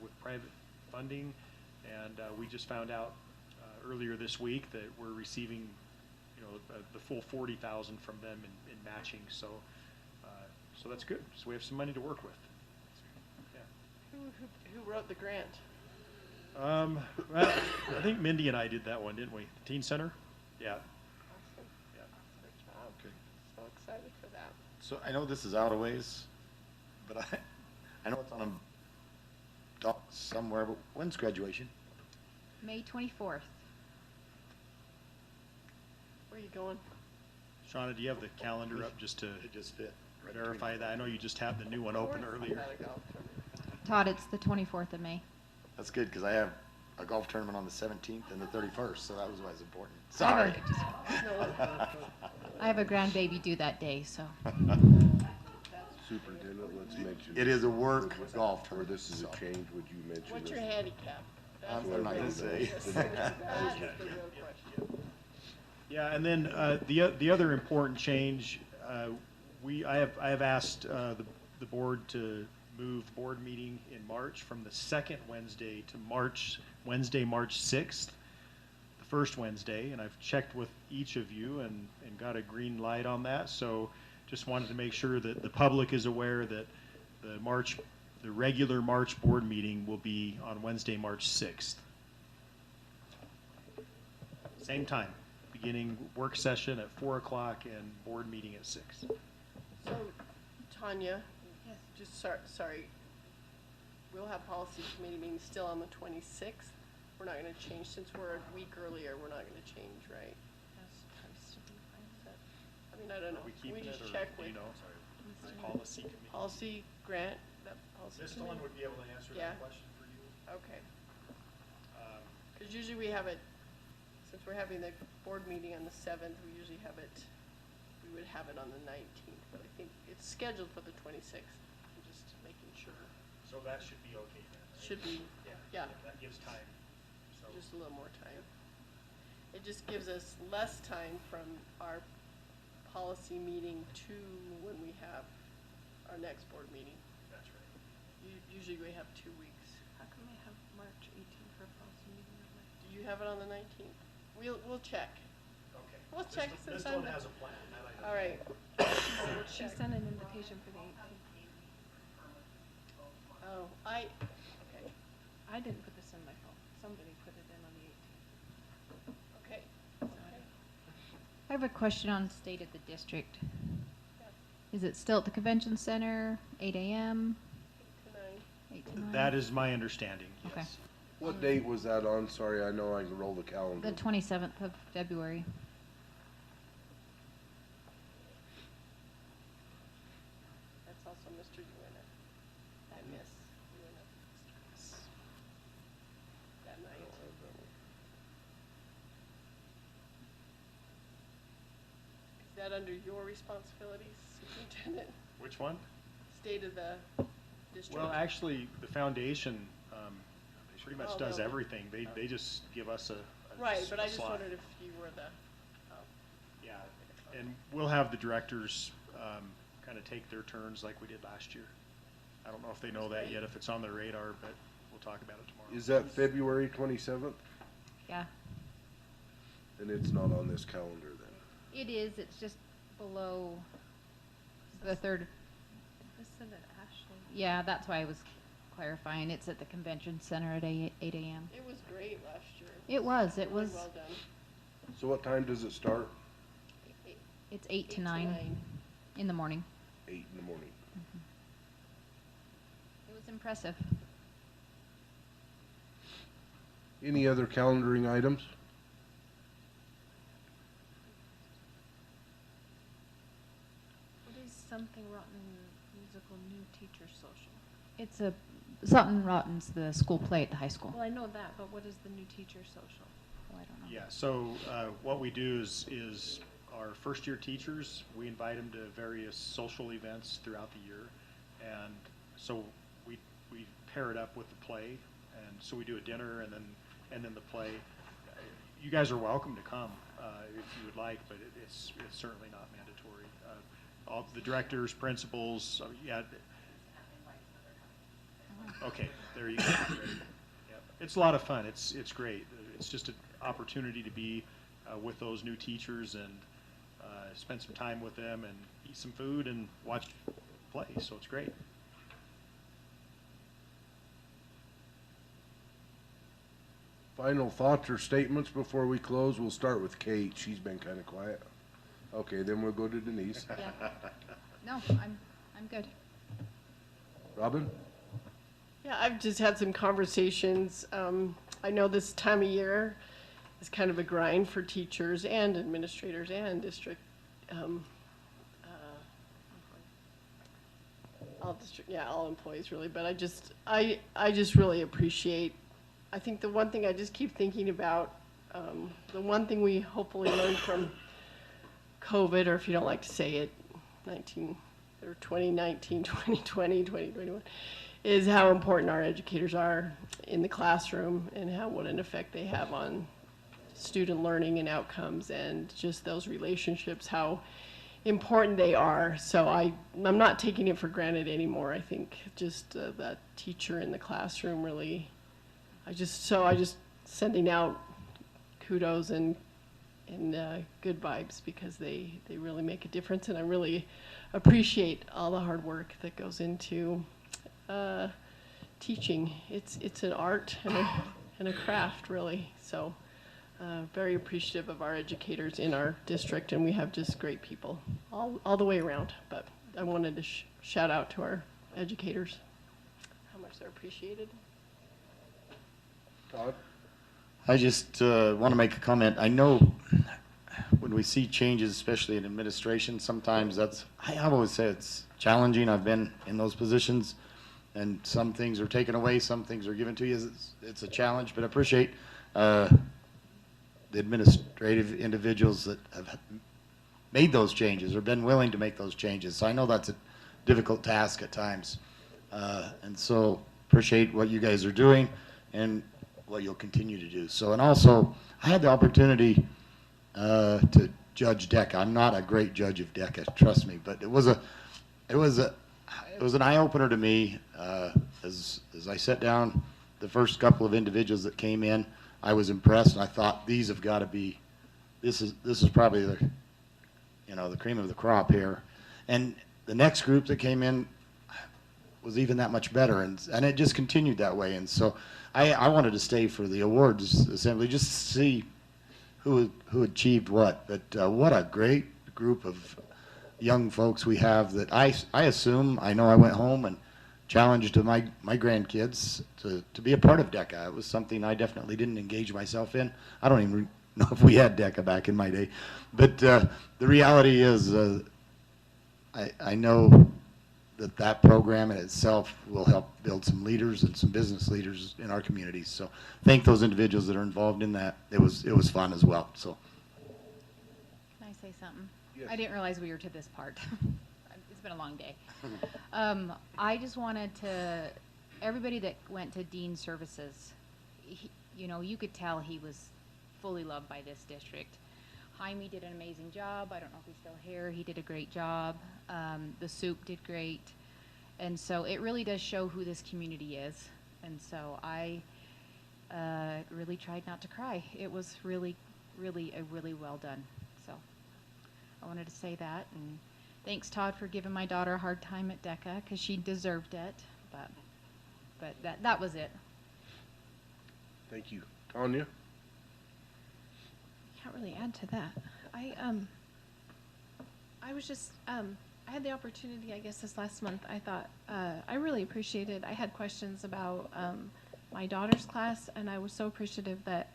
Speaker 5: with private funding. And we just found out earlier this week that we're receiving, the full $40,000 from them in matching. So that's good. So we have some money to work with.
Speaker 6: Who wrote the grant?
Speaker 5: Well, I think Mindy and I did that one, didn't we? Teen Center? Yeah.
Speaker 6: Good job. So excited for that.
Speaker 8: So I know this is out of ways, but I know it's on a doc somewhere, but when's graduation?
Speaker 11: May 24th.
Speaker 6: Where are you going?
Speaker 5: Shauna, do you have the calendar up just to
Speaker 8: It just fit.
Speaker 5: verify that? I know you just had the new one open earlier.
Speaker 11: Todd, it's the 24th of May.
Speaker 8: That's good, because I have a golf tournament on the 17th and the 31st, so that was why it's important.
Speaker 11: I
Speaker 8: Sorry.
Speaker 11: have a grandbaby due that day, so.
Speaker 2: Superintendent, let's mention.
Speaker 8: It is a work golf
Speaker 2: Or
Speaker 8: tournament.
Speaker 2: this is a
Speaker 8: so.
Speaker 2: change, would you mention?
Speaker 6: What's
Speaker 2: this?
Speaker 6: your handicap?
Speaker 8: I'm not gonna say.
Speaker 6: That's the real question.
Speaker 5: Yeah, and then the other important change, I have asked the board to move board meeting in March from the second Wednesday to Wednesday, March 6th, the first Wednesday, and I've checked with each of you and got a green light on that. So just wanted to make sure that the public is aware that the regular March board meeting will be on Wednesday, March 6th. Same time, beginning work session at 4 o'clock and board meeting at 6.
Speaker 6: So, Tanya, just sorry, we'll have policy committee meeting still on the 26th. We're not going to change, since we're a week earlier, we're not going to change, right? I mean, I don't know.
Speaker 5: We keeping
Speaker 6: just
Speaker 5: it, or,
Speaker 6: check with
Speaker 5: policy committee?
Speaker 6: policy grant, that policy
Speaker 5: Ms.
Speaker 6: committee?
Speaker 5: Stone would be able to answer
Speaker 6: Yeah.
Speaker 5: that question for you.
Speaker 6: Okay. Because usually we have it, since we're having the board meeting on the 7th, we usually have it, we would have it on the 19th, but I think it's scheduled for the 26th. I'm just making sure.
Speaker 5: So that should be okay then, right?
Speaker 6: Should be, yeah,
Speaker 5: That gives time. So
Speaker 6: just a little more time. It just gives us less time from our policy meeting to when we have our next board meeting.
Speaker 5: that's right.
Speaker 6: Usually we have 2 weeks.
Speaker 10: How come I have March 18th for a policy meeting?
Speaker 6: Do you have it on the 19th? We'll check.
Speaker 5: Okay.
Speaker 6: We'll check
Speaker 5: This
Speaker 6: sometime.
Speaker 5: one has a plan. That I know.
Speaker 6: All right.
Speaker 10: She sent an invitation for the 18th.
Speaker 6: Oh, okay.
Speaker 10: I didn't put this in my phone. Somebody put it in on the 18th.
Speaker 6: Okay.
Speaker 11: I have a question on state of the district. Is it still at the convention center, 8 a.m.? 8 to 9?
Speaker 5: That is my understanding,
Speaker 11: Okay.
Speaker 5: yes.
Speaker 2: What date was that on? Sorry, I know I can roll the calendar.
Speaker 11: The 27th of February.
Speaker 6: That's also Mr. Uintah. I miss Uintah. That night. Is that under your responsibilities, Superintendent?
Speaker 5: Which one?
Speaker 6: State of the district?
Speaker 5: Well, actually, the foundation pretty much
Speaker 6: Oh,
Speaker 5: does
Speaker 6: they'll-
Speaker 5: everything. They just give us a
Speaker 6: Right, but I just
Speaker 5: slot.
Speaker 6: wondered if you were the,
Speaker 5: Yeah, and we'll have the directors kind of take their turns like we did last year. I don't know if they know that yet, if it's on their radar, but we'll talk about it tomorrow.
Speaker 2: Is that February 27th?
Speaker 11: Yeah.
Speaker 2: And it's not on this calendar then?
Speaker 11: It is. It's just below the third.
Speaker 10: This sent it Ashley.
Speaker 11: Yeah, that's why I was clarifying. It's at the convention center at 8 a.m.
Speaker 6: it was great last year.
Speaker 11: It was. It
Speaker 6: Really
Speaker 11: was.
Speaker 6: well done.
Speaker 2: So what time does it start?
Speaker 11: It's 8 to 9 in the morning.
Speaker 2: 8 in the morning.
Speaker 11: It was impressive.
Speaker 2: Any other calendaring items?
Speaker 10: What is something rotten musical new teacher social?
Speaker 11: It's a Something Rotten's the school play at the high school.
Speaker 10: Well, I know that, but what is the new teacher social?
Speaker 11: Oh, I don't know.
Speaker 5: Yeah, so what we do is our first-year teachers, we invite them to various social events throughout the year. And so we pair it up with the play. And so we do a dinner and then the play. You guys are welcome to come if you would like, but it's certainly not mandatory. All the directors, principals, yeah. Okay, there you go. Yep. It's a lot of fun. It's great. It's just an opportunity to be with those new teachers and spend some time with them and eat some food and watch play. So it's great.
Speaker 2: Final thoughts or statements before we close? We'll start with Kate. She's been kind of quiet. Okay, then we'll go to Denise.
Speaker 11: Yeah. No, I'm good.
Speaker 2: Robin?
Speaker 6: Yeah, I've just had some conversations. I know this time of year is kind of a grind for teachers and administrators and district, all employees really. But I just really appreciate. I think the one thing I just keep thinking about, the one thing we hopefully learned from COVID, or if you don't like to say it, 2019, 2020, 2021, is how important our educators are in the classroom and what an effect they have on student learning and outcomes and just those relationships, how important they are. So I'm not taking it for granted anymore. I think just that teacher in the classroom really, I just sending out kudos and good vibes because they really make a difference, and I really appreciate all the hard work that goes into teaching. It's an art and a craft, really. So very appreciative of our educators in our district, and we have just great people all the way around. But I wanted to shout out to our educators, how much they're appreciated.
Speaker 2: Todd?
Speaker 8: I just want to make a comment. I know when we see changes, especially in administration, sometimes I always say it's challenging. I've been in those positions, and some things are taken away, some things are given to you. It's a challenge, but I appreciate the administrative individuals that have made those changes or been willing to make those changes. So I know that's a difficult task at times. And so appreciate what you guys are doing and what you'll continue to do. So, and also, I had the opportunity to judge DECA. I'm not a great judge of DECA, trust me, but it was an eye opener to me as I sat down. The first couple of individuals that came in, I was impressed, and I thought these have got to be this is probably the, you know, the cream of the crop here. And the next group that came in was even that much better, and it just continued that way. And so I wanted to stay for the awards assembly just to see who achieved what. But what a great group of young folks we have that I assume, I know I went home and challenged my grandkids to be a part of DECA. It was something I definitely didn't engage myself in. I don't even know if we had DECA back in my day. But the reality is I know that program in itself will help build some leaders and some business leaders in our communities. So thank those individuals that are involved in that. It was fun as well. So.
Speaker 11: Can I say something?
Speaker 2: Yes.
Speaker 11: I didn't realize we were to this part. It's been a long day. I just wanted to, everybody that went to Dean Services, you know, you could tell he was fully loved by this district. Jaime did an amazing job. I don't know if he's still here. He did a great job. The soup did great. And so it really does show who this community is. And so I really tried not to cry. It was really, really well done. So I wanted to say that. And thanks, Todd, for giving my daughter a hard time at DECA, because she deserved it. But that was it.
Speaker 2: Thank you. Tanya?
Speaker 10: Can't really add to that. I was just I had the opportunity, I guess, this last month. I thought I really appreciated. I had questions about my daughter's class, and I was so appreciative that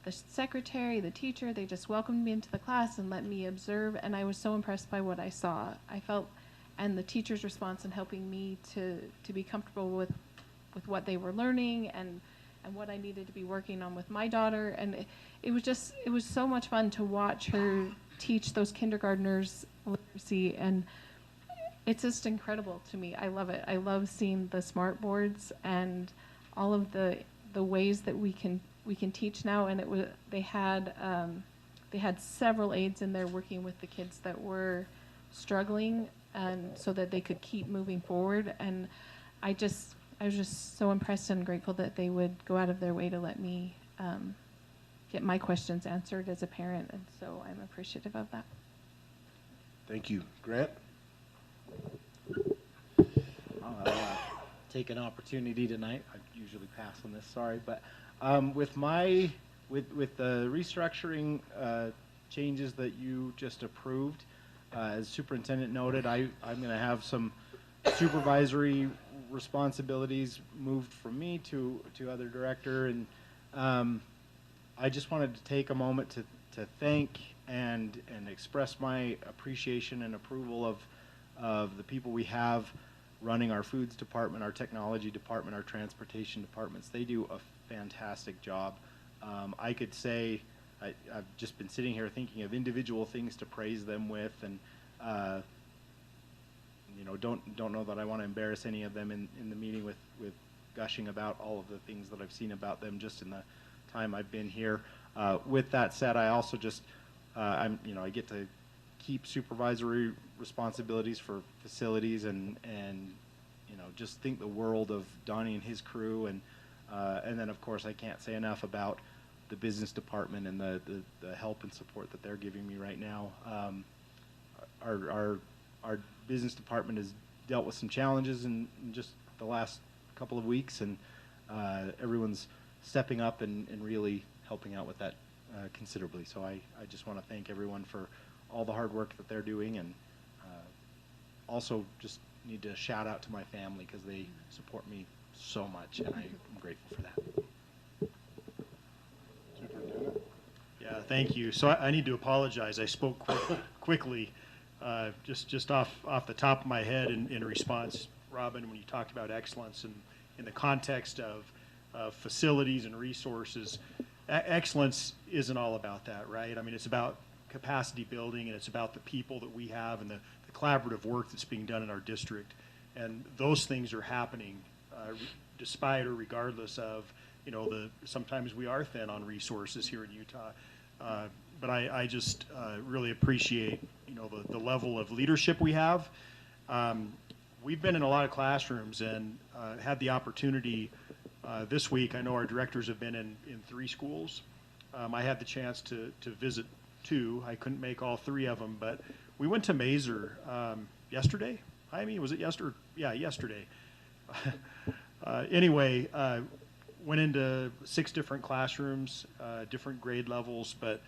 Speaker 10: the secretary, the teacher, they just welcomed me into the class and let me observe. And I was so impressed by what I saw. I felt, and the teacher's response in helping me to be comfortable with what they were learning and what I needed to be working on with my daughter. And it was so much fun to watch her teach those kindergartners literacy, and it's just incredible to me. I love it. I love seeing the smart boards and all of the ways that we can teach now. And they had several aides in there working with the kids that were struggling, and so that they could keep moving forward. And I was just so impressed and grateful that they would go out of their way to let me get my questions answered as a parent, and so I'm appreciative of that.
Speaker 2: Thank you. Grant?
Speaker 12: I'll take an opportunity tonight. I usually pass on this, sorry, but with the restructuring changes that you just approved, as superintendent noted, I'm going to have some supervisory responsibilities moved from me to other director, and I just wanted to take a moment to thank and express my appreciation and approval of the people we have running our foods department, our technology department, our transportation departments. They do a fantastic job. I could say I've just been sitting here thinking of individual things to praise them with, and you know, don't know that I want to embarrass any of them in the meeting with gushing about all of the things that I've seen about them just in the time I've been here. With that said, I also just I get to keep supervisory responsibilities for facilities, and just think the world of Donnie and his crew, and then of course I can't say enough about the business department and the help and support that they're giving me right now. Our business department has dealt with some challenges in just the last couple of weeks, and everyone's stepping up and really helping out with that considerably. So I just want to thank everyone for all the hard work that they're doing, and also just need to shout out to my family because they support me so much, and I'm grateful for that.
Speaker 2: Superintendent?
Speaker 5: Yeah, thank you. So I need to apologize. I spoke quickly, just off the top of my head in response, Robin, when you talked about excellence and in the context of facilities and resources. Excellence isn't all about that, right? I mean, it's about capacity building, and it's about the people that we have and the collaborative work that's being done in our district. And those things are happening despite or regardless of, sometimes we are thin on resources here in Utah. But I just really appreciate, the level of leadership we have. We've been in a lot of classrooms and had the opportunity this week. I know our directors have been in 3 schools. I had the chance to visit 2. I couldn't make all 3 of them, but we went to Mazer yesterday. Jaime, was it yesterday? Yeah, yesterday. Anyway, went into 6 different classrooms, different grade levels, but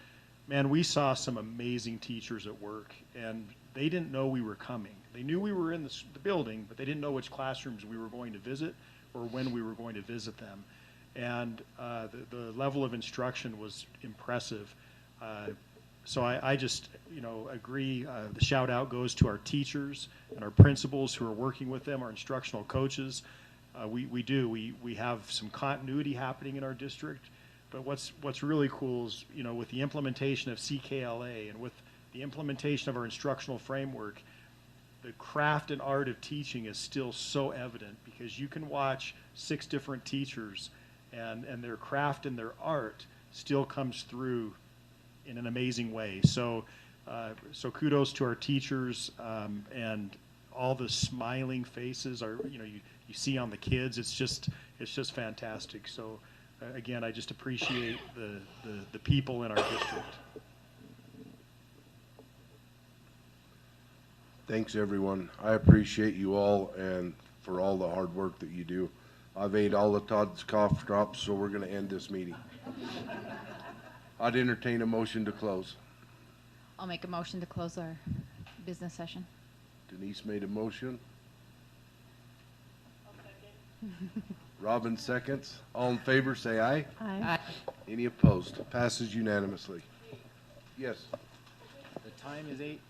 Speaker 5: man, we saw some amazing teachers at work, and they didn't know we were coming. They knew we were in the building, but they didn't know which classrooms we were going to visit or when we were going to visit them. And the level of instruction was impressive. So I just, agree. The shout out goes to our teachers and our principals who are working with them, our instructional coaches. We have some continuity happening in our district, but what's really cool is, with the implementation of CKLA and with the implementation of our instructional framework, the craft and art of teaching is still so evident, because you can watch 6 different teachers and their craft and their art still comes through in an amazing way. So kudos to our teachers, and all the smiling faces are, you see on the kids. It's just fantastic. So again, I just appreciate the people in our district.
Speaker 2: Thanks, everyone. I appreciate you all and for all the hard work that you do. I've ate all of Todd's cough drops, so we're going to end this meeting. I'd entertain a motion to close.
Speaker 11: I'll make a motion to close our business session.
Speaker 2: Denise made a motion. Robin seconds. All in favor, say aye.
Speaker 10: Aye.
Speaker 2: Any opposed? Passes unanimously. Yes.
Speaker 8: The time is 8:12.